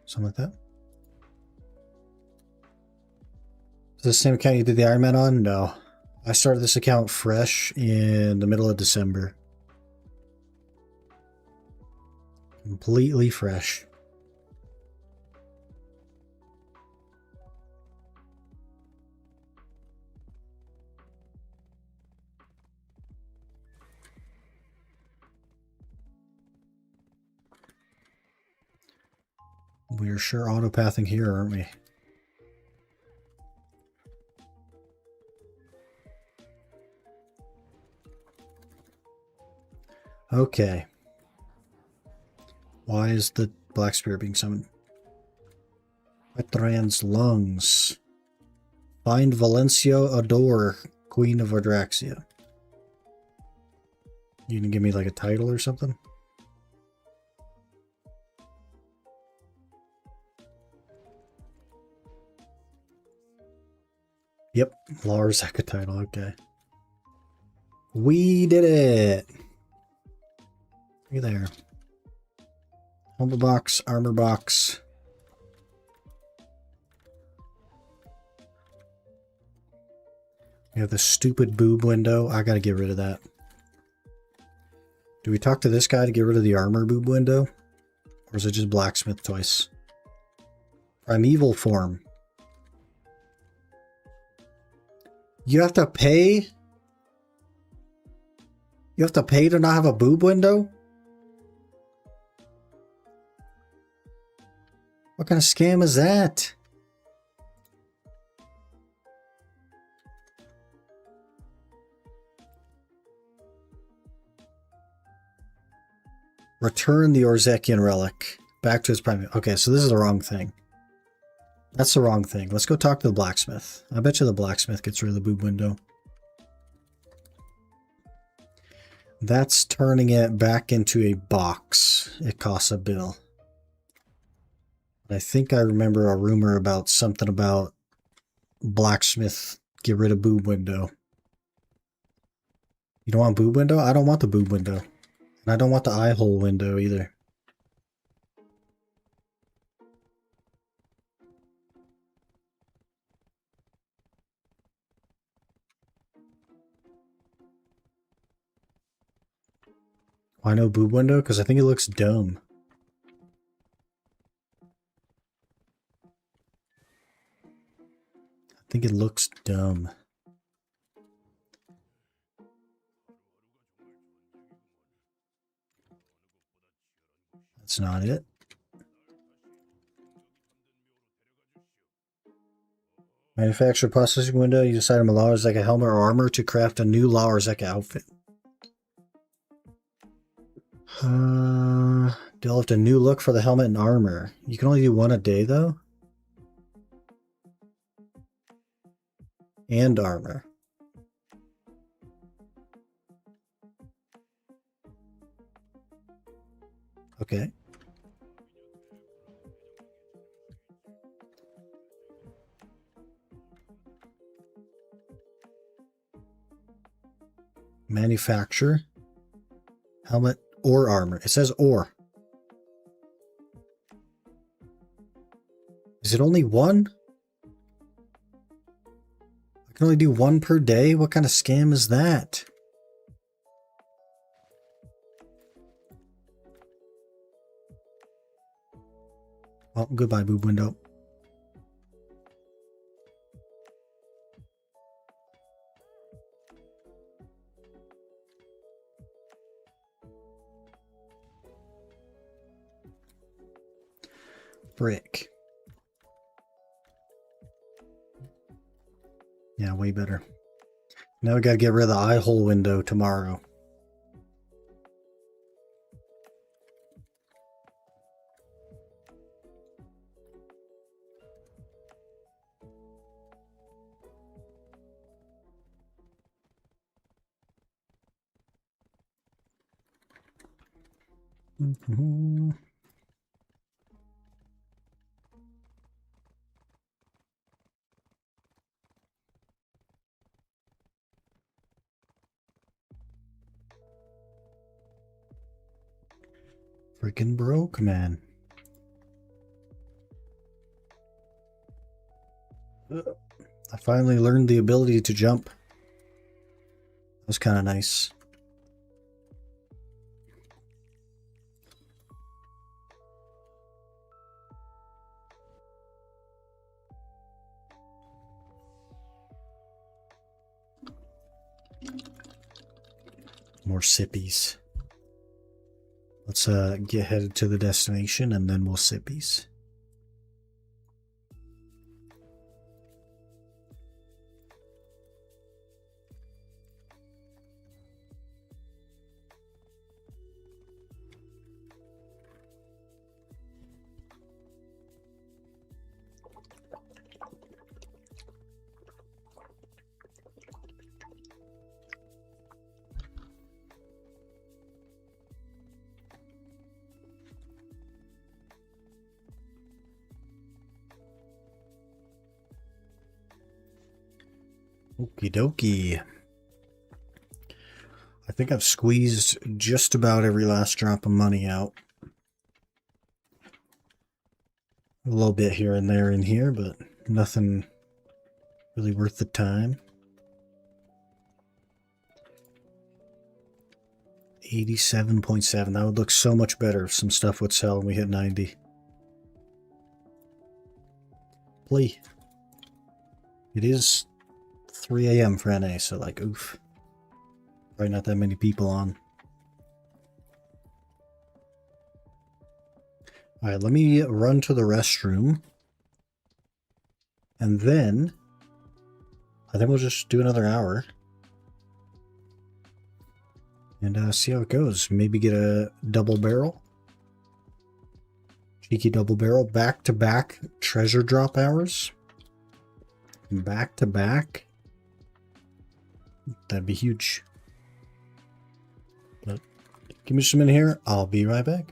Something like that. Is this the same account you did the Iron Man on? No. I started this account fresh in the middle of December. Completely fresh. We're sure autopathing here, aren't we? Okay. Why is the Black Spirit being summoned? Veteran's lungs. Find Valencio Adore, Queen of Ardraxia. You can give me like a title or something? Yep, Lars Eka title, okay. We did it! Look there. Helmet box, armor box. We have the stupid boob window. I gotta get rid of that. Do we talk to this guy to get rid of the armor boob window? Or is it just blacksmith twice? Primeval form. You have to pay? You have to pay to not have a boob window? What kind of scam is that? Return the Orzekian relic back to its prime. Okay, so this is the wrong thing. That's the wrong thing. Let's go talk to the blacksmith. I bet you the blacksmith gets rid of the boob window. That's turning it back into a box. It costs a bill. I think I remember a rumor about something about blacksmith get rid of boob window. You don't want boob window? I don't want the boob window. And I don't want the eye hole window either. Why no boob window? Because I think it looks dumb. I think it looks dumb. That's not it. Manufacture processing window. You decide on a Laorzeka helmet or armor to craft a new Laorzeka outfit. Developed a new look for the helmet and armor. You can only do one a day though. And armor. Okay. Manufacture helmet or armor. It says or. Is it only one? I can only do one per day? What kind of scam is that? Oh, goodbye, boob window. Brick. Yeah, way better. Now we gotta get rid of the eye hole window tomorrow. Mm-hmm. Freaking broke, man. I finally learned the ability to jump. That was kind of nice. More sippies. Let's get headed to the destination and then we'll sippies. Okie dokie. I think I've squeezed just about every last drop of money out. A little bit here and there in here, but nothing really worth the time. 87.7. That would look so much better if some stuff would sell and we hit 90. Play. It is 3 a.m. for NA, so like, oof. Probably not that many people on. Alright, let me run to the restroom. And then, I think we'll just do another hour. and see how it goes. Maybe get a double barrel. Cheeky double barrel. Back-to-back treasure drop hours. Back-to-back. That'd be huge. But give me just a minute here. I'll be right back.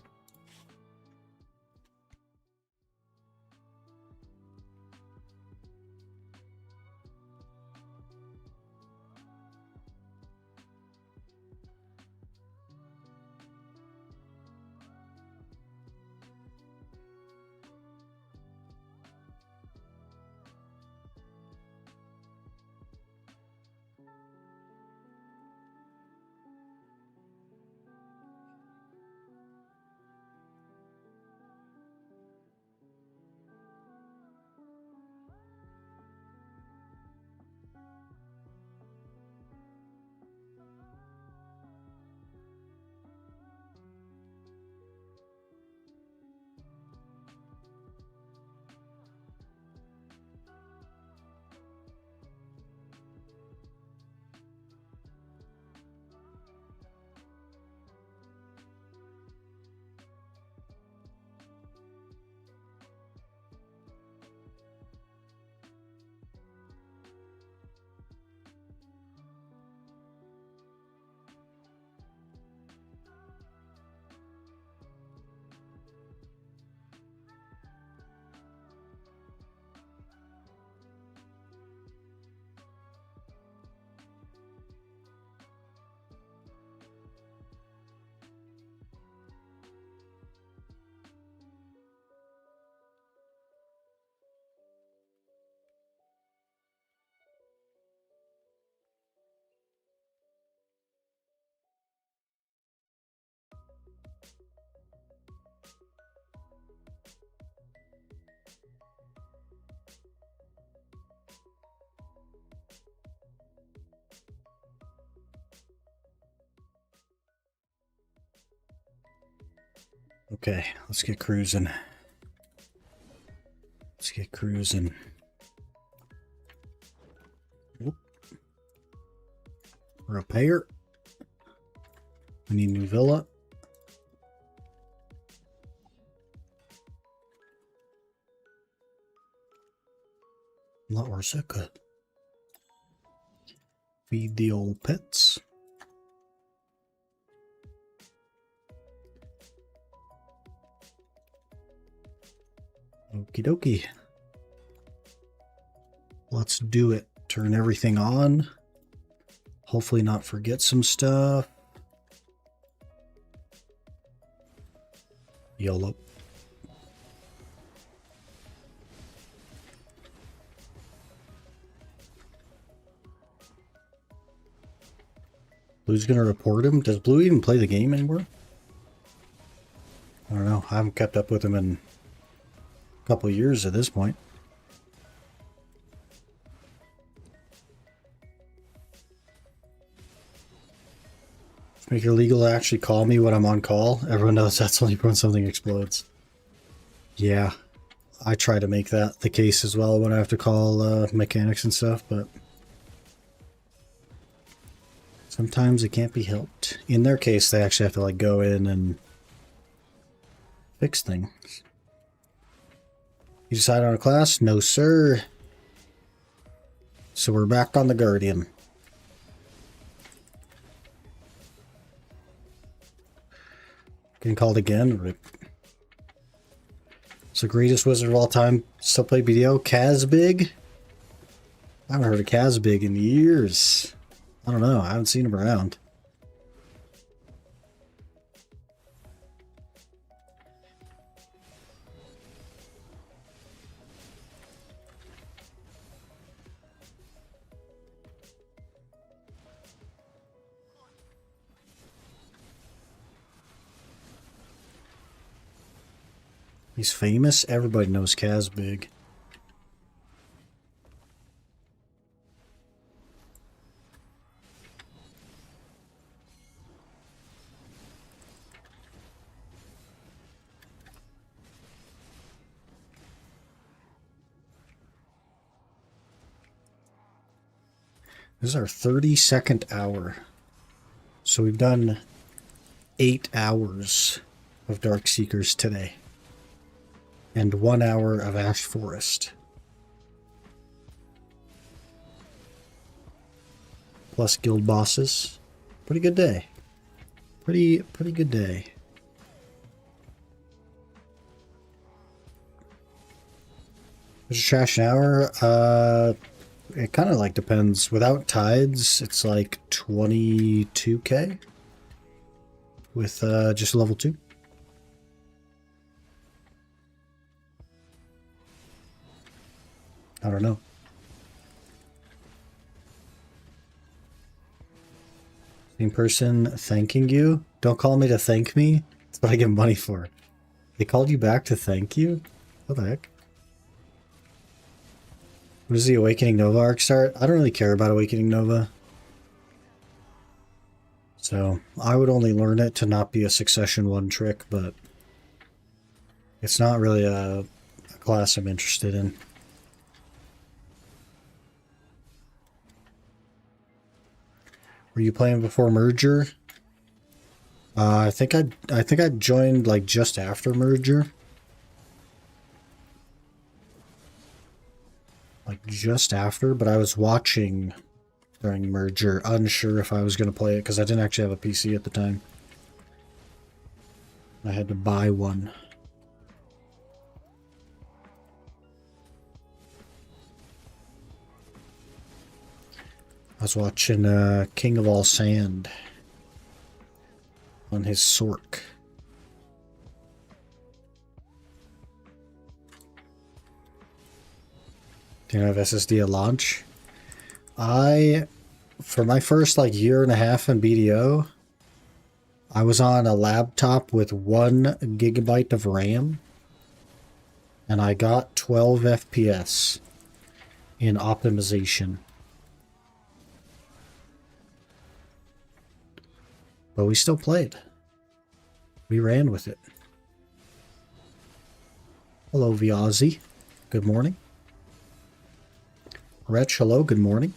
Okay, let's get cruising. Let's get cruising. Whoop. Repair. We need a new villa. La Orsica. Feed the old pets. Okie dokie. Let's do it. Turn everything on. Hopefully not forget some stuff. YOLO. Blue's gonna report him. Does Blue even play the game anymore? I don't know. I haven't kept up with him in a couple of years at this point. Make it illegal to actually call me when I'm on call. Everyone knows that's only when something explodes. Yeah, I try to make that the case as well when I have to call mechanics and stuff, but sometimes it can't be helped. In their case, they actually have to like go in and fix things. You decide on a class? No, sir. So we're back on the Guardian. Getting called again. Rip. It's the greatest wizard of all time. Still play BDO. Kazbig? I haven't heard of Kazbig in years. I don't know. I haven't seen him around. He's famous. Everybody knows Kazbig. This is our 32nd hour. So we've done 8 hours of Dark Seekers today. And 1 hour of Ash Forest. Plus guild bosses. Pretty good day. Pretty good day. Is it trash an hour? It kind of like depends. Without tides, it's like 22k. With just level 2. I don't know. Same person thanking you? Don't call me to thank me. That's what I get money for. They called you back to thank you? What the heck? When does the Awakening Nova arc start? I don't really care about Awakening Nova. So, I would only learn it to not be a Succession 1 trick, but it's not really a class I'm interested in. Were you playing before merger? I think I joined like just after merger. Like just after, but I was watching during merger, unsure if I was going to play it because I didn't actually have a PC at the time. I had to buy one. I was watching King of All Sand on his Sork. Do you have SSD at launch? For my first like year and a half in BDO, I was on a laptop with 1 gigabyte of RAM, and I got 12 FPS in optimization. But we still played. We ran with it. Hello, Viazzi. Good morning. Wretch, hello, good morning.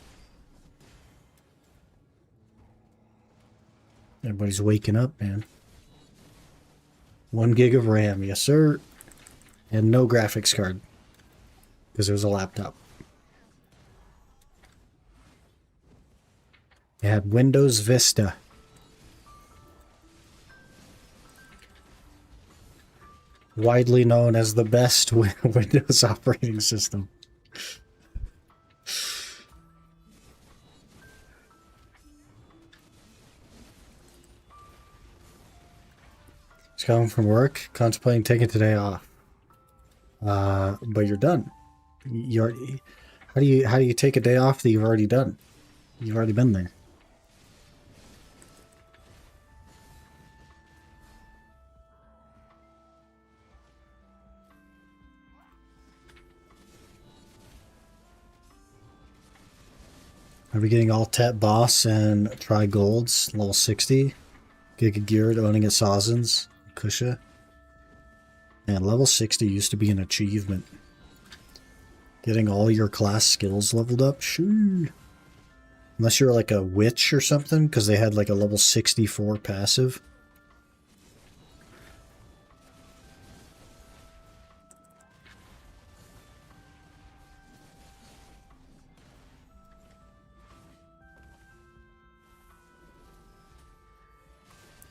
Everybody's waking up, man. 1 gig of RAM, yes sir. And no graphics card. Because it was a laptop. It had Windows Vista. Widely known as the best Windows operating system. Just coming from work, contemplating taking today off. But you're done. How do you take a day off that you've already done? You've already been there. Are we getting all Tet Boss and Try Golds, level 60? Giga Geared, owning at Sazens, Kusha. And level 60 used to be an achievement. Getting all your class skills leveled up? Sure. Unless you're like a witch or something, because they had like a level 64 passive.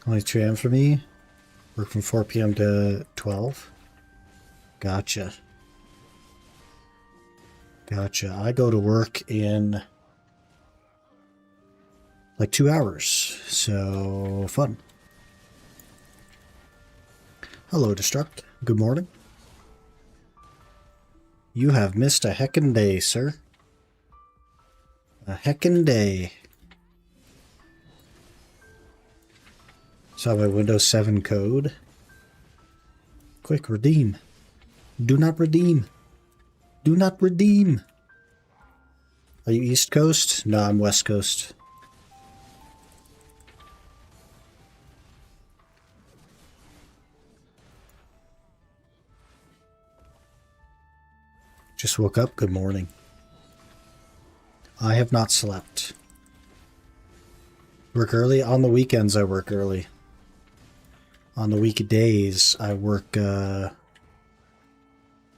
Only 2 a.m. for me. Work from 4 p.m. to 12. Gotcha. Gotcha. I go to work in like 2 hours. So fun. Hello, Destruct. Good morning. You have missed a heckin' day, sir. A heckin' day. Saw my Windows 7 code. Quick, redeem. Do not redeem. Do not redeem. Are you East Coast? No, I'm West Coast. Just woke up. Good morning. I have not slept. Work early? On the weekends I work early. On the weekdays I work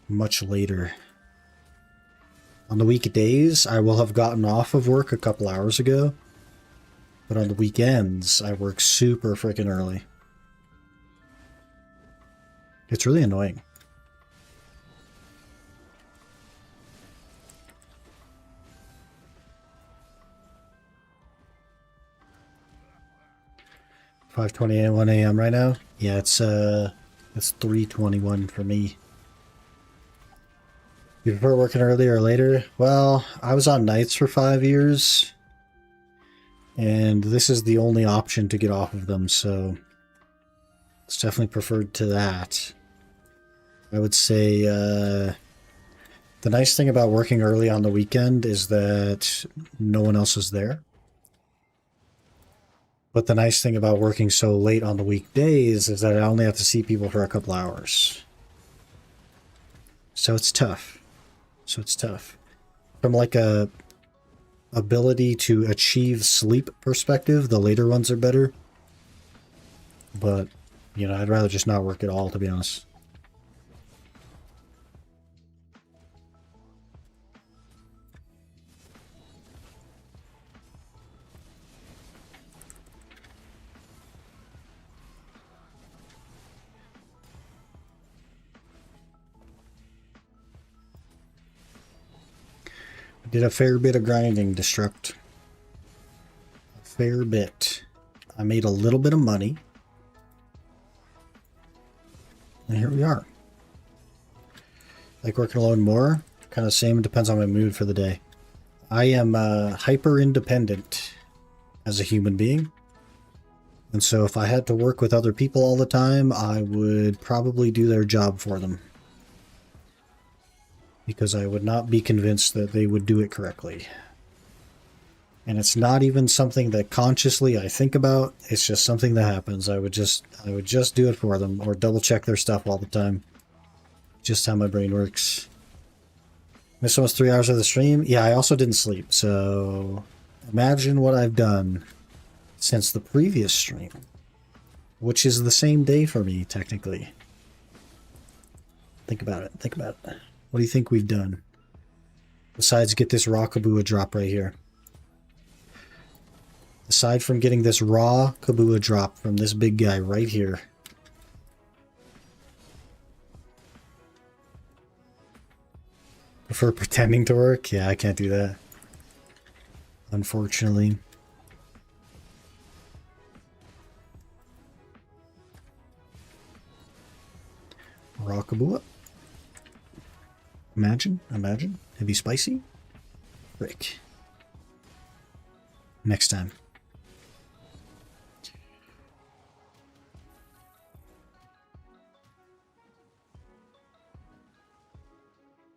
much later. On the weekdays I will have gotten off of work a couple hours ago. But on the weekends I work super freaking early. It's really annoying. $5:20 1 a.m. right now? Yeah, it's 3:21 for me. You prefer working earlier or later? Well, I was on nights for 5 years, and this is the only option to get off of them, so it's definitely preferred to that. I would say the nice thing about working early on the weekend is that no one else is there. But the nice thing about working so late on the weekdays is that I only have to see people for a couple hours. So it's tough. From like a ability to achieve sleep perspective, the later ones are better. But, you know, I'd rather just not work at all, to be honest. Did a fair bit of grinding, Destruct. A fair bit. I made a little bit of money. And here we are. Like working alone more? Kind of same, depends on my mood for the day. I am hyper independent as a human being. And so if I had to work with other people all the time, I would probably do their job for them. Because I would not be convinced that they would do it correctly. And it's not even something that consciously I think about, it's just something that happens. I would just do it for them, or double check their stuff all the time. Just how my brain works. Missed almost 3 hours of the stream? Yeah, I also didn't sleep, so imagine what I've done since the previous stream. Which is the same day for me, technically. Think about it, think about it. What do you think we've done? Besides get this raw Kabua drop right here. Aside from getting this raw Kabua drop from this big guy right here. Prefer pretending to work? Yeah, I can't do that. Unfortunately. Raw Kabua. Imagine. Heavy spicy? Frick. Next time.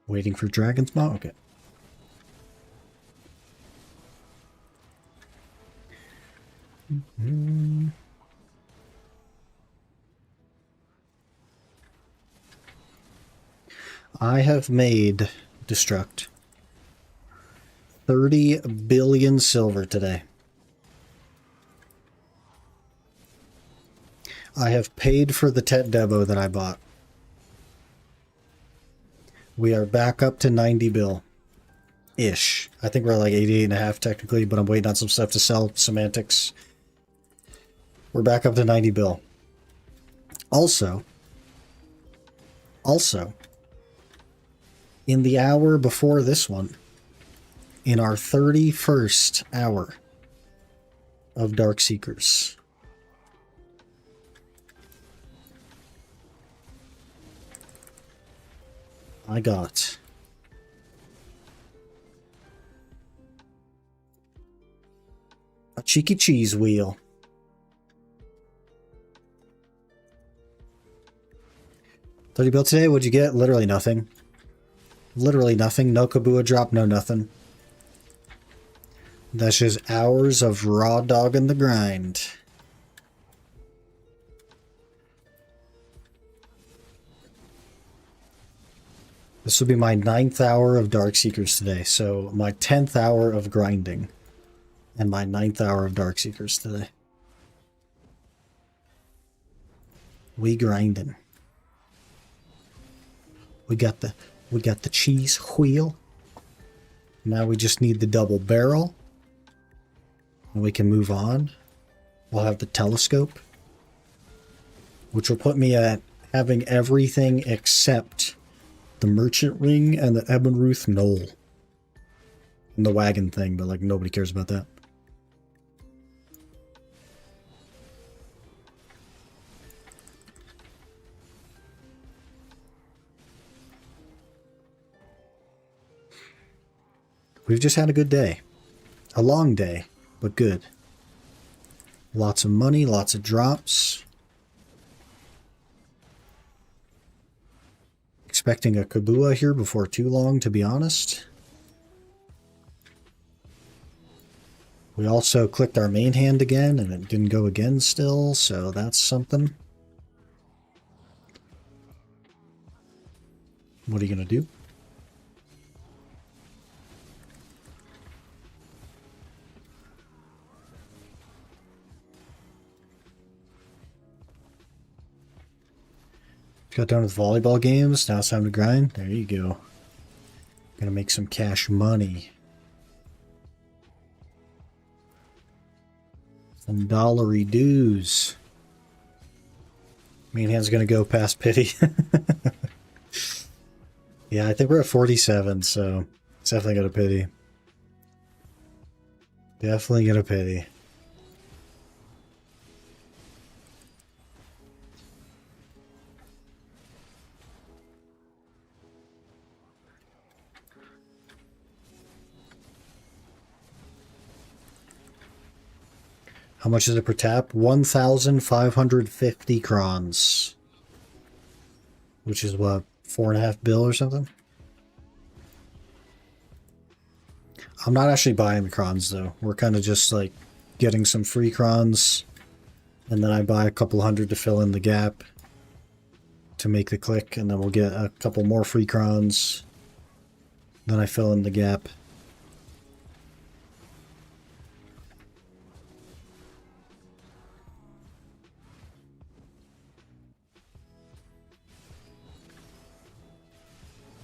Waiting for Dragon's Maw? Okay. I have made, Destruct, 30 billion silver today. I have paid for the Tet Debo that I bought. We are back up to 90 bill. Ish. I think we're like 88.5 technically, but I'm waiting on some stuff to sell. Semantics. We're back up to 90 bill. Also, in the hour before this one, in our 31st hour of Darkseekers, I got a cheeky cheese wheel. $30 bill today? What'd you get? Literally nothing. Literally nothing. No Kabua drop, no nothing. That's just hours of raw dog in the grind. This will be my 9th hour of Darkseekers today, so my 10th hour of grinding. And my 9th hour of Darkseekers today. We grinding. We got the cheese wheel. Now we just need the double barrel. And we can move on. We'll have the telescope. Which will put me at having everything except the merchant ring and the Ebonruth knoll. And the wagon thing, but like nobody cares about that. We've just had a good day. A long day, but good. Lots of money, lots of drops. Expecting a Kabua here before too long, to be honest. We also clicked our main hand again, and it didn't go again still, so that's something. What are you going to do? Got done with volleyball games. Now it's time to grind. There you go. Gonna make some cash money. Some dollary dues. Main hand's gonna go past pity. Yeah, I think we're at 47, so it's definitely gonna pity. Definitely gonna pity. How much is it per tap? 1,550 crons. Which is what, 4.5 bill or something? I'm not actually buying the crons though. We're kind of just like getting some free crons. And then I buy a couple hundred to fill in the gap. To make the click. And then we'll get a couple more free crons. Then I fill in the gap.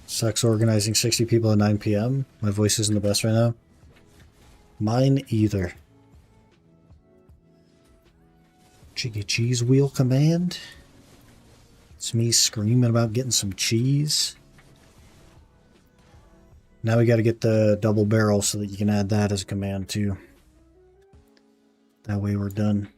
Sucks organizing 60 people at 9 p.m. My voice isn't the best right now. Mine either. Cheeky cheese wheel command. It's me screaming about getting some cheese. Now we got to get the double barrel so that you can add that as a command too. That way we're done.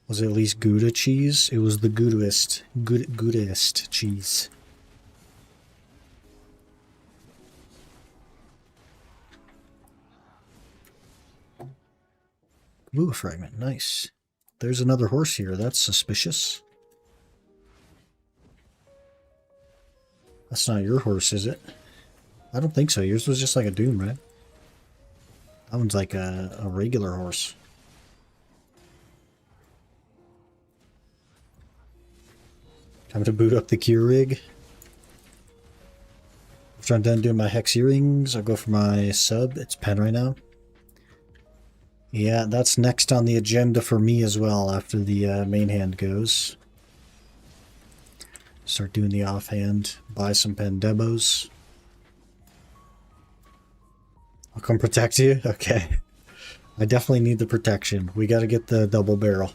Was it at least Gouda cheese? It was the Goudaist cheese. Ooh, a fragment. Nice. There's another horse here. That's suspicious. That's not your horse, is it? I don't think so. Yours was just like a Doom, right? That one's like a regular horse. Time to boot up the Keurig. After I'm done doing my hex earrings, I'll go for my sub. It's pen right now. Yeah, that's next on the agenda for me as well after the main hand goes. Start doing the offhand. Buy some Pandebos. I'll come protect you? Okay. I definitely need the protection. We gotta get the double barrel.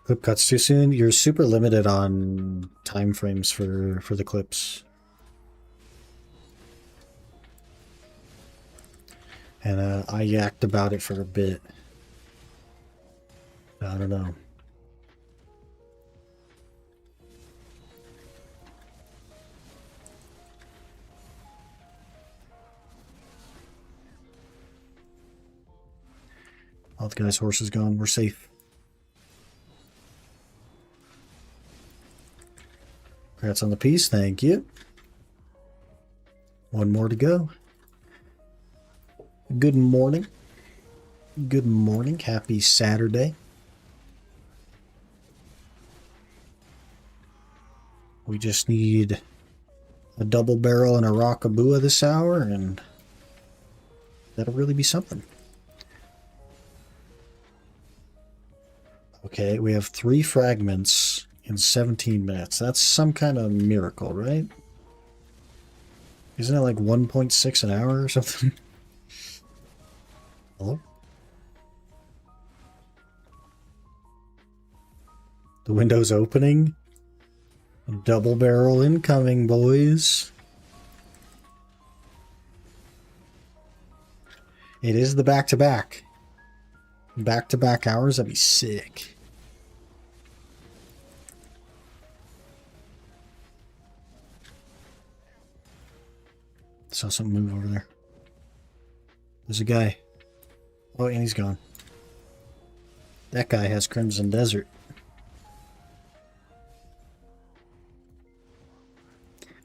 Clip cuts too soon. You're super limited on time frames for the clips. And I yacked about it for a bit. I don't know. All the guy's horse is gone. We're safe. Congrats on the piece. Thank you. One more to go. Good morning. Good morning. Happy Saturday. We just need a double barrel and a rockaboo this hour, and that'll really be something. Okay, we have 3 fragments in 17 minutes. That's some kind of miracle, right? Isn't it like 1.6 an hour or something? Hello? The window's opening. Double barrel incoming, boys. It is the back-to-back. Back-to-back hours, that'd be sick. Saw something move over there. There's a guy. Oh, and he's gone. That guy has Crimson Desert.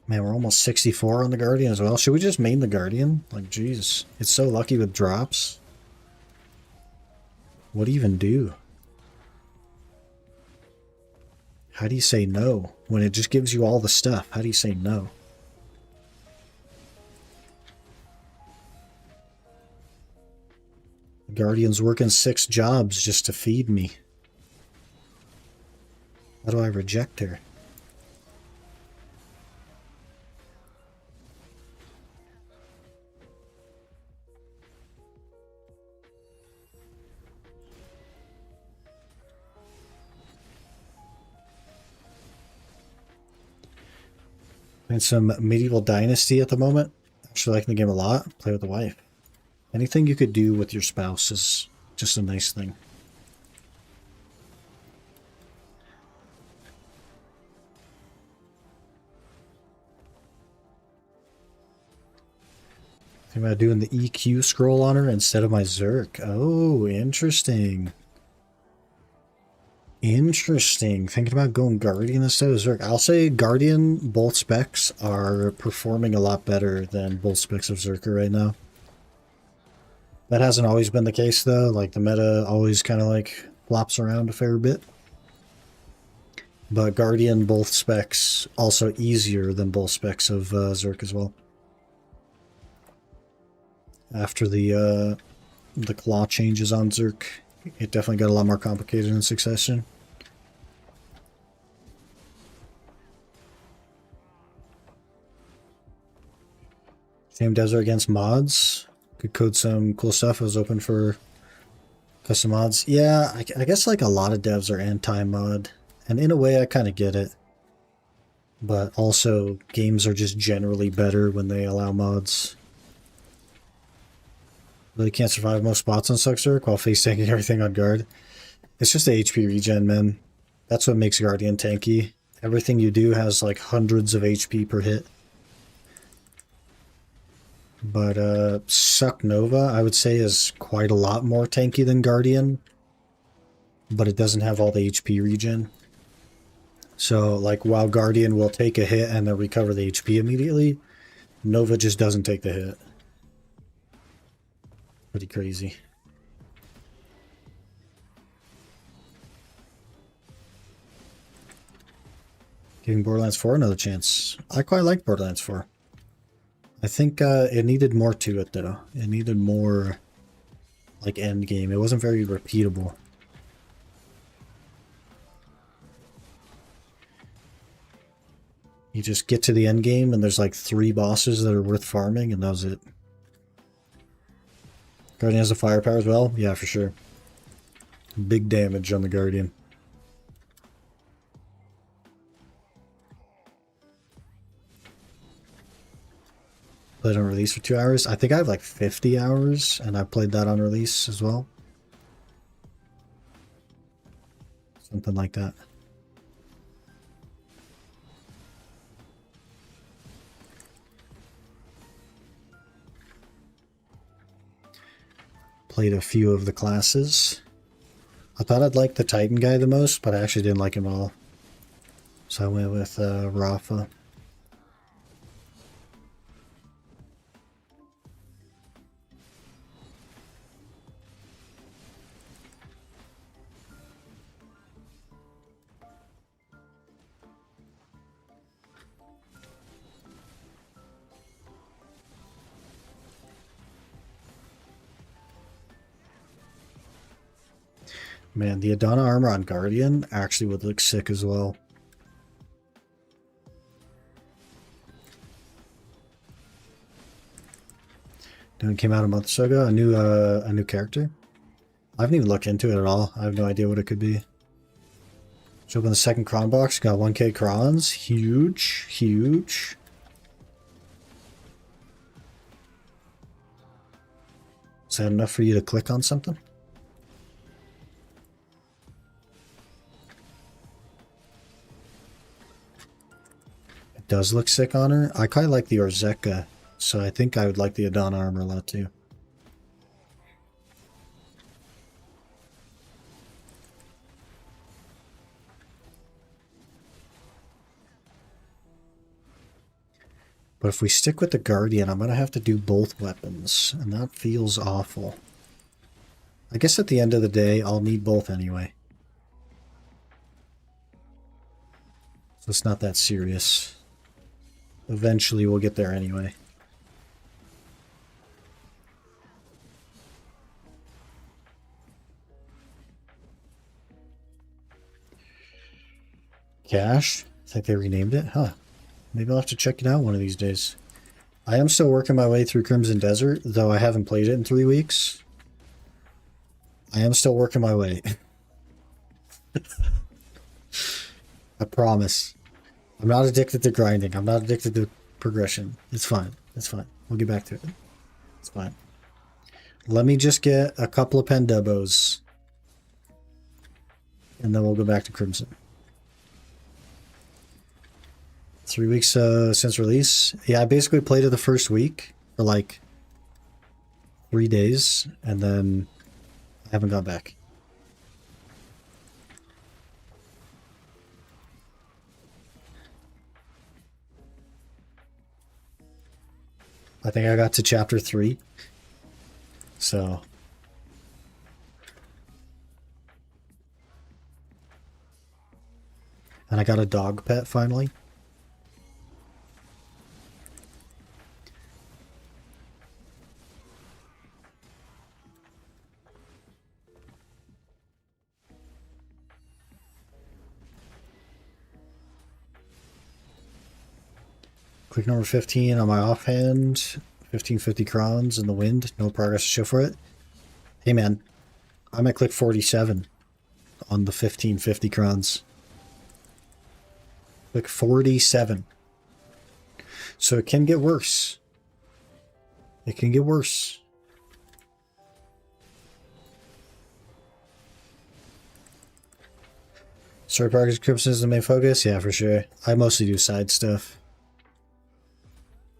Man, we're almost 64 on the Guardian as well. Should we just main the Guardian? Like, jeez. It's so lucky with drops. What do you even do? How do you say no? When it just gives you all the stuff, how do you say no? The Guardian's working 6 jobs just to feed me. How do I reject her? And some Medieval Dynasty at the moment. Actually liking the game a lot. Play with the wife. Anything you could do with your spouse is just a nice thing. Think about doing the EQ scroll on her instead of my Zerk. Oh, interesting. Interesting. Thinking about going Guardian instead of Zerk. I'll say Guardian, both specs are performing a lot better than both specs of Zerker right now. That hasn't always been the case though. Like the meta always kind of like flops around a fair bit. But Guardian, both specs, also easier than both specs of Zerk as well. After the claw changes on Zerk, it definitely got a lot more complicated in Succession. Same Desert against mods. Could code some cool stuff. It was open for custom mods. Yeah, I guess like a lot of devs are anti-mod. And in a way, I kind of get it. But also, games are just generally better when they allow mods. Really can't survive most spots on Zerk while face tanking everything on guard. It's just the HP regen, man. That's what makes Guardian tanky. Everything you do has like hundreds of HP per hit. But Suck Nova, I would say, is quite a lot more tanky than Guardian. But it doesn't have all the HP regen. So, like, while Guardian will take a hit and then recover the HP immediately, Nova just doesn't take the hit. Pretty crazy. Giving Borderlands 4 another chance. I quite like Borderlands 4. I think it needed more to it, though. It needed more, like, end game. It wasn't very repeatable. You just get to the end game, and there's, like, 3 bosses that are worth farming, and that was it. Guardian has a firepower as well? Yeah, for sure. Big damage on the Guardian. Played on release for 2 hours. I think I have like 50 hours, and I played that on release as well. Something like that. Played a few of the classes. I thought I'd like the Titan guy the most, but I actually didn't like him at all. So I went with Rafa. Man, the Adana armor on Guardian actually would look sick as well. It came out a month or so ago. A new character. I haven't even looked into it at all. I have no idea what it could be. Let's open the second cron box. Got 1k crons. Huge, huge. Is that enough for you to click on something? It does look sick on her. I kind of like the Orzeka, so I think I would like the Adana armor a lot too. But if we stick with the Guardian, I'm going to have to do both weapons, and that feels awful. I guess at the end of the day, I'll need both anyway. So it's not that serious. Eventually we'll get there anyway. Cache? I think they renamed it? Huh. Maybe I'll have to check it out one of these days. I am still working my way through Crimson Desert, though I haven't played it in 3 weeks. I am still working my way. I promise. I'm not addicted to grinding. I'm not addicted to progression. It's fine. It's fine. We'll get back to it. It's fine. Let me just get a couple of Pendebos. And then we'll go back to Crimson. 3 weeks since release. Yeah, I basically played it the first week for like 3 days, and then I haven't gone back. I think I got to chapter 3. So and I got a dog pet finally. Click number 15 on my offhand. 1550 crowns in the wind. No progress to show for it. Hey man, I'm at click 47 on the 1550 crowns. Click 47. So it can get worse. It can get worse. Story progress Crimson is the main focus? Yeah, for sure. I mostly do side stuff.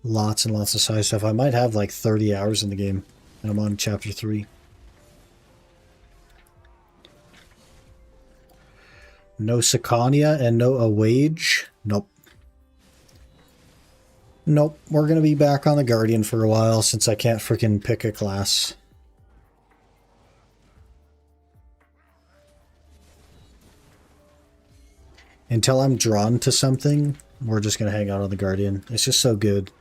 Lots and lots of side stuff. I might have like 30 hours in the game, and I'm on chapter 3. No Sicania and no Awage? Nope. Nope. We're going to be back on the Guardian for a while since I can't freaking pick a class. Until I'm drawn to something, we're just going to hang out on the Guardian. It's just so good.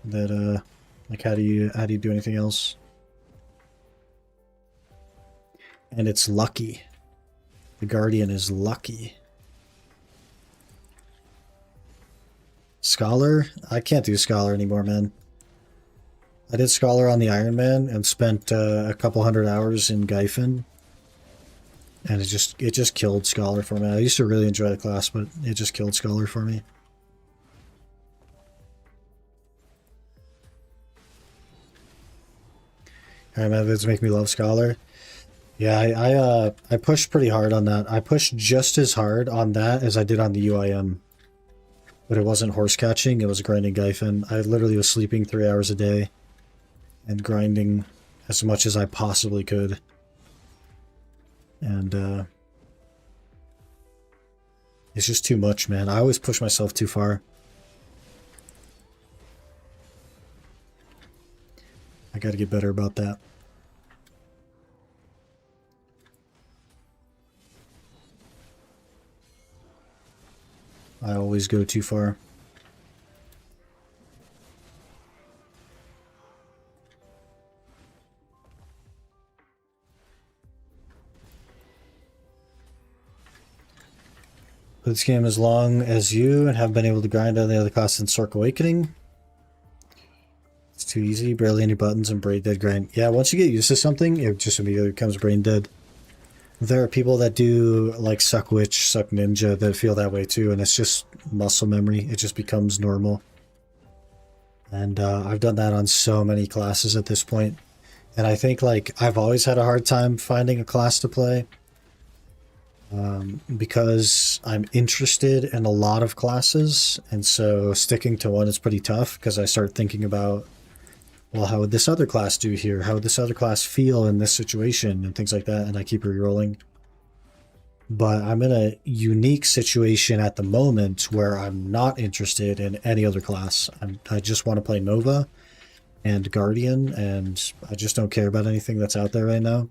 That like how do you do anything else? And it's lucky. The Guardian is lucky. Scholar? I can't do Scholar anymore, man. I did Scholar on the Iron Man and spent a couple hundred hours in Gyfin. And it just killed Scholar for me. I used to really enjoy the class, but it just killed Scholar for me. Methods make me love Scholar. Yeah, I pushed pretty hard on that. I pushed just as hard on that as I did on the UIM. But it wasn't horse catching, it was grinding Gyfin. I literally was sleeping 3 hours a day and grinding as much as I possibly could. And it's just too much, man. I always push myself too far. I gotta get better about that. I always go too far. Play this game as long as you and have been able to grind on the other classes in Sork Awakening. It's too easy, barely any buttons and brain dead grind. Yeah, once you get used to something, it just immediately becomes brain dead. There are people that do like Suck Witch, Suck Ninja that feel that way too, and it's just muscle memory. It just becomes normal. And I've done that on so many classes at this point. And I think like I've always had a hard time finding a class to play. Because I'm interested in a lot of classes, and so sticking to one is pretty tough because I start thinking about, well, how would this other class do here? How would this other class feel in this situation? And things like that, and I keep re-rolling. But I'm in a unique situation at the moment where I'm not interested in any other class. I just want to play Nova and Guardian, and I just don't care about anything that's out there right now.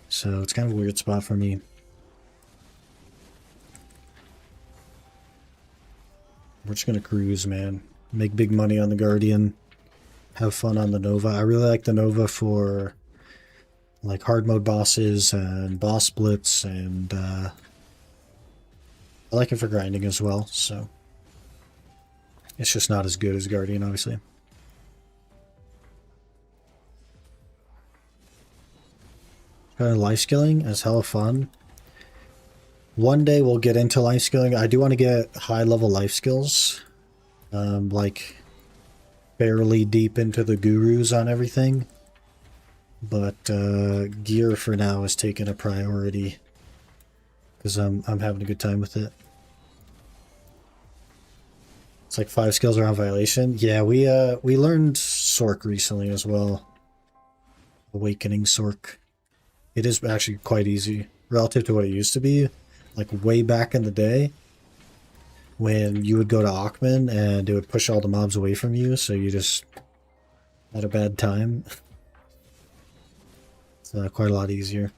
So it's kind of a weird spot for me. We're just going to cruise, man. Make big money on the Guardian. Have fun on the Nova. I really like the Nova for like hard mode bosses and boss splits, and I like it for grinding as well, so it's just not as good as Guardian, obviously. Life skilling is hella fun. One day we'll get into life skilling. I do want to get high level life skills, like fairly deep into the gurus on everything. But gear for now is taking a priority because I'm having a good time with it. It's like 5 skills around violation. Yeah, we learned Sork recently as well. Awakening Sork. It is actually quite easy relative to what it used to be. Like way back in the day when you would go to Akhman and it would push all the mobs away from you, so you just had a bad time. It's quite a lot easier.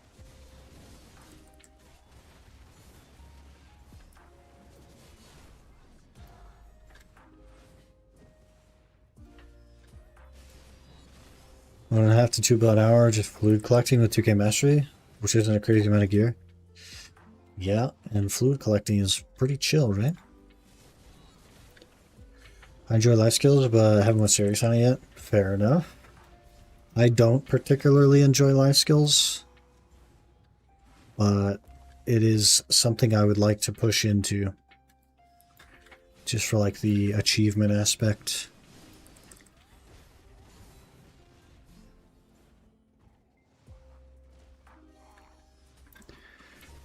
One and a half to 2 an hour just fluid collecting with 2k mastery, which isn't a crazy amount of gear. Yeah, and fluid collecting is pretty chill, right? I enjoy life skills, but I haven't went serious on it yet. Fair enough. I don't particularly enjoy life skills, but it is something I would like to push into. Just for like the achievement aspect.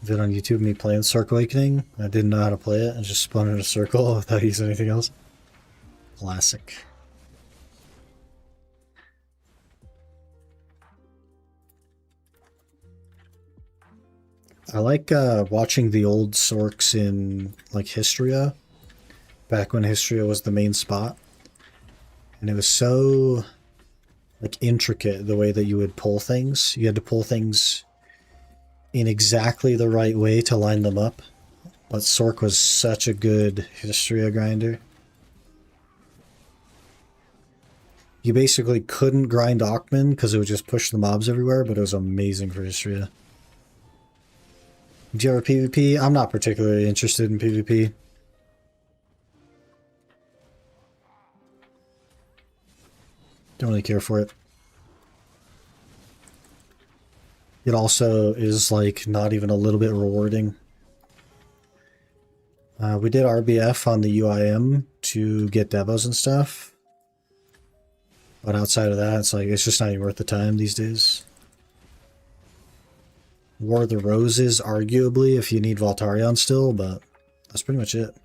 Vid on YouTube, me playing Sork Awakening. I didn't know how to play it. I just spun in a circle without using anything else. Classic. I like watching the old Sorks in like Histria, back when Histria was the main spot. And it was so like intricate the way that you would pull things. You had to pull things in exactly the right way to line them up. But Sork was such a good Histria grinder. You basically couldn't grind Akhman because it would just push the mobs everywhere, but it was amazing for Histria. Do you ever PvP? I'm not particularly interested in PvP. Don't really care for it. It also is like not even a little bit rewarding. We did RBF on the UIM to get devos and stuff. But outside of that, it's like, it's just not even worth the time these days. War of the Roses, arguably, if you need Voltarion still, but that's pretty much it.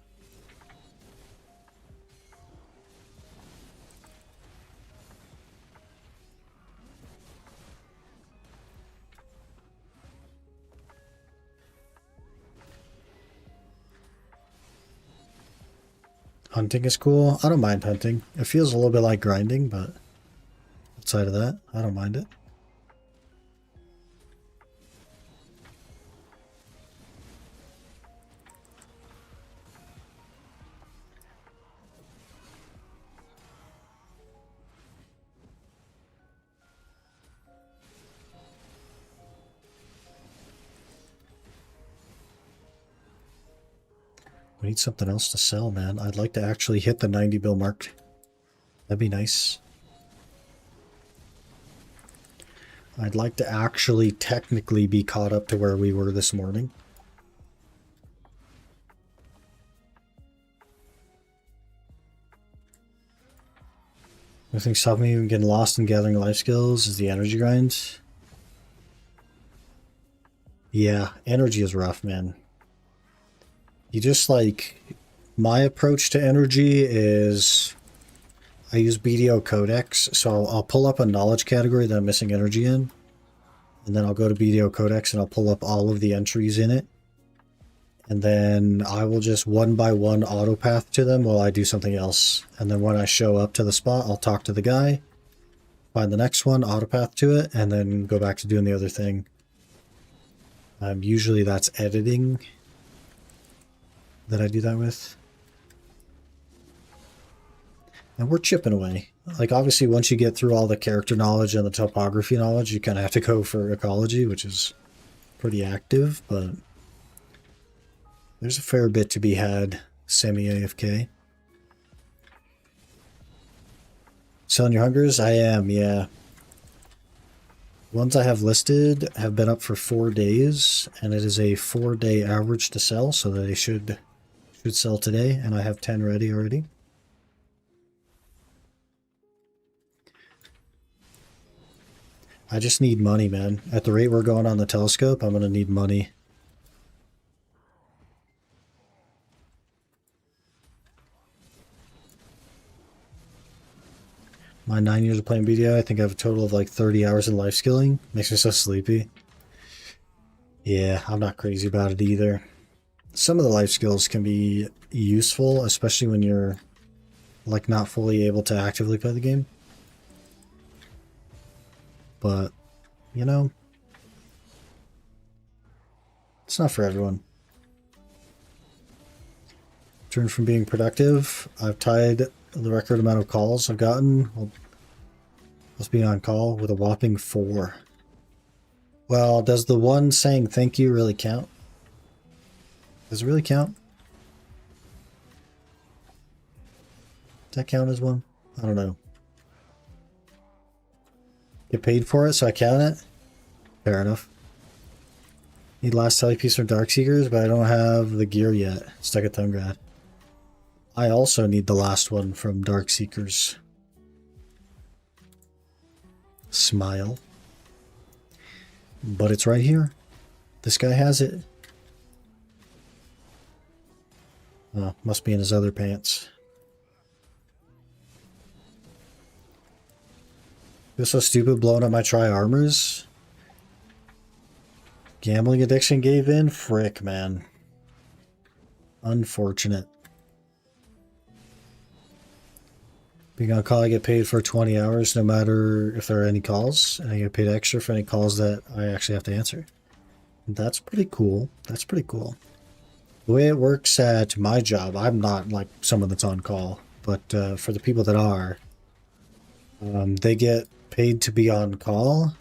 Hunting is cool. I don't mind hunting. It feels a little bit like grinding, but outside of that, I don't mind it. We need something else to sell, man. I'd like to actually hit the 90 bill mark. That'd be nice. I'd like to actually technically be caught up to where we were this morning. I think stopping me from getting lost in gathering life skills is the energy grind. Yeah, energy is rough, man. You just like, my approach to energy is I use BDO Codex, so I'll pull up a knowledge category that I'm missing energy in, and then I'll go to BDO Codex and I'll pull up all of the entries in it, and then I will just one by one autopath to them while I do something else. And then when I show up to the spot, I'll talk to the guy, find the next one, autopath to it, and then go back to doing the other thing. Usually that's editing that I do that with. And we're chipping away. Like, obviously, once you get through all the character knowledge and the topography knowledge, you kind of have to go for ecology, which is pretty active, but there's a fair bit to be had semi-AFK. Selling your hungers? I am, yeah. Ones I have listed have been up for 4 days, and it is a 4-day average to sell, so they should sell today, and I have 10 ready already. I just need money, man. At the rate we're going on the telescope, I'm going to need money. My 9 years of playing BDI, I think I have a total of like 30 hours in life skilling. Makes me so sleepy. Yeah, I'm not crazy about it either. Some of the life skills can be useful, especially when you're like not fully able to actively play the game. But, you know, it's not for everyone. Turn from being productive. I've tied the record amount of calls I've gotten. Well, let's be on call with a whopping 4. Well, does the one saying thank you really count? Does it really count? Does that count as one? I don't know. Get paid for it, so I count it? Fair enough. Need last tele piece from Darkseekers, but I don't have the gear yet. Stuck at Thumgrad. I also need the last one from Darkseekers. Smile. But it's right here. This guy has it. Oh, must be in his other pants. Feel so stupid blowing up my tri-armors. Gambling addiction gave in? Frick, man. Unfortunate. Being on call, I get paid for 20 hours no matter if there are any calls, and I get paid extra for any calls that I actually have to answer. That's pretty cool. That's pretty cool. The way it works at my job, I'm not like someone that's on call, but for the people that are, they get paid to be on call,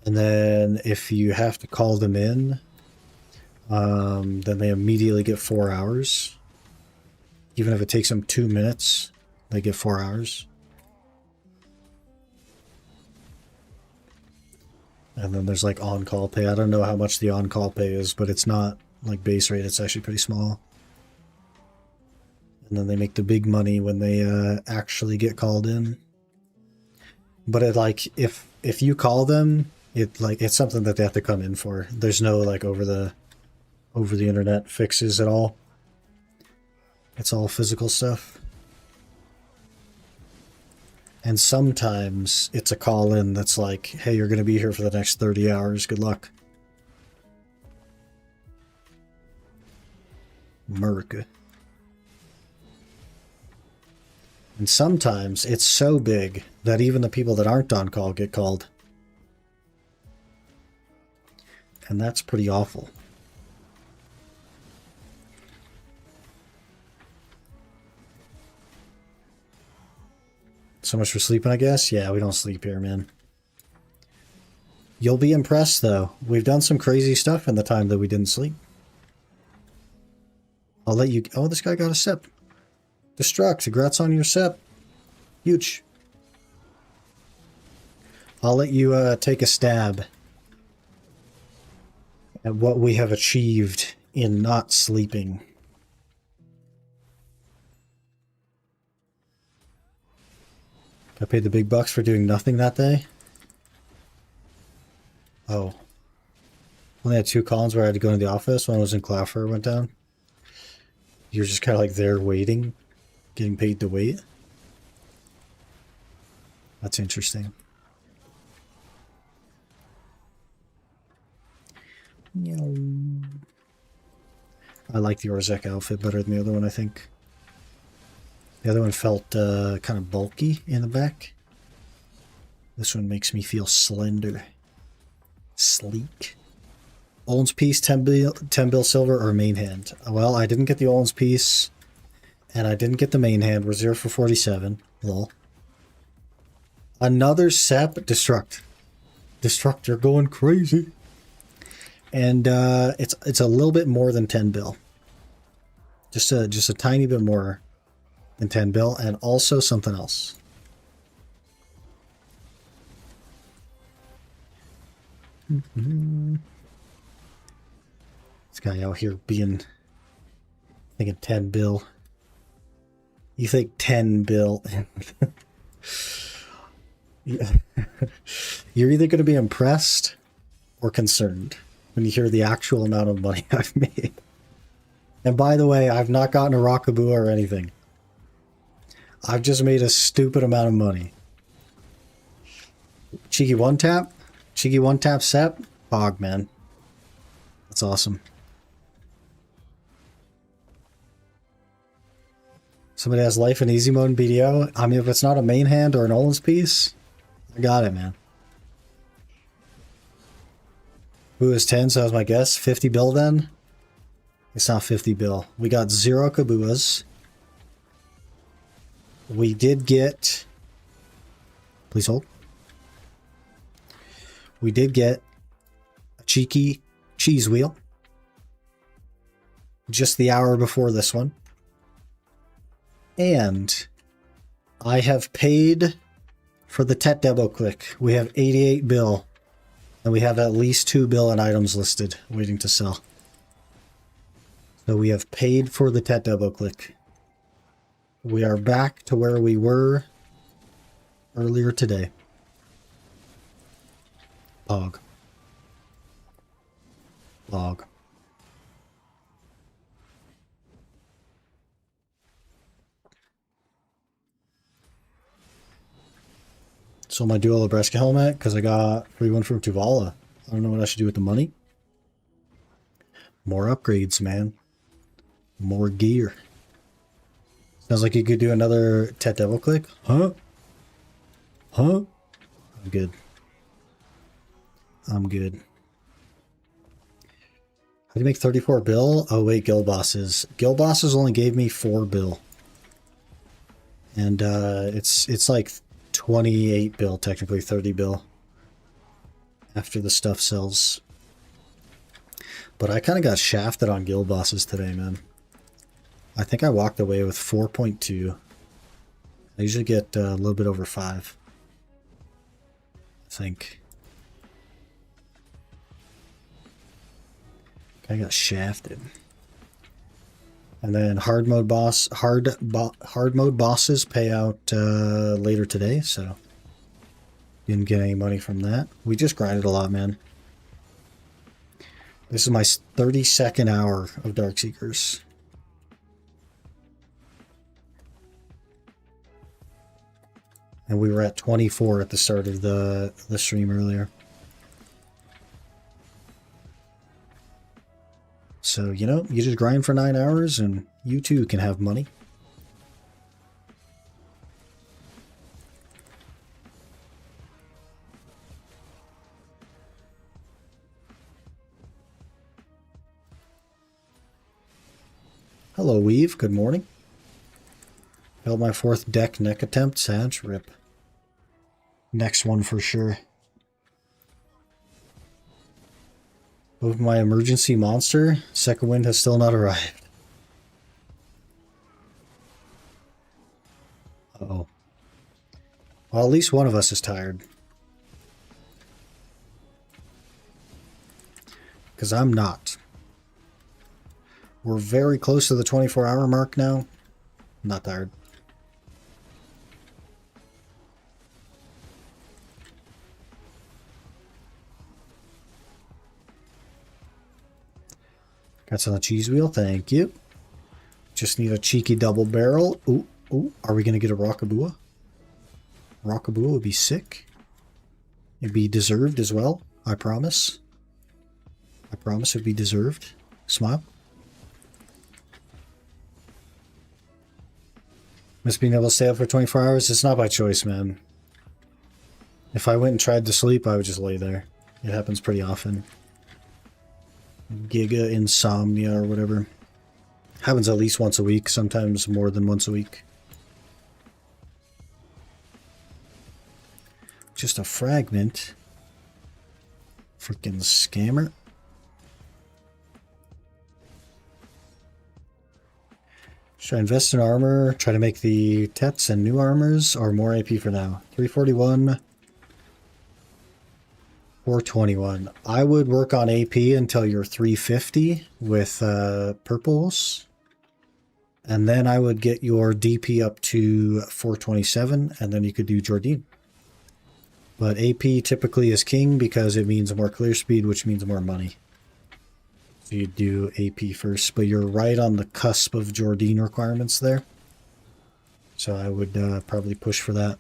and then if you have to call them in, then they immediately get 4 hours. Even if it takes them 2 minutes, they get 4 hours. And then there's like on-call pay. I don't know how much the on-call pay is, but it's not like base rate. It's actually pretty small. And then they make the big money when they actually get called in. But it like if you call them, it's something that they have to come in for. There's no like over the internet fixes at all. It's all physical stuff. And sometimes it's a call in that's like, hey, you're going to be here for the next 30 hours. Good luck. America. And sometimes it's so big that even the people that aren't on call get called. And that's pretty awful. So much for sleeping, I guess? Yeah, we don't sleep here, man. You'll be impressed, though. We've done some crazy stuff in the time that we didn't sleep. I'll let you... Oh, this guy got a SEP. Destruct, congrats on your SEP. Huge. I'll let you take a stab at what we have achieved in not sleeping. I paid the big bucks for doing nothing that day. Oh. Only had 2 columns where I had to go into the office. One was in Cloudflare, went down. You're just kind of like there waiting, getting paid to wait. That's interesting. I like the Orzek outfit better than the other one, I think. The other one felt kind of bulky in the back. This one makes me feel slender. Sleek. Olin's piece, 10 bill silver, or main hand? Well, I didn't get the Olin's piece, and I didn't get the main hand. We're 0 for 47. Lol. Another SEP. Destruct. Destruct, you're going crazy. And it's a little bit more than 10 bill. Just a tiny bit more than 10 bill, and also something else. This guy out here thinking 10 bill. You think 10 bill. You're either going to be impressed or concerned when you hear the actual amount of money I've made. And by the way, I've not gotten a Rockaboo or anything. I've just made a stupid amount of money. Cheeky one tap? Cheeky one tap SEP? Fog, man. That's awesome. Somebody has life in easy mode in BDO. I mean, if it's not a main hand or an Olin's piece, I got it, man. Who is 10, so that was my guess. 50 bill then? It's not 50 bill. We got 0 Kabuas. We did get... Please hold. We did get a cheeky cheese wheel. Just the hour before this one. And I have paid for the Tet Debo click. We have 88 bill. And we have at least 2 bill and items listed waiting to sell. So we have paid for the Tet Debo click. We are back to where we were earlier today. Pog. Log. So my dual Lebreska helmet, because I got free one from Tuvala. I don't know what I should do with the money. More upgrades, man. More gear. Sounds like you could do another Tet Devil click. Huh? Huh? I'm good. I'm good. How do you make 34 bill? Oh wait, Guild Bosses. Guild Bosses only gave me 4 bill. And it's like 28 bill, technically 30 bill. After the stuff sells. But I kind of got shafted on Guild Bosses today, man. I think I walked away with 4.2. I usually get a little bit over 5. I think. I got shafted. And then hard mode bosses pay out later today, so didn't get any money from that. We just grinded a lot, man. This is my 32nd hour of Darkseekers. And we were at 24 at the start of the stream earlier. So, you know, you just grind for 9 hours and you too can have money. Hello, Weave. Good morning. Failed my 4th deck neck attempt. Sag, rip. Next one for sure. Moved my emergency monster. Second wind has still not arrived. Uh-oh. Well, at least one of us is tired. Because I'm not. We're very close to the 24-hour mark now. I'm not tired. Got some on the cheese wheel, thank you. Just need a cheeky double barrel. Ooh, ooh, are we going to get a Rockabua? Rockabua would be sick. It'd be deserved as well, I promise. I promise it'd be deserved. Smile. Miss being able to stay up for 24 hours? It's not by choice, man. If I went and tried to sleep, I would just lay there. It happens pretty often. Giga insomnia or whatever. Happens at least once a week, sometimes more than once a week. Just a fragment. Freaking scammer. Should I invest in armor? Try to make the Tets and new armors, or more AP for now? 341. 421. I would work on AP until you're 350 with purples. And then I would get your DP up to 427, and then you could do Jordine. But AP typically is king because it means more clear speed, which means more money. So you do AP first, but you're right on the cusp of Jordine requirements there. So I would probably push for that.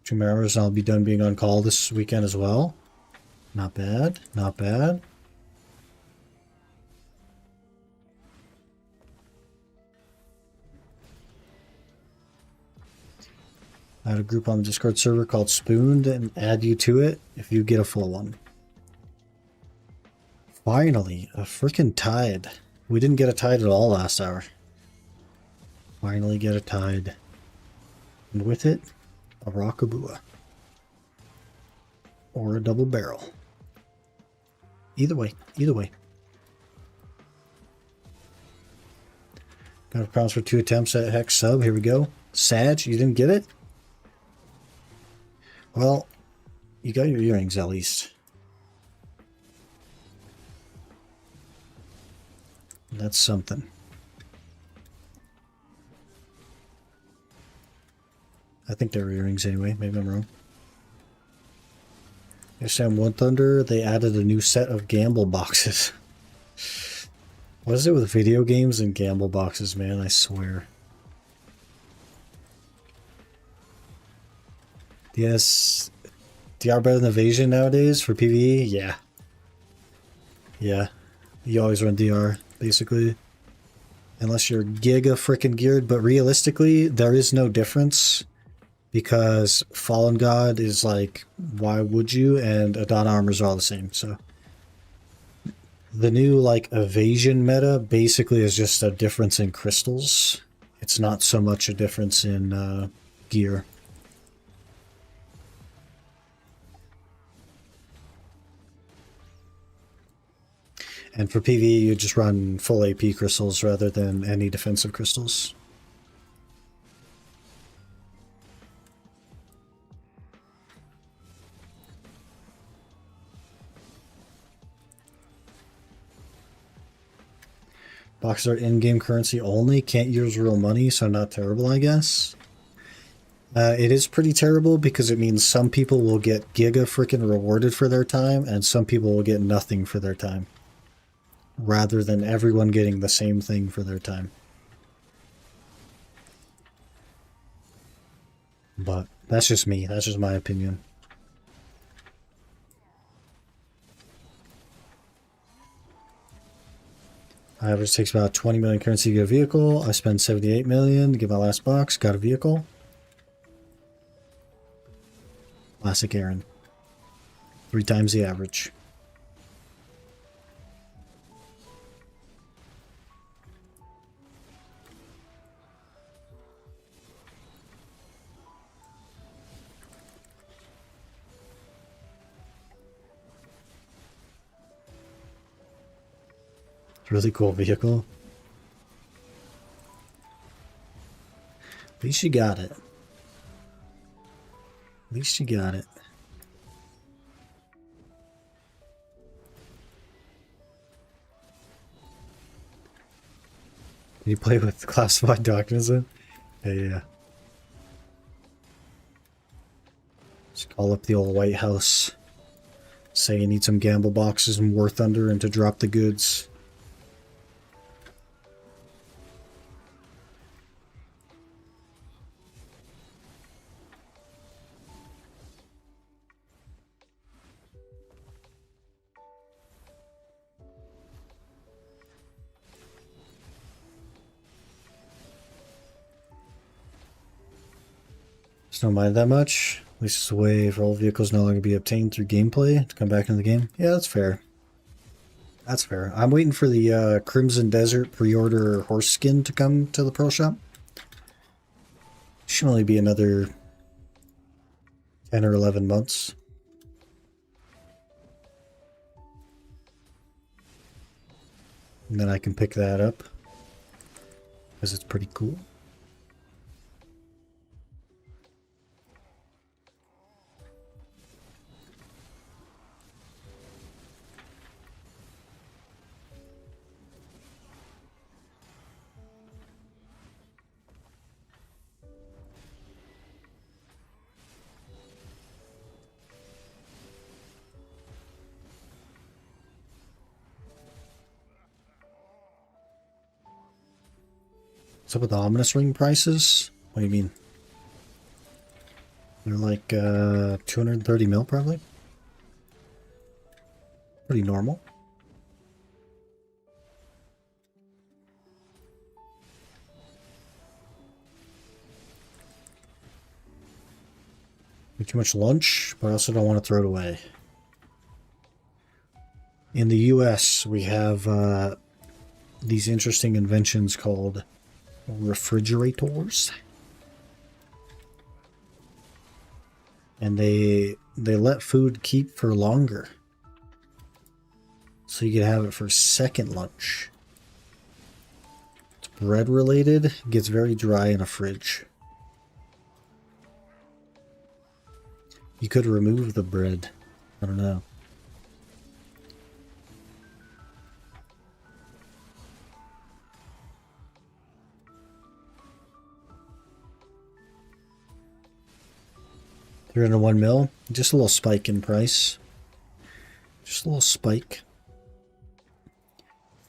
2 more hours and I'll be done being on call this weekend as well. Not bad, not bad. I had a group on the Discord server called Spooned and add you to it if you get a full one. Finally, a freaking tide. We didn't get a tide at all last hour. Finally get a tide. And with it, a Rockabua. Or a double barrel. Either way, either way. Got a promise for 2 attempts at Hex sub. Here we go. Sag, you didn't get it? Well, you got your earrings at least. That's something. I think they were earrings anyway. Maybe I'm wrong. Sam One Thunder, they added a new set of gamble boxes. What is it with video games and gamble boxes, man? I swear. Yes. DR better than Evasion nowadays for PvE? Yeah. Yeah. You always run DR, basically. Unless you're giga freaking geared, but realistically, there is no difference. Because Fallen God is like, why would you? And Adana armors are all the same, so. The new, like, Evasion meta basically is just a difference in crystals. It's not so much a difference in gear. And for PvE, you just run full AP crystals rather than any defensive crystals. Boxes are in-game currency only. Can't use real money, so not terrible, I guess. It is pretty terrible because it means some people will get giga freaking rewarded for their time, and some people will get nothing for their time. Rather than everyone getting the same thing for their time. But that's just me. That's just my opinion. Average takes about 20 million currency to get a vehicle. I spend 78 million to get my last box. Got a vehicle. Classic Aaron. 3 times the average. Really cool vehicle. At least you got it. At least you got it. Did you play with classified documents then? Yeah. Just call up the old White House. Say you need some gamble boxes in War Thunder and to drop the goods. Just don't mind that much. At least it's a way for all vehicles no longer be obtained through gameplay to come back into the game. Yeah, that's fair. That's fair. I'm waiting for the Crimson Desert pre-order horse skin to come to the Pro Shop. Should only be another 10 or 11 months. And then I can pick that up. Because it's pretty cool. What's up with the ominous ring prices? What do you mean? They're like 230 mil probably. Pretty normal. Too much lunch, but I also don't want to throw it away. In the US, we have these interesting inventions called refrigerators. And they let food keep for longer. So you can have it for second lunch. It's bread related, it gets very dry in a fridge. You could remove the bread. I don't know. $301 mil. Just a little spike in price. Just a little spike.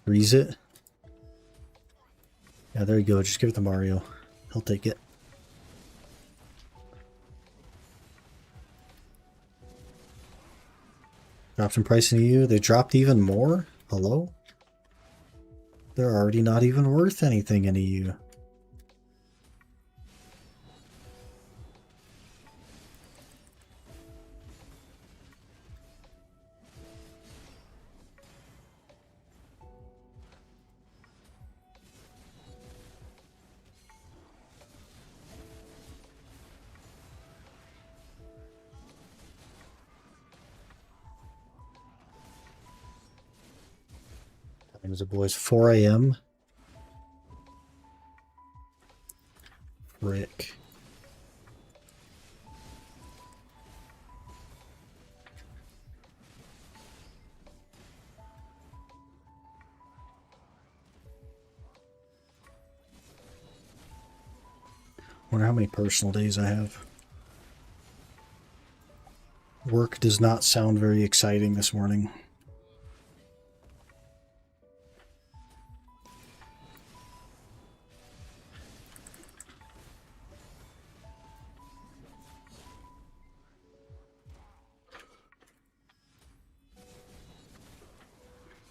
Freeze it. Yeah, there you go. Just give it to Mario. He'll take it. Dropped in price in EU. They dropped even more? Hello? They're already not even worth anything in EU. Time is it, boys? 4 a.m. Frick. Wonder how many personal days I have. Work does not sound very exciting this morning.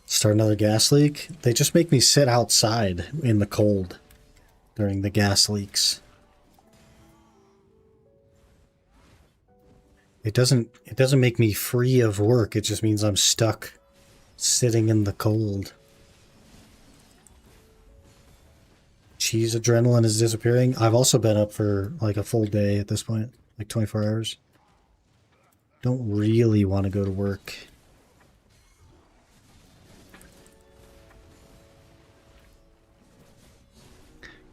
Start another gas leak? They just make me sit outside in the cold during the gas leaks. It doesn't make me free of work. It just means I'm stuck sitting in the cold. Cheese adrenaline is disappearing. I've also been up for like a full day at this point, like 24 hours. Don't really want to go to work.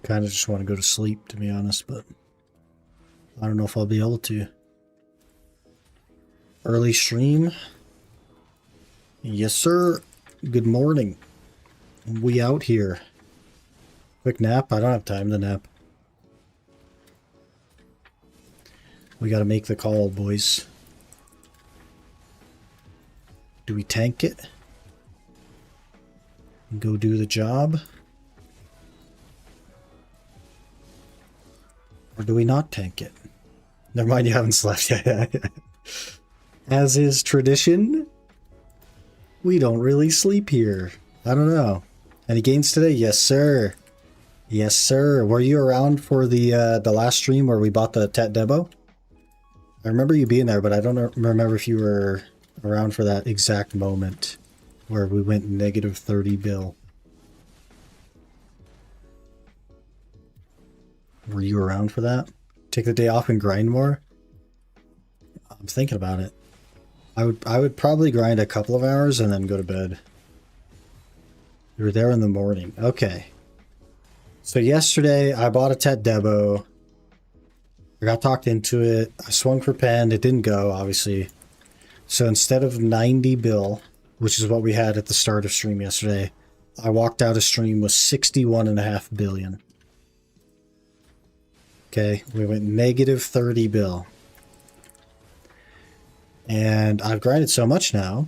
Kind of just want to go to sleep, to be honest, but I don't know if I'll be able to. Early stream? Yes, sir. Good morning. We out here. Quick nap? I don't have time to nap. We gotta make the call, boys. Do we tank it? Go do the job? Or do we not tank it? Never mind, you haven't slept yet. As is tradition, we don't really sleep here. I don't know. Any games today? Yes, sir. Yes, sir. Were you around for the last stream where we bought the Tet Debo? I remember you being there, but I don't remember if you were around for that exact moment where we went negative 30 bill. Were you around for that? Take the day off and grind more? I'm thinking about it. I would probably grind a couple of hours and then go to bed. You were there in the morning. Okay. So yesterday I bought a Tet Debo. I got talked into it. I swung for pen. It didn't go, obviously. So instead of 90 bill, which is what we had at the start of stream yesterday, I walked out of stream with 61.5 billion. Okay, we went negative 30 bill. And I've grinded so much now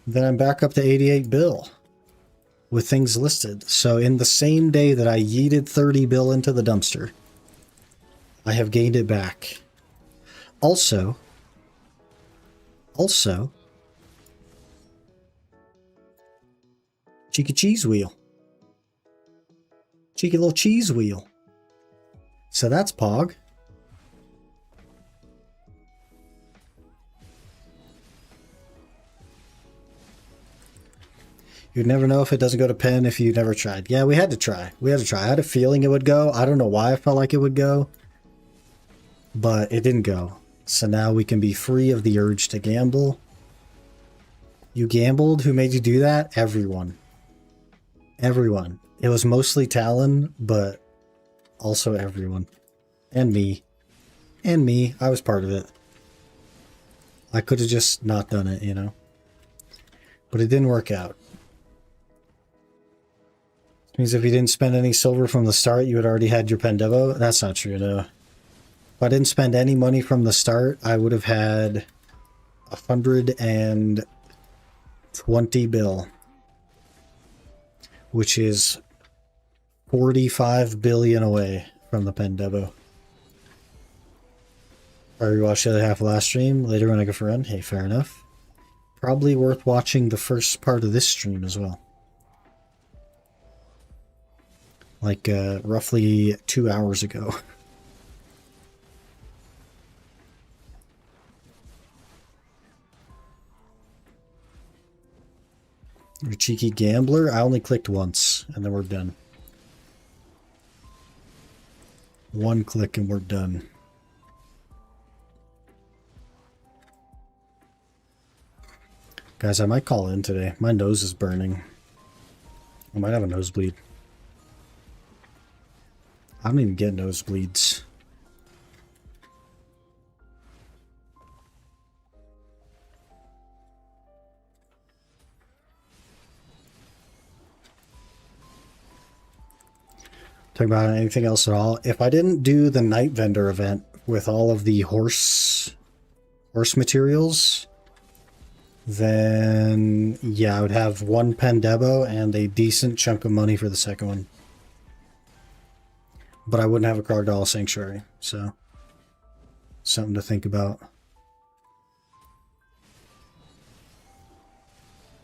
that I'm back up to 88 bill with things listed. So in the same day that I yeeted 30 bill into the dumpster, I have gained it back. Also, cheeky cheese wheel. Cheeky little cheese wheel. So that's Pog. You'd never know if it doesn't go to pen if you never tried. Yeah, we had to try. I had a feeling it would go. I don't know why I felt like it would go, but it didn't go. So now we can be free of the urge to gamble. You gambled? Who made you do that? Everyone. Everyone. It was mostly Talon, but also everyone. And me. And me. I was part of it. I could have just not done it, you know? But it didn't work out. It means if you didn't spend any silver from the start, you had already had your Pendevo? That's not true, no. If I didn't spend any money from the start, I would have had 120 bill. Which is 45 billion away from the Pendevo. I rewatched the other half of last stream. Later when I go for a run. Hey, fair enough. Probably worth watching the first part of this stream as well. Like roughly 2 hours ago. You're a cheeky gambler. I only clicked once and then we're done. One click and we're done. Guys, I might call in today. My nose is burning. I might have a nosebleed. I don't even get nosebleeds. Talk about anything else at all. If I didn't do the night vendor event with all of the horse materials, then yeah, I would have one Pendebo and a decent chunk of money for the second one. But I wouldn't have a Crocodile Sanctuary, so something to think about.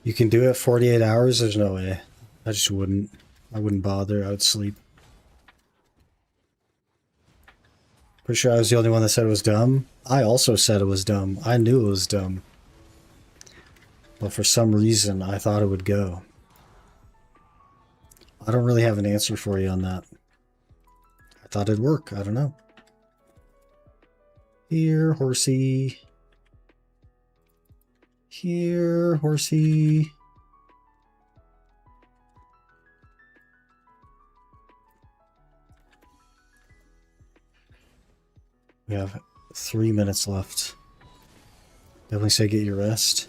You can do it 48 hours? There's no way. I just wouldn't. I wouldn't bother. I would sleep. Pretty sure I was the only one that said it was dumb. I also said it was dumb. I knew it was dumb. But for some reason, I thought it would go. I don't really have an answer for you on that. I thought it'd work. I don't know. Here, horsey. Here, horsey. We have 3 minutes left. Definitely say get your rest.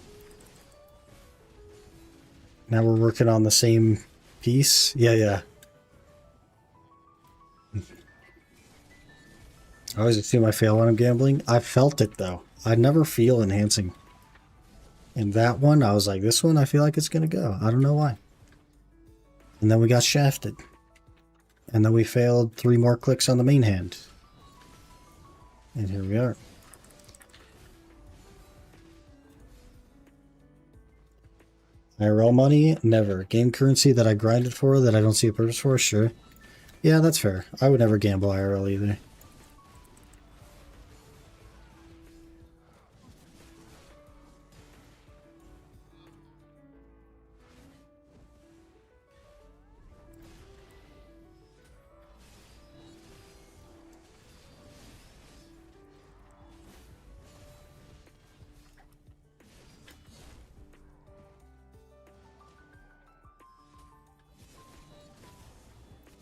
Now we're working on the same piece. Yeah. I always assume I fail when I'm gambling. I felt it though. I never feel enhancing. In that one, I was like, this one, I feel like it's going to go. I don't know why. And then we got shafted. And then we failed 3 more clicks on the main hand. And here we are. IRL money? Never. Game currency that I grinded for, that I don't see a purpose for? Sure. Yeah, that's fair. I would never gamble IRL either.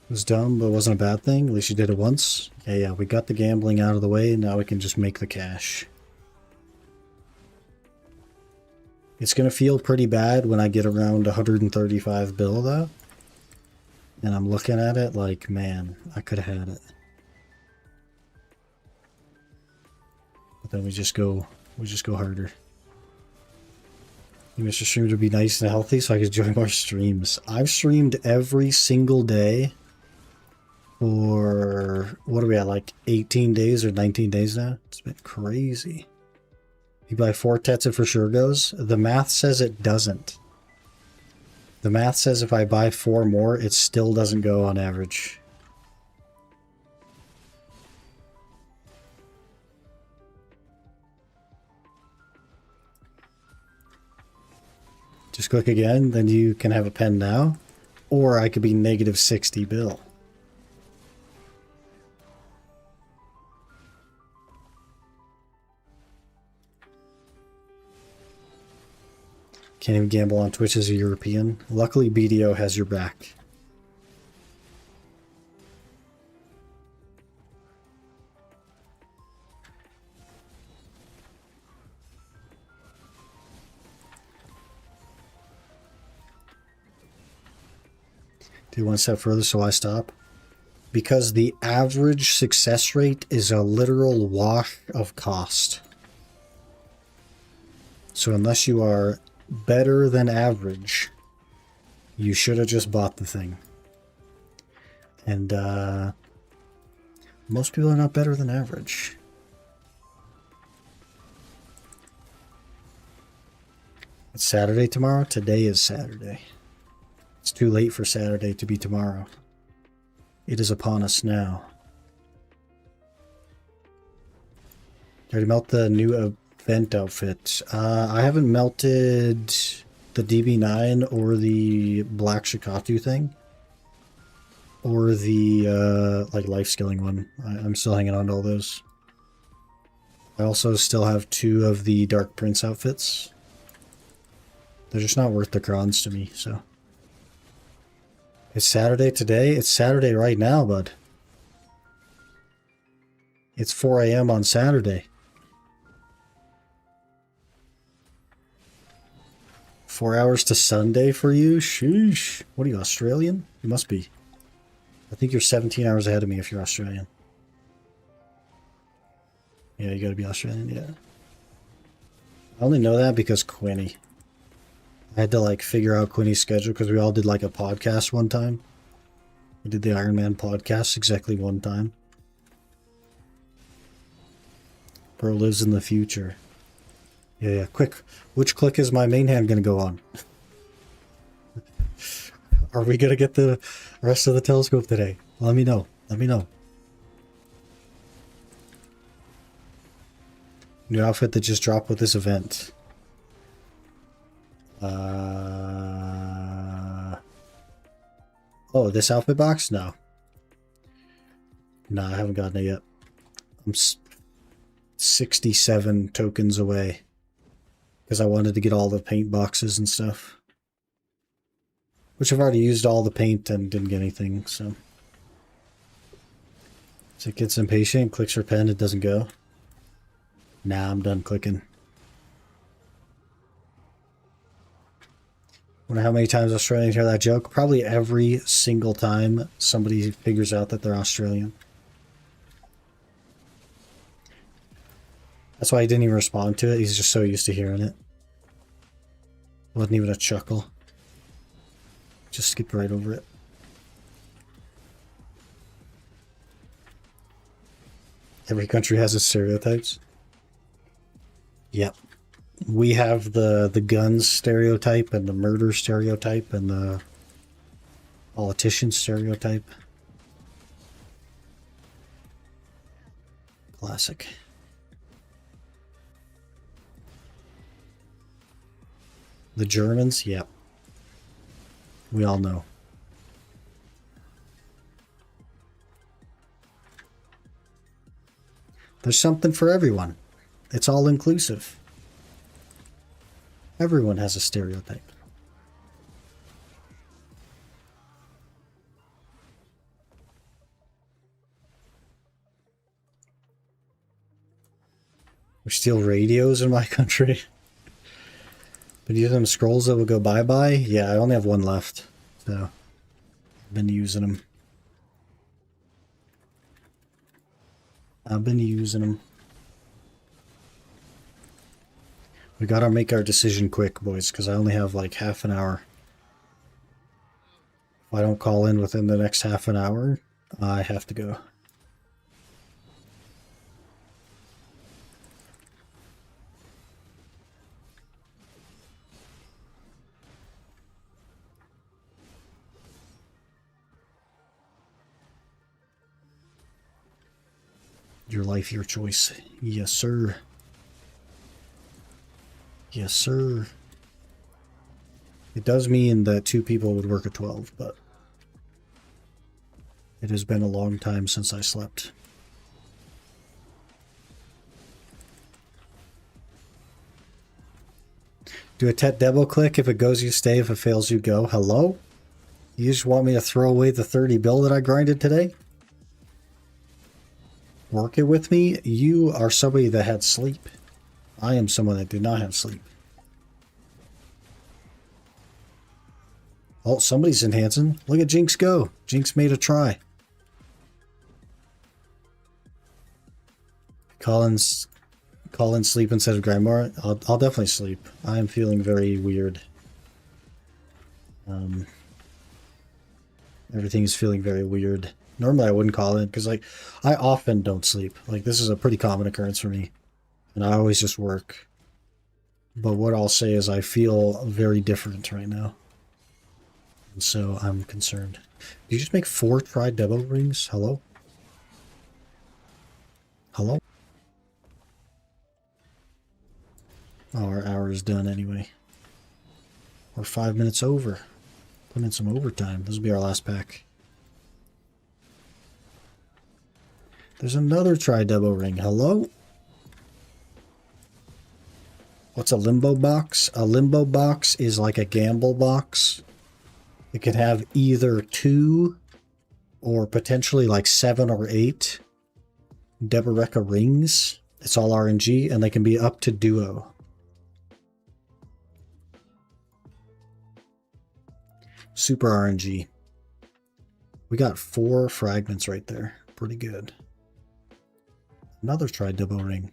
It was dumb, but it wasn't a bad thing. At least you did it once. Yeah, we got the gambling out of the way. Now we can just make the cash. It's going to feel pretty bad when I get around 135 bill, though. And I'm looking at it like, man, I could have had it. But then we just go harder. You missed a stream to be nice and healthy so I could join more streams. I've streamed every single day for, what are we at, like 18 days or 19 days now? It's been crazy. You buy 4 tets, it for sure goes. The math says it doesn't. The math says if I buy 4 more, it still doesn't go on average. Just click again, then you can have a pen now. Or I could be negative 60 bill. Can't even gamble on Twitch as a European. Luckily, BDO has your back. Do you want to step further so I stop? Because the average success rate is a literal wash of cost. So unless you are better than average, you should have just bought the thing. And most people are not better than average. It's Saturday tomorrow. Today is Saturday. It's too late for Saturday to be tomorrow. It is upon us now. Did I melt the new event outfit? I haven't melted the DB9 or the Black Shikatu thing. Or the like life skilling one. I'm still hanging on to all those. I also still have 2 of the Dark Prince outfits. They're just not worth the crons to me, so. It's Saturday today? It's Saturday right now, bud. It's 4 a.m. on Saturday. 4 hours to Sunday for you? Sheesh. What are you, Australian? You must be. I think you're 17 hours ahead of me if you're Australian. Yeah, you gotta be Australian, yeah. I only know that because Quinny. I had to like figure out Quinny's schedule because we all did like a podcast one time. We did the Iron Man podcast exactly one time. Bro lives in the future. Yeah, quick. Which click is my main hand gonna go on? Are we gonna get the rest of the telescope today? Let me know. Let me know. New outfit that just dropped with this event. Oh, this outfit box? No. No, I haven't gotten it yet. I'm 67 tokens away. Because I wanted to get all the paint boxes and stuff. Which I've already used all the paint and didn't get anything, so. So it gets impatient, clicks her pen, it doesn't go. Nah, I'm done clicking. Wonder how many times Australians hear that joke? Probably every single time somebody figures out that they're Australian. That's why he didn't even respond to it. He's just so used to hearing it. Wasn't even a chuckle. Just skipped right over it. Every country has its stereotypes. Yep. We have the guns stereotype and the murder stereotype and the politician stereotype. Classic. The Germans, yep. We all know. There's something for everyone. It's all inclusive. Everyone has a stereotype. We steal radios in my country. Been using them scrolls that will go bye-bye? Yeah, I only have one left. So, I've been using them. We gotta make our decision quick, boys, because I only have like half an hour. If I don't call in within the next half an hour, I have to go. Your life, your choice. Yes, sir. Yes, sir. It does mean that 2 people would work at 12, but it has been a long time since I slept. Do a Tet double click. If it goes, you stay. If it fails, you go. Hello? You just want me to throw away the 30 bill that I grinded today? Work it with me? You are somebody that had sleep. I am someone that did not have sleep. Oh, somebody's enhancing. Look at Jinx go. Jinx made a try. Call in sleep instead of grind more. I'll definitely sleep. I'm feeling very weird. Everything is feeling very weird. Normally I wouldn't call in because like I often don't sleep. Like this is a pretty common occurrence for me. And I always just work. But what I'll say is I feel very different right now. And so I'm concerned. Did you just make 4 tri-debo rings? Hello? Hello? Oh, our hour is done anyway. We're 5 minutes over. Put in some overtime. This will be our last pack. There's another tri-debo ring. Hello? What's a limbo box? A limbo box is like a gamble box. It can have either 2 or potentially like 7 or 8 Deboreka rings. It's all RNG and they can be up to duo. Super RNG. We got 4 fragments right there. Pretty good. Another tri-debo ring.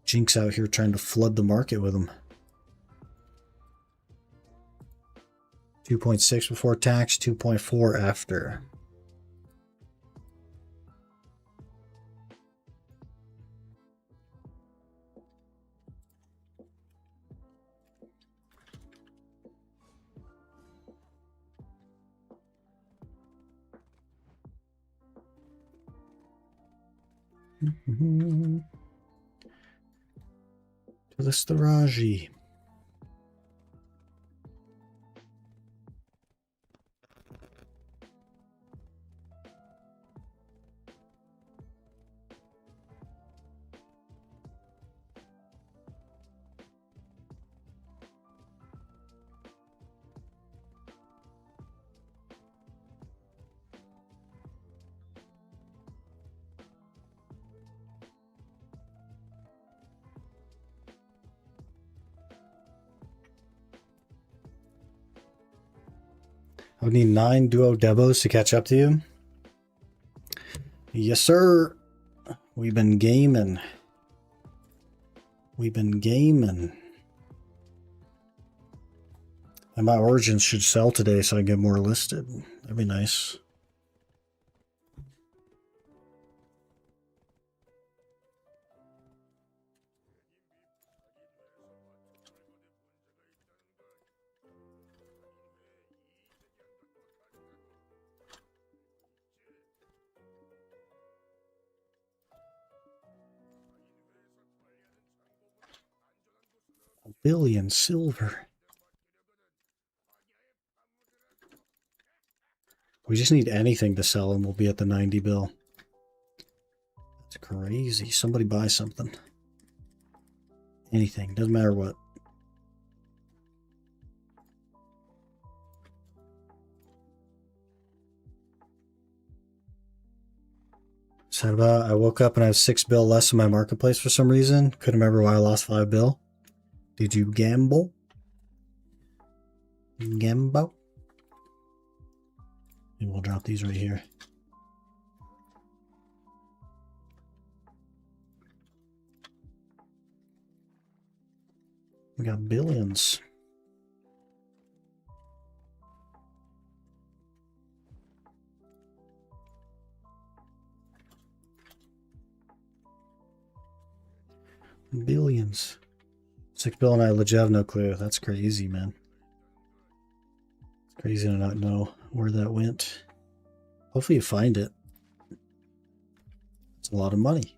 Jinx out here trying to flood the market with them. 2.6 before tax, 2.4 after. To the Staraji. I would need 9 duo debos to catch up to you. Yes, sir. We've been gaming. We've been gaming. And my origins should sell today so I get more listed. That'd be nice. $1 billion silver. We just need anything to sell and we'll be at the 90 bill. That's crazy. Somebody buy something. Anything. Doesn't matter what. Sad about I woke up and I have 6 bill less in my marketplace for some reason. Couldn't remember why I lost 5 bill. Did you gamble? Gamble? And we'll drop these right here. We got billions. Billions. 6 bill and I legit have no clue. That's crazy, man. It's crazy to not know where that went. Hopefully you find it. It's a lot of money.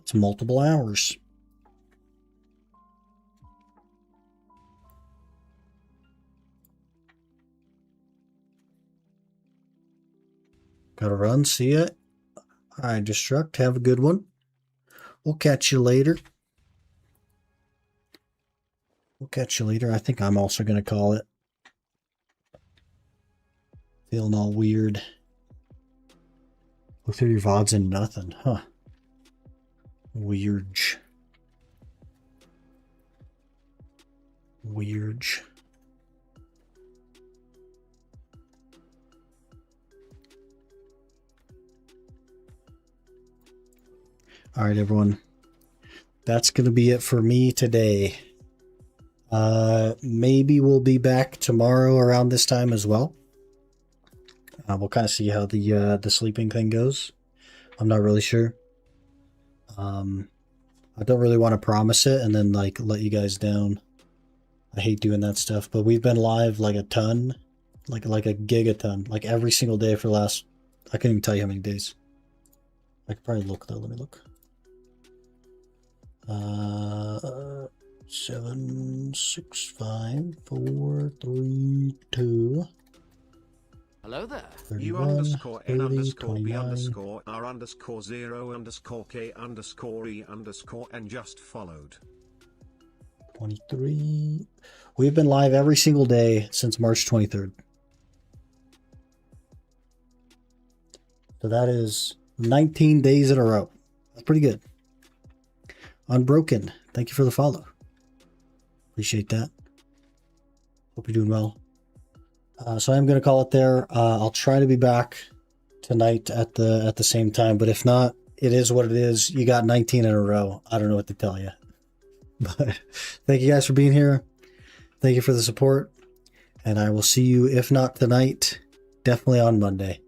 It's multiple hours. Gotta run. See ya. Alright, Destruct. Have a good one. We'll catch you later. We'll catch you later. I think I'm also going to call it. Feeling all weird. Look through your VODs and nothing. Huh. Weird. Weird. All right, everyone. That's going to be it for me today. Maybe we'll be back tomorrow around this time as well. We'll kind of see how the sleeping thing goes. I'm not really sure. I don't really want to promise it and then like let you guys down. I hate doing that stuff, but we've been live like a ton, like a gigaton, like every single day for the last, I can't even tell you how many days. I could probably look though. Let me look. 7, 6, 5, 4, 3, 2. Hello there. 31, U underscore N 30, underscore B 29. underscore R underscore 0 underscore K underscore E underscore N just followed. 23. We've been live every single day since March 23rd. So that is 19 days in a row. That's pretty good. Unbroken. Thank you for the follow. Appreciate that. Hope you're doing well. So I'm going to call it there. I'll try to be back tonight at the same time, but if not, it is what it is. You got 19 in a row. I don't know what to tell you. But thank you guys for being here. Thank you for the support. And I will see you, if not tonight, definitely on Monday.